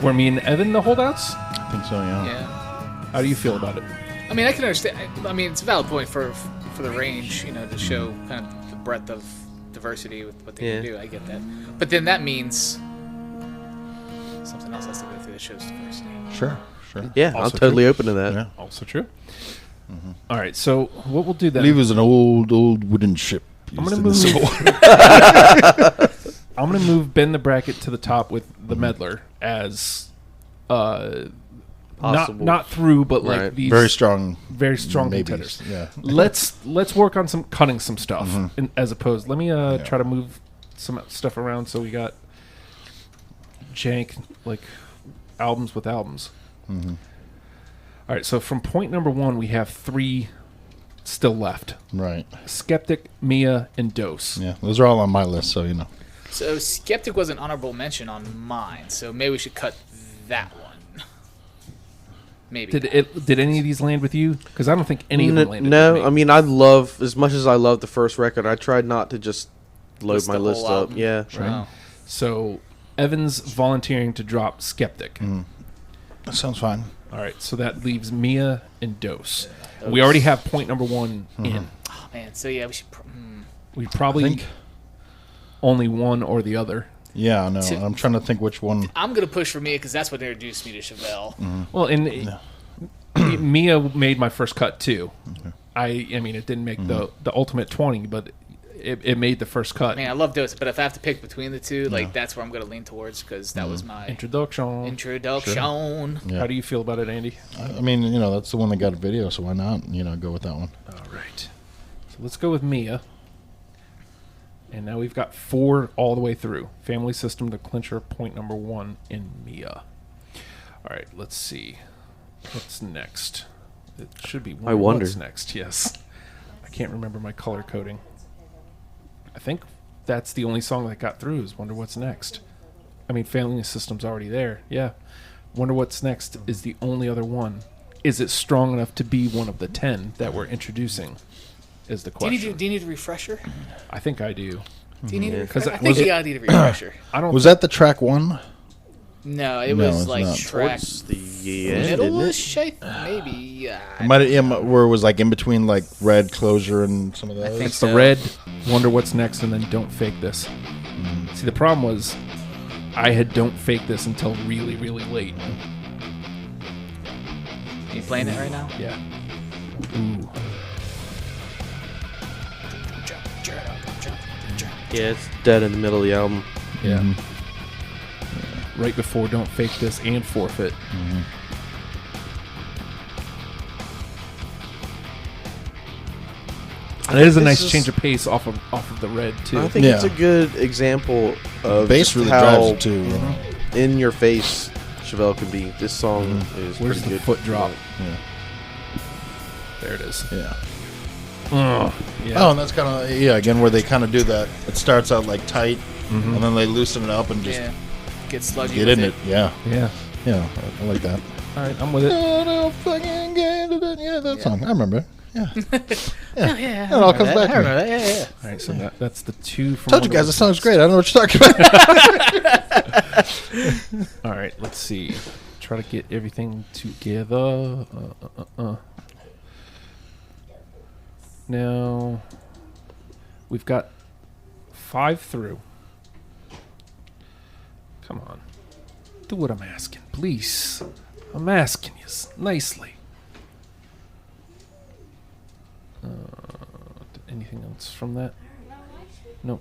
Speaker 1: were me and Evan the holdouts?
Speaker 3: I think so, yeah.
Speaker 2: Yeah.
Speaker 1: How do you feel about it?
Speaker 2: I mean, I can understand. I mean, it's a valid point for the range, you know, to show kind of the breadth of diversity with what they can
Speaker 4: Yeah.
Speaker 2: do. I get that. But then that means something else has to go through that shows diversity.
Speaker 3: Sure, sure.
Speaker 4: Yeah, I'm
Speaker 1: Also
Speaker 4: totally open to that.
Speaker 3: Yeah.
Speaker 1: Also true. All right, so what we'll do
Speaker 3: I
Speaker 1: then?
Speaker 3: believe it was an old wooden ship.
Speaker 1: I'm
Speaker 3: used
Speaker 1: gonna
Speaker 3: in the
Speaker 1: move.
Speaker 3: Civil War.
Speaker 1: I'm gonna move bend the bracket to the top with the meddler as
Speaker 4: Possible.
Speaker 1: not through, but like
Speaker 4: Right.
Speaker 1: these
Speaker 3: Very strong
Speaker 1: contenders.
Speaker 3: Yeah.
Speaker 1: Let's work on some cutting some stuff as opposed. Let me try to move some stuff around so we got jank like albums with albums. All right, so from point number 1, we have 3 still left:
Speaker 3: Right.
Speaker 1: Skeptic, Mia, and Dose.
Speaker 3: Yeah. Those are all on my list, so you know.
Speaker 2: So Skeptic was an honorable mention on mine, so maybe we should cut that one. Maybe.
Speaker 1: Did any of these land with you? Because I don't think any of them landed.
Speaker 4: No,
Speaker 1: with me.
Speaker 4: I mean, I love, as much as I love the first record, I tried not to just load
Speaker 2: List
Speaker 4: my
Speaker 2: the
Speaker 4: list
Speaker 2: whole
Speaker 4: up.
Speaker 2: album.
Speaker 4: Yeah.
Speaker 2: Wow.
Speaker 1: So Evan's volunteering to drop Skeptic.
Speaker 3: That sounds fine.
Speaker 1: All right, so that leaves Mia and Dose. We already have point number 1 in.
Speaker 2: Oh, man, so yeah, we should.
Speaker 1: We probably
Speaker 3: I think-
Speaker 1: only one or the other.
Speaker 3: Yeah, no.
Speaker 2: To-
Speaker 3: I'm trying to think which one.
Speaker 2: I'm gonna push for Mia because that's what introduced me to Chevelle.
Speaker 1: Well, and Mia made my first cut too. I mean, it didn't make the ultimate 20, but it made the first cut.
Speaker 2: Man, I love Dose, but if I have to pick between the two, like that's where I'm gonna lean towards because that was my
Speaker 1: Introduction.
Speaker 2: introduction.
Speaker 3: Yeah.
Speaker 1: How do you feel about it, Andy?
Speaker 3: I mean, you know, that's the one that got a video, so why not, go with that one?
Speaker 1: All right. So let's go with Mia. And now we've got 4 all the way through. Family System to clincher point number 1 in Mia. All right, let's see. What's next? It should be
Speaker 4: I wonder.
Speaker 1: What's next, yes. I can't remember my color coding. I think that's the only song that got through is Wonder What's Next. I mean, Family System's already there. Yeah. Wonder What's Next is the only other one. Is it strong enough to be one of the 10 that we're introducing? Is the
Speaker 2: Do you,
Speaker 1: question.
Speaker 2: do you need a refresher?
Speaker 1: I think I do.
Speaker 2: Do you need a
Speaker 1: Because
Speaker 2: refresher? I think you gotta need a refresher.
Speaker 1: I don't.
Speaker 3: Was that the track 1?
Speaker 2: No, it
Speaker 3: No,
Speaker 2: was
Speaker 3: it's
Speaker 2: like
Speaker 3: not.
Speaker 2: track
Speaker 4: Towards the end, isn't it?
Speaker 2: middle-ish, maybe. Yeah,
Speaker 3: Where it was like in between like Red, Closure, and some of those?
Speaker 2: think
Speaker 1: It's the
Speaker 2: so.
Speaker 1: red. Wonder What's Next, and then Don't Fake This. See, the problem was, I had Don't Fake This until really, really late.
Speaker 2: you playing it right now?
Speaker 1: Yeah. Ooh.
Speaker 4: Yeah, it's dead in the middle of the album.
Speaker 1: Yeah. Right before Don't Fake This and Forfeit. And it is a
Speaker 4: This
Speaker 1: nice
Speaker 4: is-
Speaker 1: change of pace off of the red too.
Speaker 4: I think
Speaker 3: Yeah.
Speaker 4: it's a good example of
Speaker 3: Bass
Speaker 4: just
Speaker 3: really
Speaker 4: how
Speaker 3: drives it too.
Speaker 4: in your face Chevelle can be. This song is
Speaker 1: Where's
Speaker 4: pretty
Speaker 1: the
Speaker 4: good.
Speaker 1: foot drop?
Speaker 3: Yeah.
Speaker 1: There it is.
Speaker 3: Yeah.
Speaker 1: Yeah.
Speaker 3: Oh, and that's kind of again where they kind of do that. It starts out like tight, and then they loosen it up and just
Speaker 2: Yeah, get sludgy.
Speaker 3: get
Speaker 2: with
Speaker 3: in it. Yeah,
Speaker 1: Yeah.
Speaker 3: yeah, I like that.
Speaker 1: All right, I'm with it.
Speaker 3: Yeah, that song. I remember. Yeah,
Speaker 2: Oh, yeah,
Speaker 3: it all comes back to me.
Speaker 2: Yeah.
Speaker 1: All right, so that's the 2 from.
Speaker 3: Told you
Speaker 1: Wonder
Speaker 3: guys, the
Speaker 1: What's
Speaker 3: song's
Speaker 1: Next.
Speaker 3: great. I don't know what you're talking about.
Speaker 1: All right, let's see. Try to get everything together. Now, we've got 5 through. Come on. Do what I'm asking, please. I'm asking you nicely. Anything else from that? No.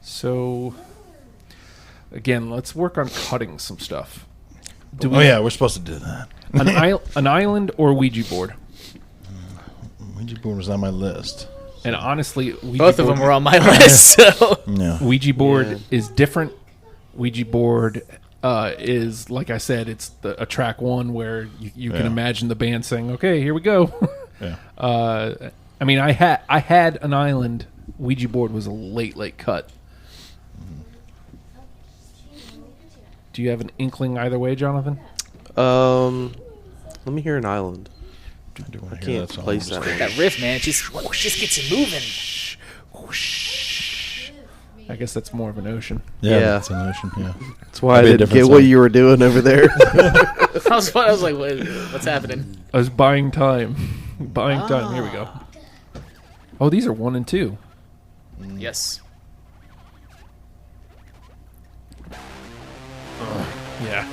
Speaker 1: So, again, let's work on cutting some stuff. Do
Speaker 3: Oh yeah, we're supposed to do that.
Speaker 1: an island or Ouija board?
Speaker 3: Ouija board was on my list.
Speaker 1: And honestly, Ouija
Speaker 2: Both of
Speaker 1: board,
Speaker 2: them were on my list. So
Speaker 3: Yeah,
Speaker 1: Ouija board
Speaker 4: Yeah.
Speaker 1: is different. Ouija board is, like I said, it's a track 1 where you can
Speaker 3: Yeah.
Speaker 1: imagine the band saying, "Okay, here we go."
Speaker 3: yeah.
Speaker 1: I mean, I had an island. Ouija board was a late cut. Do you have an inkling either way, Jonathan?
Speaker 4: Let me hear an island.
Speaker 3: I do want
Speaker 4: I
Speaker 3: to hear
Speaker 4: can't
Speaker 3: that song.
Speaker 4: place that one.
Speaker 2: that riff, man, just gets you moving.
Speaker 1: I guess that's more of an ocean.
Speaker 3: Yeah,
Speaker 4: Yeah.
Speaker 3: that's an ocean. Yeah,
Speaker 4: That's why I
Speaker 3: That'd be a
Speaker 4: didn't
Speaker 3: different
Speaker 4: get what
Speaker 3: song.
Speaker 4: you were doing over there.
Speaker 2: I was like, what's happening?
Speaker 1: I was buying time. Buying time. Here we go. Oh, these are 1 and 2.
Speaker 2: Yes.
Speaker 1: Yeah.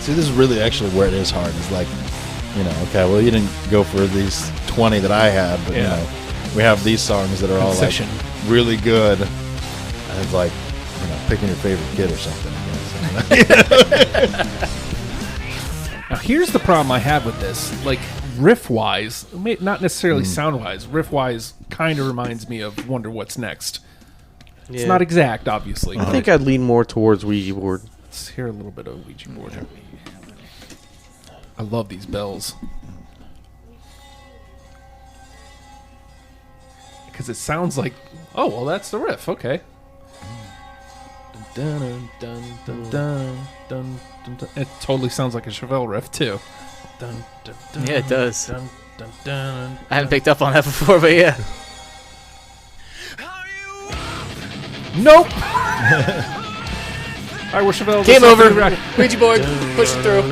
Speaker 3: See, this is really actually where it is hard. It's like, okay, well, you didn't go for these 20 that I had, but we have these songs that are all like really good, and it's like, picking your favorite kid or something.
Speaker 1: Now, here's the problem I have with this. Like, riff-wise, not necessarily sound-wise, riff-wise kind of reminds me of Wonder What's Next.
Speaker 4: Yeah.
Speaker 1: It's not exact, obviously.
Speaker 4: I think I'd lean more towards Ouija board.
Speaker 1: Let's hear a little bit of Ouija board. I love these bells. Because it sounds like, oh, well, that's the riff. Okay. Dun, dun, dun, dun, dun, dun, dun, dun. It totally sounds like a Chevelle riff, too. Dun, dun, dun,
Speaker 2: Yeah, it does.
Speaker 1: Dun, dun, dun,
Speaker 2: I hadn't picked up on that before, but yeah.
Speaker 1: Nope. All right, we're Chevelle.
Speaker 2: Game over. Ouija board. Push it through.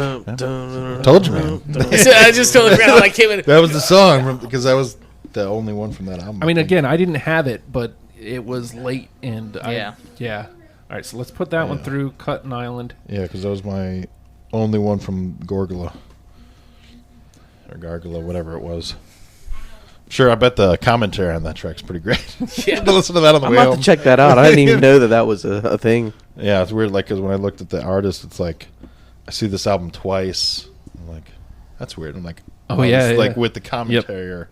Speaker 3: Told you, man.
Speaker 2: I just totally forgot. Like, came in.
Speaker 3: That was the song because that was the only one from that album.
Speaker 1: I mean, again, I didn't have it, but it was late, and
Speaker 2: Yeah.
Speaker 1: All right, so let's put that one through. Cutton Island.
Speaker 3: Yeah, because that was my only one from Gorgula. Or Gargula, whatever it was. Sure, I bet the commentary on that track's pretty great.
Speaker 2: Yeah.
Speaker 3: To listen to that on the
Speaker 4: I'm
Speaker 3: way
Speaker 4: about
Speaker 3: home.
Speaker 4: to check that out. I didn't even know that was a thing.
Speaker 3: Yeah, it's weird, like, because when I looked at the artist, it's like, I see this album twice. I'm like, that's weird. I'm like,
Speaker 1: Oh, yeah,
Speaker 3: it's
Speaker 1: yeah.
Speaker 3: like with the commentary or...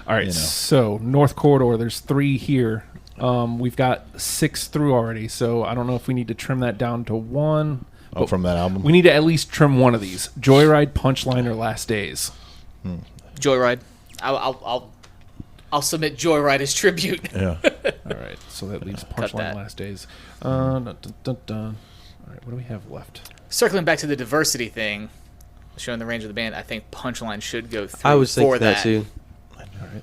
Speaker 1: All right,
Speaker 3: You know.
Speaker 1: so North Corridor, there's 3 here. We've got 6 through already, so I don't know if we need to trim that down to 1.
Speaker 3: Oh, from that album?
Speaker 1: We need to at least trim one of these. Joyride, Punchline, or Last Days.
Speaker 2: Joyride. I'll submit Joyride as tribute.
Speaker 3: Yeah.
Speaker 1: All right, so that leaves
Speaker 2: Cut
Speaker 1: Punchline,
Speaker 2: that.
Speaker 1: Last Days. Dun, dun, dun, dun. All right, what do we have left?
Speaker 2: Circling back to the diversity thing, showing the range of the band, I think Punchline should go through
Speaker 4: I was
Speaker 2: for
Speaker 4: thinking that too.
Speaker 1: All right.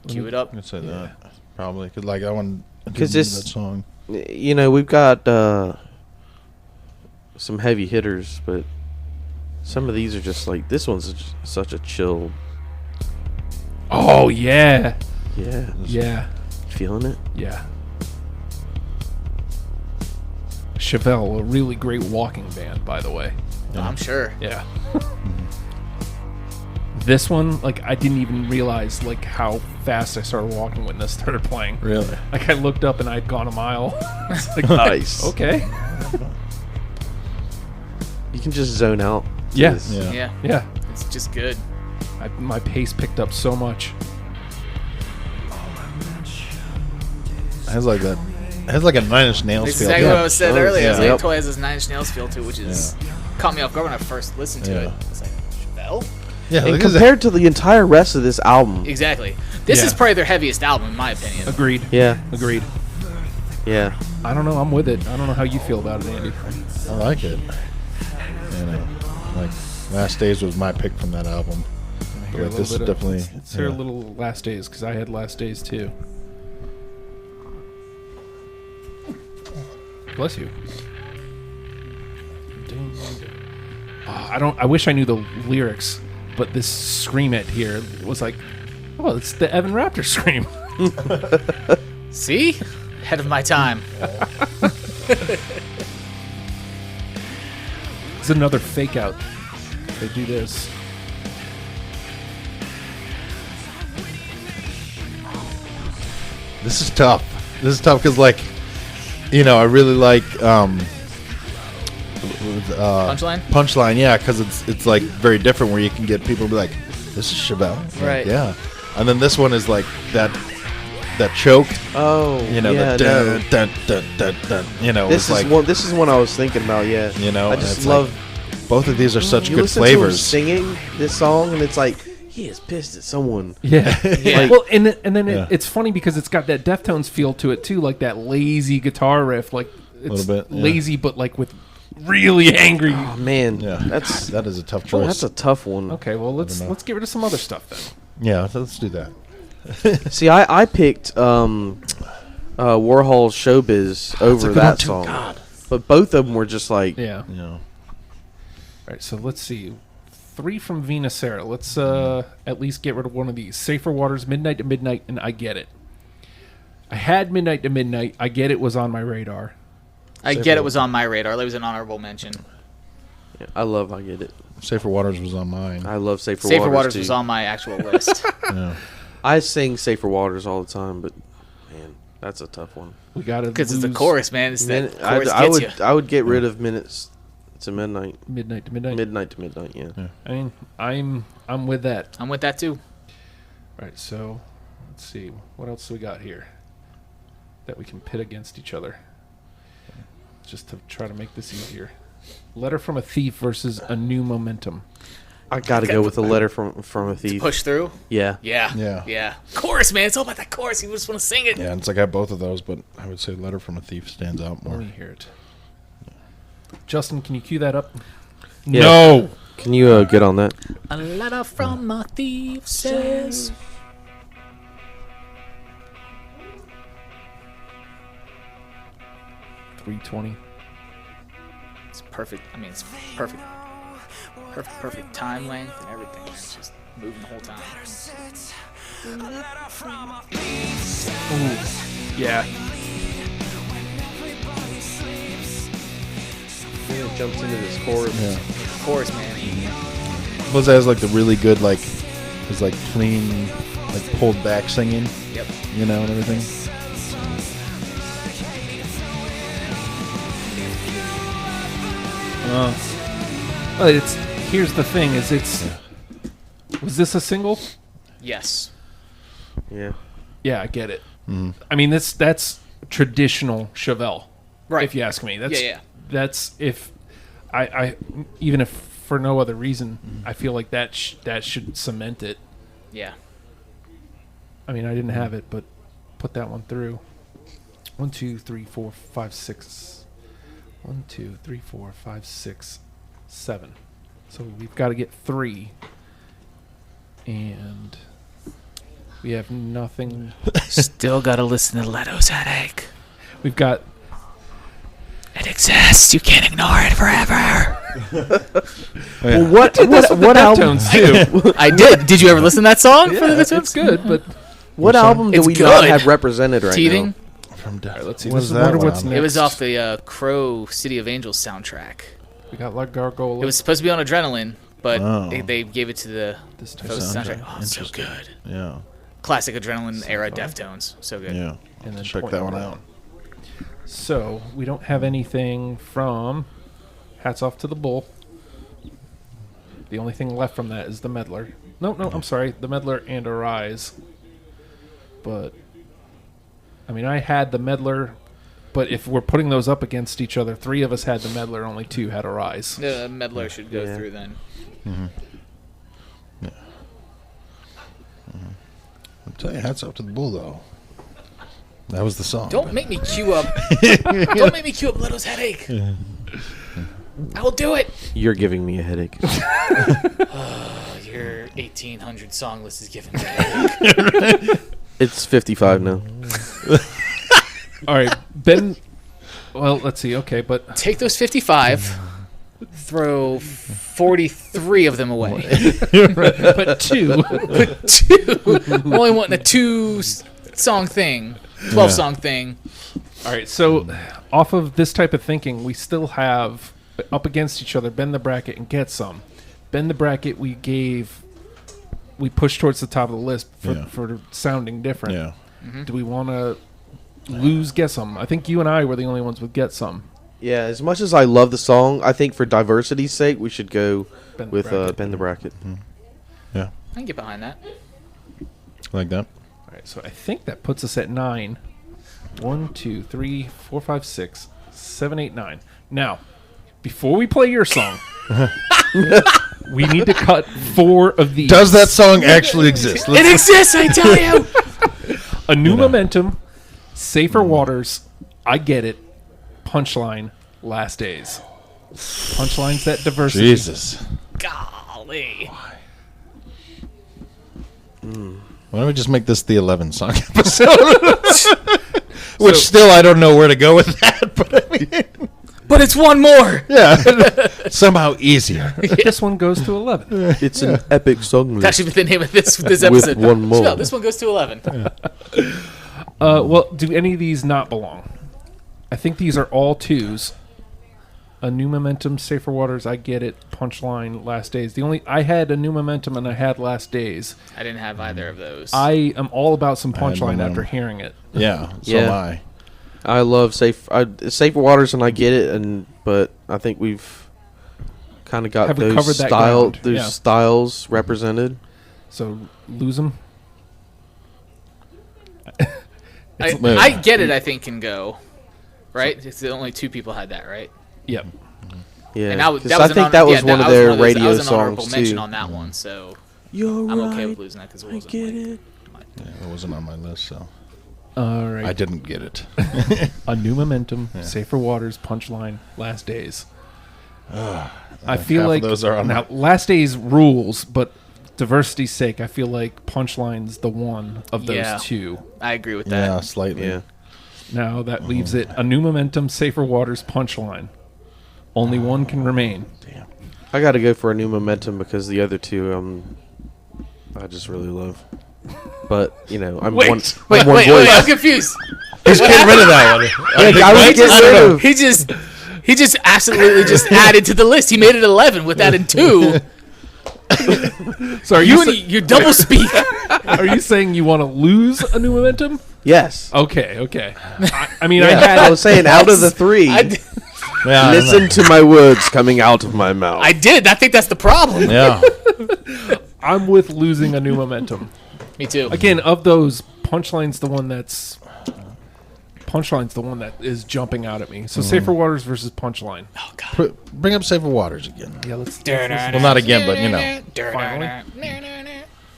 Speaker 2: Cue it up.
Speaker 3: I'm going to say that. Probably. Because, like, that one...
Speaker 4: Because
Speaker 3: that
Speaker 4: this,
Speaker 3: song.
Speaker 4: we've got some heavy hitters, but some of these are just like, this one's such a chill.
Speaker 1: Oh, yeah.
Speaker 4: Yeah.
Speaker 1: Yeah.
Speaker 4: Feeling it?
Speaker 1: Yeah. Chevelle, a really great walking band, by the way.
Speaker 2: I'm sure.
Speaker 1: Yeah. This one, like, I didn't even realize, like, how fast I started walking when this started playing.
Speaker 3: Really?
Speaker 1: Like, I looked up and I'd gone a mile. It's like,
Speaker 4: Nice.
Speaker 1: okay.
Speaker 4: You can just zone out. to
Speaker 1: Yeah.
Speaker 4: this.
Speaker 3: Yeah.
Speaker 2: Yeah.
Speaker 1: Yeah.
Speaker 2: It's just good.
Speaker 1: My pace picked up so much.
Speaker 3: It has like that... It has like a Nine Inch Nails
Speaker 2: That's
Speaker 3: feel.
Speaker 2: exactly
Speaker 3: to
Speaker 2: what
Speaker 3: it.
Speaker 2: I was saying
Speaker 4: Oh,
Speaker 2: earlier.
Speaker 3: yeah.
Speaker 2: It's like,
Speaker 4: Yep.
Speaker 2: it totally has this Nine Inch Nails feel to it, which is caught me off guard when I first listened to
Speaker 3: Yeah.
Speaker 2: it. It's like, Chevelle?
Speaker 3: Yeah,
Speaker 4: And
Speaker 3: look at that.
Speaker 4: compared to the entire rest of this album.
Speaker 2: Exactly. This
Speaker 1: Yeah.
Speaker 2: is probably their heaviest album, in my opinion.
Speaker 1: Agreed.
Speaker 4: Yeah.
Speaker 1: Agreed.
Speaker 4: Yeah.
Speaker 1: I don't know. I'm with it. I don't know how you feel about it, Andy.
Speaker 3: I like it. Like Last Days was my pick from that album.
Speaker 1: Hear a
Speaker 3: But
Speaker 1: little
Speaker 3: this is
Speaker 1: bit of-
Speaker 3: definitely.
Speaker 1: Let's hear a little Last Days, because I had Last Days too. Bless you. I wish I knew the lyrics, but this scream it here was like, oh, it's the Evan Raptor scream.
Speaker 2: See? Ahead of my time.
Speaker 1: It's another fake out. They do this.
Speaker 3: This is tough. This is tough because, like, I really like
Speaker 2: Punchline?
Speaker 3: Punchline, yeah, because it's like very different where you can get people to be like, "This is Chevelle," Like,
Speaker 2: Right.
Speaker 3: yeah, and then this one is like that choke,
Speaker 4: Oh.
Speaker 3: the
Speaker 4: yeah,
Speaker 3: dun,
Speaker 4: no.
Speaker 3: dun, dun, dun, dun,
Speaker 4: This
Speaker 3: it's
Speaker 4: is
Speaker 3: like
Speaker 4: one. This is one I was thinking about. Yeah.
Speaker 3: I
Speaker 4: I just
Speaker 3: just
Speaker 4: love.
Speaker 3: both of these are such
Speaker 4: You
Speaker 3: good
Speaker 4: listen to him
Speaker 3: flavors.
Speaker 4: singing this song, and it's like he is pissed at someone.
Speaker 1: Yeah.
Speaker 2: Yeah.
Speaker 1: Well, and then
Speaker 3: Yeah.
Speaker 1: it's funny because it's got that Deftones feel to it too, like that lazy guitar riff, like it's
Speaker 3: Little bit, yeah.
Speaker 1: lazy, but like with really angry.
Speaker 4: Oh man,
Speaker 3: Yeah, that is a tough
Speaker 4: that's
Speaker 3: choice.
Speaker 4: a tough one.
Speaker 1: Okay, well let's get rid of some other stuff then.
Speaker 3: Yeah, let's do that.
Speaker 4: See, I picked Warhol's Showbiz over that song, but both of them were just like
Speaker 1: Yeah.
Speaker 3: Yeah.
Speaker 1: All right, so let's see. 3 from Venus Sarah. Let's at least get rid of one of these. Safer Waters, Midnight to Midnight, and I Get It. I had Midnight to Midnight. I Get It was on my radar.
Speaker 2: I get it was on my radar. It was an honorable mention.
Speaker 4: Yeah, I love I Get It.
Speaker 3: Safer Waters was on mine.
Speaker 4: I love Safer,
Speaker 2: Safer
Speaker 4: Waters,
Speaker 2: Waters
Speaker 4: too.
Speaker 2: was on my actual list.
Speaker 3: Yeah.
Speaker 4: I sing Safer Waters all the time, but man, that's a tough one.
Speaker 1: We got to
Speaker 2: Because it's the chorus, man. It's that chorus
Speaker 4: I
Speaker 2: gets
Speaker 4: would
Speaker 2: you.
Speaker 4: I would get rid of Minutes to Midnight.
Speaker 1: midnight to midnight.
Speaker 4: Midnight to Midnight, yeah.
Speaker 1: I mean, I'm with that.
Speaker 2: I'm with that, too.
Speaker 1: All right, so let's see. What else do we got here that we can pit against each other? Just to try to make this easier. Letter from a Thief versus A New Momentum.
Speaker 4: I gotta go with a letter from a thief.
Speaker 2: Push through?
Speaker 4: Yeah.
Speaker 2: Yeah. Chorus, man. It's all about that chorus. You just want to sing it.
Speaker 3: Yeah, it's like I have both of those, but I would say Letter from a Thief stands out
Speaker 1: Let
Speaker 3: more.
Speaker 1: me hear it. Justin, can you cue that up?
Speaker 4: Yeah.
Speaker 1: No.
Speaker 4: Can you get on that?
Speaker 2: A letter from a thief says.
Speaker 1: 3:20.
Speaker 2: It's perfect. I mean, it's perfect. Perfect time length and everything. Man. It's just moving the whole time.
Speaker 1: Ooh. Yeah.
Speaker 4: Yeah, it jumps into this chorus.
Speaker 3: Yeah.
Speaker 2: Of course, man.
Speaker 3: Plus, it has like the really good, like, it's like clean, like pulled back singing,
Speaker 2: Yep.
Speaker 3: you know, and everything.
Speaker 1: Well, it's here's the thing: is it's was this a single?
Speaker 2: Yes.
Speaker 4: Yeah.
Speaker 1: Yeah, I get it. I mean, that's traditional Chevelle,
Speaker 2: Right.
Speaker 1: if you ask me. That's
Speaker 2: Yeah.
Speaker 1: That's if I even if for no other reason, I feel like that should cement it.
Speaker 2: Yeah.
Speaker 1: I mean, I didn't have it, but put that one through. 1, 2, 3, 4, 5, 6. 1, 2, 3, 4, 5, 6, 7. So we've got to get 3, and we have nothing.
Speaker 2: Still gotta listen to Leto's Headache.
Speaker 1: We've got
Speaker 2: It exists. You can't ignore it forever.
Speaker 4: Well, what album?
Speaker 1: Deftones too.
Speaker 2: I did. Did you ever listen to that song? for the
Speaker 1: Yeah,
Speaker 2: Deftones?
Speaker 1: it's good, but
Speaker 4: What album do
Speaker 2: It's
Speaker 4: we
Speaker 2: good.
Speaker 4: not have represented right
Speaker 2: Teething.
Speaker 3: From
Speaker 1: let's see.
Speaker 3: What's
Speaker 1: This is
Speaker 3: that
Speaker 1: wonder
Speaker 3: one
Speaker 1: what's
Speaker 3: on?
Speaker 1: next.
Speaker 2: It was off the Crow City of Angels soundtrack.
Speaker 1: We got La Gargoyle.
Speaker 2: It was supposed to be on Adrenaline, but
Speaker 3: Oh.
Speaker 2: they gave it to the
Speaker 1: this type
Speaker 2: Ghost
Speaker 1: of
Speaker 2: soundtrack. Oh, it's so
Speaker 3: Interesting.
Speaker 2: good.
Speaker 3: Yeah,
Speaker 2: Classic Adrenaline era Deftones. So good.
Speaker 3: yeah.
Speaker 1: And then
Speaker 3: Check
Speaker 1: point
Speaker 3: that one
Speaker 1: one
Speaker 3: out.
Speaker 1: So we don't have anything from Hats Off to the Bull. The only thing left from that is the Meddler. No, I'm sorry. The Meddler and Arise. But, I mean, I had the Meddler, but if we're putting those up against each other, 3 of us had the Meddler, only 2 had Arise.
Speaker 2: The Meddler should go
Speaker 4: Yeah.
Speaker 2: through then.
Speaker 3: I'll tell you, hats off to the bull, though. That was the song.
Speaker 2: Don't make me cue up. Don't make me cue up Leto's Headache. I will do it.
Speaker 4: You're giving me a headache.
Speaker 2: Your 1800 song list is giving me a headache.
Speaker 4: It's 55 now.
Speaker 1: All right, Ben. Well, let's see. Okay, but
Speaker 2: Take those 55, throw 43 of them away.
Speaker 1: but 2.
Speaker 2: I'm only wanting a 2-song thing, 12-song thing.
Speaker 1: All right, so off of this type of thinking, we still have up against each other, bend the bracket and get some. Bend the bracket we pushed towards the top of the list for sounding different.
Speaker 3: Yeah.
Speaker 1: Do we want to lose get some? I think you and I were the only ones with get some.
Speaker 4: Yeah, as much as I love the song, I think for diversity's sake, we should go
Speaker 1: Bend the
Speaker 4: with
Speaker 1: Bracket.
Speaker 4: Bend the Bracket.
Speaker 3: Yeah.
Speaker 2: I can get behind that.
Speaker 3: Like that.
Speaker 1: All right, so I think that puts us at 9. 1, 2, 3, 4, 5, 6, 7, 8, 9. Now, before we play your song, we need to cut 4 of these.
Speaker 3: Does that song actually exist?
Speaker 2: It exists, I tell you.
Speaker 1: A New Momentum, Safer Waters, I Get It, Punchline, Last Days. Punchlines that diversity.
Speaker 3: Jesus.
Speaker 2: Golly.
Speaker 3: Why don't we just make this the 11 song episode? Which still, I don't know where to go with that. But I mean,
Speaker 2: But it's one more.
Speaker 3: yeah, somehow easier.
Speaker 1: This one goes to 11.
Speaker 4: It's an epic song list.
Speaker 2: That should be the name of this episode.
Speaker 4: one more.
Speaker 2: Chevelle, this one goes to 11.
Speaker 1: Well, do any of these not belong? I think these are all 2s. A New Momentum, Safer Waters, I Get It, Punchline, Last Days. I had A New Momentum and I had Last Days.
Speaker 2: I didn't have either of those.
Speaker 1: I am all about some
Speaker 3: I had
Speaker 1: Punchline
Speaker 3: Momentum.
Speaker 1: after hearing it.
Speaker 3: Yeah, so
Speaker 4: Yeah.
Speaker 3: am I.
Speaker 4: I love Safer Waters, and I get it, but I think we've kind of got
Speaker 1: Have we
Speaker 4: those
Speaker 1: covered that ground? Yeah.
Speaker 4: styles represented.
Speaker 1: So, lose them.
Speaker 2: I Get It, I think, can go. Right? It's the only 2 people had that, right?
Speaker 1: Yep.
Speaker 4: Yeah,
Speaker 2: And that was
Speaker 4: 'cause
Speaker 2: an
Speaker 4: I think
Speaker 2: honor-
Speaker 4: that was
Speaker 2: yeah,
Speaker 4: one of
Speaker 2: was
Speaker 4: their
Speaker 2: one those-
Speaker 4: radio
Speaker 2: I was an honorable
Speaker 4: songs
Speaker 2: mention
Speaker 4: too.
Speaker 2: on that one, so
Speaker 4: You're
Speaker 2: I'm
Speaker 4: right.
Speaker 2: okay with losing that because it
Speaker 4: I
Speaker 2: wasn't.
Speaker 4: get it.
Speaker 3: Yeah, it wasn't on my list, so
Speaker 1: All
Speaker 3: I
Speaker 1: right.
Speaker 3: didn't get it.
Speaker 1: A New Momentum,
Speaker 3: Yeah.
Speaker 1: Safer Waters, Punchline, Last Days. I
Speaker 3: think
Speaker 1: feel
Speaker 3: half of
Speaker 1: like
Speaker 3: those are on
Speaker 1: now Last Days rules, but diversity's sake, I feel like Punchline's the one of those
Speaker 2: Yeah.
Speaker 1: 2.
Speaker 2: I agree with
Speaker 3: Yeah,
Speaker 2: that.
Speaker 3: slightly.
Speaker 4: Yeah.
Speaker 1: Now that leaves it A New Momentum, Safer Waters, Punchline. Only one can remain.
Speaker 3: Damn.
Speaker 4: I got to go for A New Momentum because the other 2, I just really love. But I'm
Speaker 2: Wait,
Speaker 4: one.
Speaker 2: wait,
Speaker 4: I'm one
Speaker 2: wait,
Speaker 4: voice.
Speaker 2: I'm confused.
Speaker 3: He's getting rid of that one.
Speaker 4: I was getting rid of.
Speaker 2: He just absolutely just added to the list. He made it 11 with adding 2.
Speaker 1: So are
Speaker 2: You double speak.
Speaker 1: are you saying you want to lose A New Momentum?
Speaker 4: Yes.
Speaker 1: Okay. I mean, I
Speaker 4: Yeah,
Speaker 1: had
Speaker 4: I was saying out of the 3,
Speaker 3: Yeah, I don't
Speaker 4: listen to my words coming out of my mouth.
Speaker 2: I did. I think that's the problem.
Speaker 3: know. Yeah.
Speaker 1: I'm with losing A New Momentum.
Speaker 2: Me too.
Speaker 1: Again, of those, Punchline's the one that is jumping out at me. So Safer Waters versus Punchline.
Speaker 2: Oh God.
Speaker 3: Bring up Safer Waters again.
Speaker 1: Yeah, let's.
Speaker 3: Well, not again, but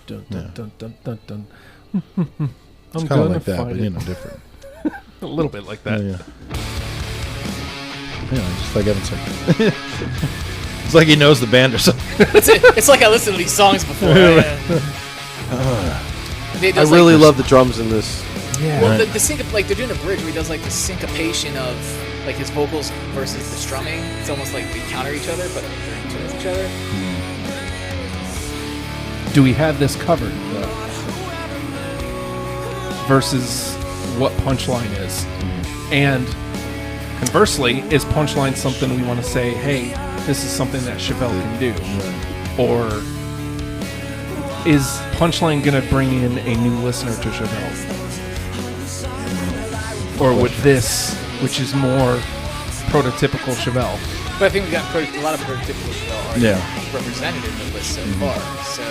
Speaker 1: Dun, dun, dun, dun, dun, dun.
Speaker 3: It's
Speaker 1: I'm
Speaker 3: kind of
Speaker 1: gonna
Speaker 3: like that,
Speaker 1: find
Speaker 3: but
Speaker 1: it.
Speaker 3: different.
Speaker 1: A little bit like that.
Speaker 3: Yeah. Just like Evan said. It's like he knows the band or something.
Speaker 2: It's like I listened to these songs before.
Speaker 4: I really love the drums in this.
Speaker 1: Yeah.
Speaker 2: Well, the syncop, like they're doing a bridge where he does like the syncopation of like his vocals versus the strumming. It's almost like they counter each other, but they're in tune with each other.
Speaker 1: Do we have this covered versus what Punchline is? And conversely, is Punchline something we want to say, hey, this is something that Chevelle can do? Or is Punchline going to bring in a new listener to Chevelle? Or would this, which is more prototypical Chevelle?
Speaker 2: But I think we got a lot of prototypical Chevelle already represented in the list so far. So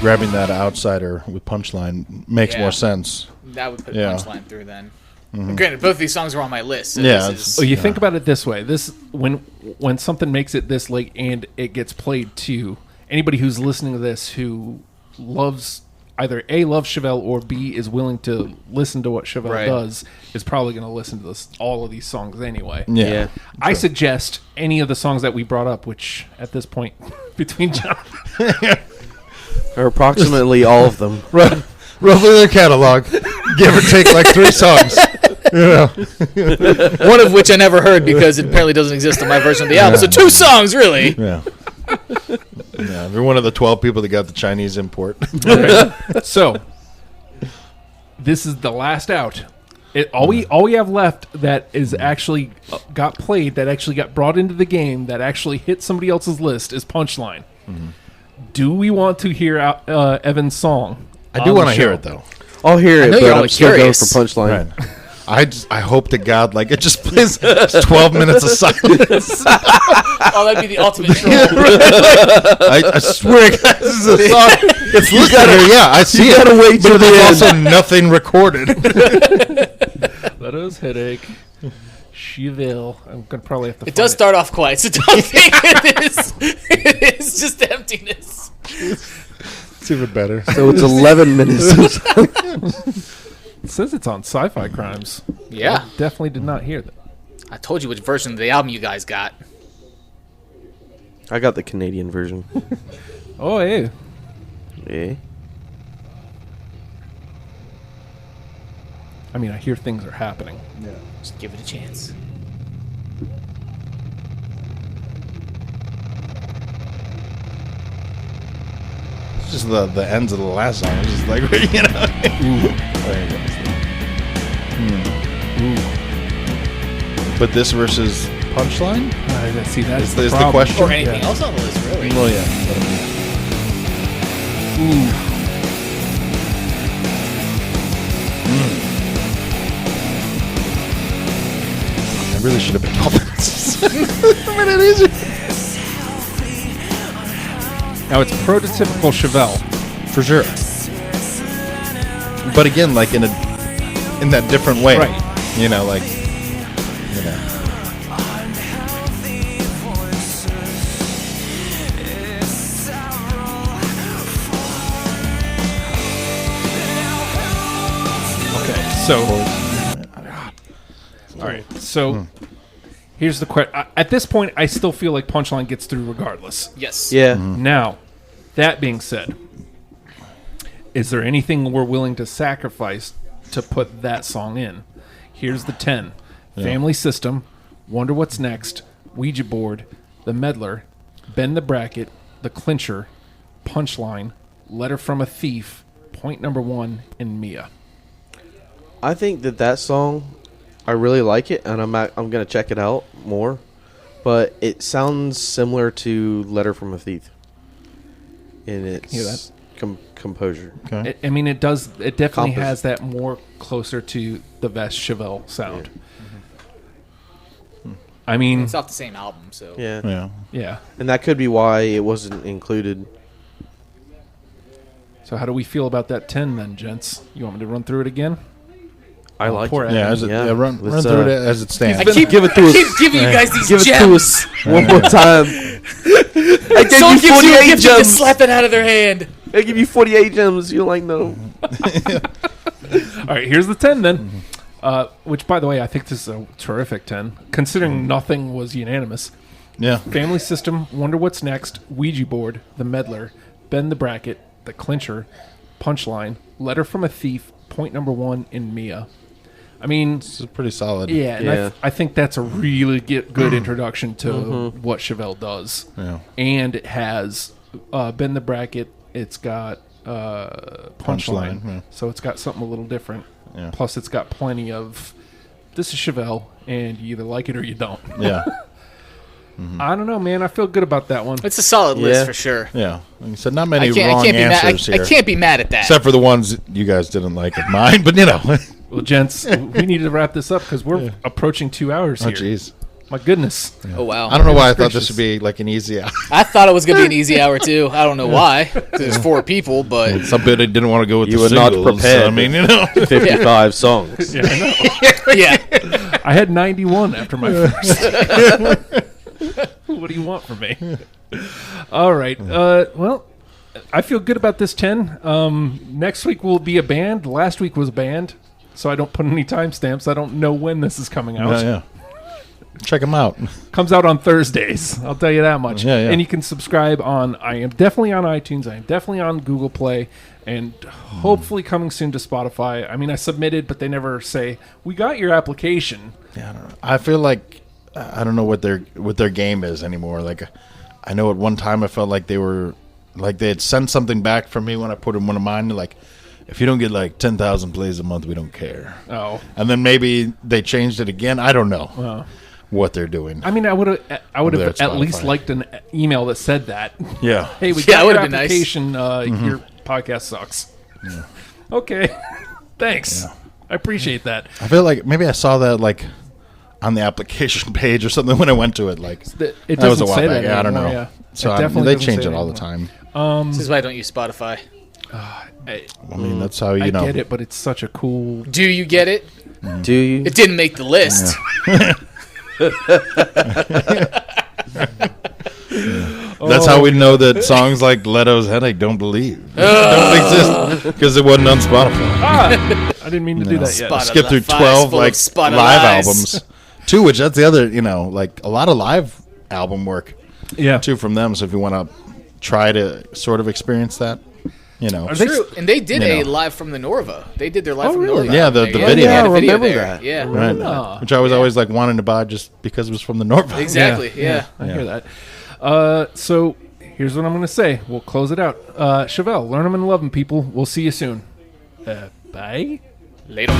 Speaker 3: Grabbing that outsider with Punchline makes
Speaker 2: Yeah.
Speaker 3: more sense.
Speaker 2: that would put
Speaker 3: Yeah.
Speaker 2: Punchline through then. Granted, both of these songs were on my list. So
Speaker 3: Yeah,
Speaker 2: this
Speaker 3: it's-
Speaker 2: is,
Speaker 1: So you think about it this way: this when something makes it this late and it gets played to anybody who's listening to this who loves either A, loves Chevelle, or B, is willing to listen to what Chevelle
Speaker 2: Right.
Speaker 1: does, is probably going to listen to all of these songs anyway.
Speaker 3: Yeah.
Speaker 1: I suggest any of the songs that we brought up, which at this point between John,
Speaker 4: Or approximately all of them.
Speaker 3: Roughly their catalog. Give or take like 3 songs.
Speaker 2: one of which I never heard because it apparently doesn't exist on my version of the album. So 2 songs, really.
Speaker 3: Yeah. Yeah, they're one of the 12 people that got the Chinese import.
Speaker 1: so this is the last out. All we have left that is actually got played, that actually got brought into the game, that actually hit somebody else's list is Punchline. Do we want to hear Evan's song?
Speaker 3: I do want to hear it though.
Speaker 4: I'll hear
Speaker 2: I
Speaker 4: it,
Speaker 2: know
Speaker 4: but
Speaker 2: you're
Speaker 4: I'm
Speaker 2: all
Speaker 4: still going
Speaker 2: curious.
Speaker 4: for Punchline.
Speaker 3: Right. I hope to God like it just plays 12 minutes of silence.
Speaker 2: Oh, that'd be the ultimate troll.
Speaker 3: I swear, guys, this is a song. It's listed here. Yeah, I see it.
Speaker 4: gotta wait
Speaker 3: but
Speaker 4: till the
Speaker 3: there's
Speaker 4: end.
Speaker 3: also nothing recorded.
Speaker 1: That is headache. Chevelle. I'm gonna probably have to.
Speaker 2: It does start off quiet, so don't think it is. It is just emptiness.
Speaker 3: It's even better.
Speaker 4: So it's 11 minutes.
Speaker 1: It says it's on Sci-Fi Crimes.
Speaker 2: Yeah.
Speaker 1: I definitely did not hear that.
Speaker 2: I told you which version of the album you guys got.
Speaker 4: I got the Canadian version.
Speaker 1: Oh, hey.
Speaker 4: Yeah.
Speaker 1: I mean, I hear things are happening.
Speaker 2: Just give it a chance.
Speaker 3: It's just the ends of the last song. It's just like, you know. There you go. But this versus Punchline
Speaker 1: See, that's
Speaker 3: is the question.
Speaker 2: Or anything else on the list, really.
Speaker 3: Well, yeah.
Speaker 1: Ooh.
Speaker 3: I really should have been called this. I mean, it is.
Speaker 1: Now it's prototypical Chevelle.
Speaker 3: For sure. But again, like in that different way.
Speaker 1: Right.
Speaker 3: You know, like, you know.
Speaker 1: Okay, so all right, so here's the question. At this point, I still feel like Punchline gets through regardless.
Speaker 2: Yes.
Speaker 4: Yeah.
Speaker 1: Now, that being said, is there anything we're willing to sacrifice to put that song in? Here's the 10. Family System, Wonder What's Next, Ouija Board, The Meddler, Bend the Bracket, The Clincher, Punchline, Letter from a Thief, Point Number 1, and Mia.
Speaker 4: I think that song, I really like it, and I'm gonna check it out more. But it sounds similar to "Letter from a Thief" in
Speaker 1: Hear that?
Speaker 4: its composure.
Speaker 3: Okay.
Speaker 1: I mean, it does. It definitely
Speaker 4: Compass.
Speaker 1: has that more closer to the best Chevelle sound. I mean,
Speaker 2: It's off the same album, so.
Speaker 4: Yeah,
Speaker 3: Yeah.
Speaker 1: yeah.
Speaker 4: and that could be why it wasn't included.
Speaker 1: So how do we feel about that 10 then, gents? You want me to run through it again?
Speaker 4: I like
Speaker 1: poor
Speaker 4: it.
Speaker 1: Adam.
Speaker 3: Yeah, run
Speaker 4: Let's,
Speaker 3: through it as it stands.
Speaker 2: I keep,
Speaker 4: Give it to
Speaker 2: I
Speaker 4: us.
Speaker 2: keep giving you guys these
Speaker 4: Give it to
Speaker 2: gems.
Speaker 4: us one more time. I gave
Speaker 2: Someone
Speaker 4: you
Speaker 2: gives you a
Speaker 4: 48
Speaker 2: gift, you just
Speaker 4: gems.
Speaker 2: slap it out of their hand.
Speaker 4: I give you 48 gems. You're like, no.
Speaker 1: All right, here's the 10 then. Which, by the way, I think this is a terrific 10, considering nothing was unanimous.
Speaker 3: Yeah.
Speaker 1: Family System, Wonder What's Next, Ouija Board, The Meddler, Bend the Bracket, The Clincher, Punchline, Letter from a Thief, Point Number 1, and Mia. I mean,
Speaker 3: This is pretty solid.
Speaker 1: yeah, and
Speaker 4: Yeah.
Speaker 1: I think that's a really good introduction to what Chevelle does.
Speaker 3: Yeah.
Speaker 1: And it has Bend the Bracket, it's got Punchline,
Speaker 3: yeah.
Speaker 1: so it's got something a little different.
Speaker 3: Yeah.
Speaker 1: Plus, it's got plenty of, this is Chevelle, and you either like it or you don't.
Speaker 3: Yeah.
Speaker 1: I don't know, man. I feel good about that one.
Speaker 2: It's a solid list
Speaker 4: Yeah.
Speaker 2: for sure.
Speaker 3: Yeah. Like you said, not
Speaker 2: I
Speaker 3: many
Speaker 2: can't
Speaker 3: wrong
Speaker 2: be mad.
Speaker 3: answers
Speaker 2: I
Speaker 3: here.
Speaker 2: can't be mad at that.
Speaker 3: Except for the ones you guys didn't like of mine, but you know.
Speaker 1: Well, gents, we need to wrap this up because we're approaching 2 hours
Speaker 3: Oh,
Speaker 1: here.
Speaker 3: jeez.
Speaker 1: My goodness.
Speaker 2: Oh wow!
Speaker 3: I don't know why I thought
Speaker 1: gracious.
Speaker 3: this would be like an easy hour.
Speaker 2: I thought it was gonna be an easy hour too. I don't know why. 'Cause there's 4 people, but
Speaker 3: Somebody didn't want to go with
Speaker 4: You
Speaker 3: the
Speaker 4: were not
Speaker 3: singles.
Speaker 4: prepared.
Speaker 3: So, I mean, you know.
Speaker 4: 55 songs.
Speaker 1: Yeah, I know.
Speaker 2: yeah.
Speaker 1: I had 91 after my first. What do you want from me? All right. Well, I feel good about this 10. Next week will be a band. Last week was a band, so I don't put any timestamps. I don't know when this is coming out.
Speaker 3: Yeah. Check them out.
Speaker 1: Comes out on Thursdays. I'll tell you that much.
Speaker 3: Yeah.
Speaker 1: And you can subscribe on. I am definitely on iTunes. I am definitely on Google Play, and hopefully coming soon to Spotify. I mean, I submitted, but they never say we got your application.
Speaker 3: Yeah, I don't know. I feel like I don't know what their game is anymore. Like, I know at one time I felt like they had sent something back for me when I put in one of mine. Like, if you don't get like 10,000 plays a month, we don't care.
Speaker 1: Oh,
Speaker 3: And then maybe they changed it again. I don't know what they're doing.
Speaker 1: I mean, I would have
Speaker 3: Over there
Speaker 1: at
Speaker 3: at
Speaker 1: least
Speaker 3: Spotify.
Speaker 1: liked an email that said that.
Speaker 3: Yeah.
Speaker 1: Hey, we
Speaker 2: Yeah,
Speaker 1: got
Speaker 2: it
Speaker 1: your
Speaker 2: would've been nice.
Speaker 1: application. Your podcast sucks. Okay, thanks.
Speaker 3: Yeah.
Speaker 1: I appreciate that.
Speaker 3: I feel like maybe I saw that like on the application page or something when I went to it. Like
Speaker 1: It
Speaker 3: that was a
Speaker 1: doesn't
Speaker 3: while
Speaker 1: say
Speaker 3: back.
Speaker 1: that
Speaker 3: Yeah, I don't know.
Speaker 1: anymore, yeah.
Speaker 3: So
Speaker 1: It definitely
Speaker 3: they
Speaker 1: doesn't
Speaker 3: change
Speaker 1: say
Speaker 3: it
Speaker 1: that
Speaker 3: all the
Speaker 1: anymore.
Speaker 3: time.
Speaker 2: This is why I don't use Spotify.
Speaker 3: I mean, that's how
Speaker 1: I
Speaker 3: you know.
Speaker 1: get it, but it's such a cool.
Speaker 2: Do you get it?
Speaker 4: Do you?
Speaker 2: It didn't make the list.
Speaker 3: That's how we know that songs like Leto's Headache don't exist because it wasn't on Spotify.
Speaker 1: I didn't mean to do that yet.
Speaker 2: Spot-
Speaker 3: Skip through
Speaker 2: Spotify
Speaker 3: 12
Speaker 2: is full of
Speaker 3: like
Speaker 2: Spotify
Speaker 3: live
Speaker 2: lies.
Speaker 3: albums too, which that's the other, like a lot of live album work
Speaker 1: Yeah.
Speaker 3: too from them. So if you want to try to sort of experience that,
Speaker 1: Are they
Speaker 2: True, and they did
Speaker 3: you
Speaker 2: a
Speaker 3: know.
Speaker 2: live from the Norva. They did their live
Speaker 1: Oh,
Speaker 2: from
Speaker 1: really?
Speaker 2: the Norva.
Speaker 3: Yeah, the
Speaker 2: Yeah,
Speaker 3: video.
Speaker 2: they had a
Speaker 4: I
Speaker 2: video
Speaker 4: remember
Speaker 2: there.
Speaker 4: that.
Speaker 2: Yeah,
Speaker 3: right,
Speaker 1: Ah.
Speaker 3: which I was always like wanting to buy just because it was from the Norva.
Speaker 2: exactly. Yeah.
Speaker 1: I hear that. So here's what I'm going to say. We'll close it out. Chevelle, learn them and love them, people. We'll see you soon. Bye.
Speaker 2: Later.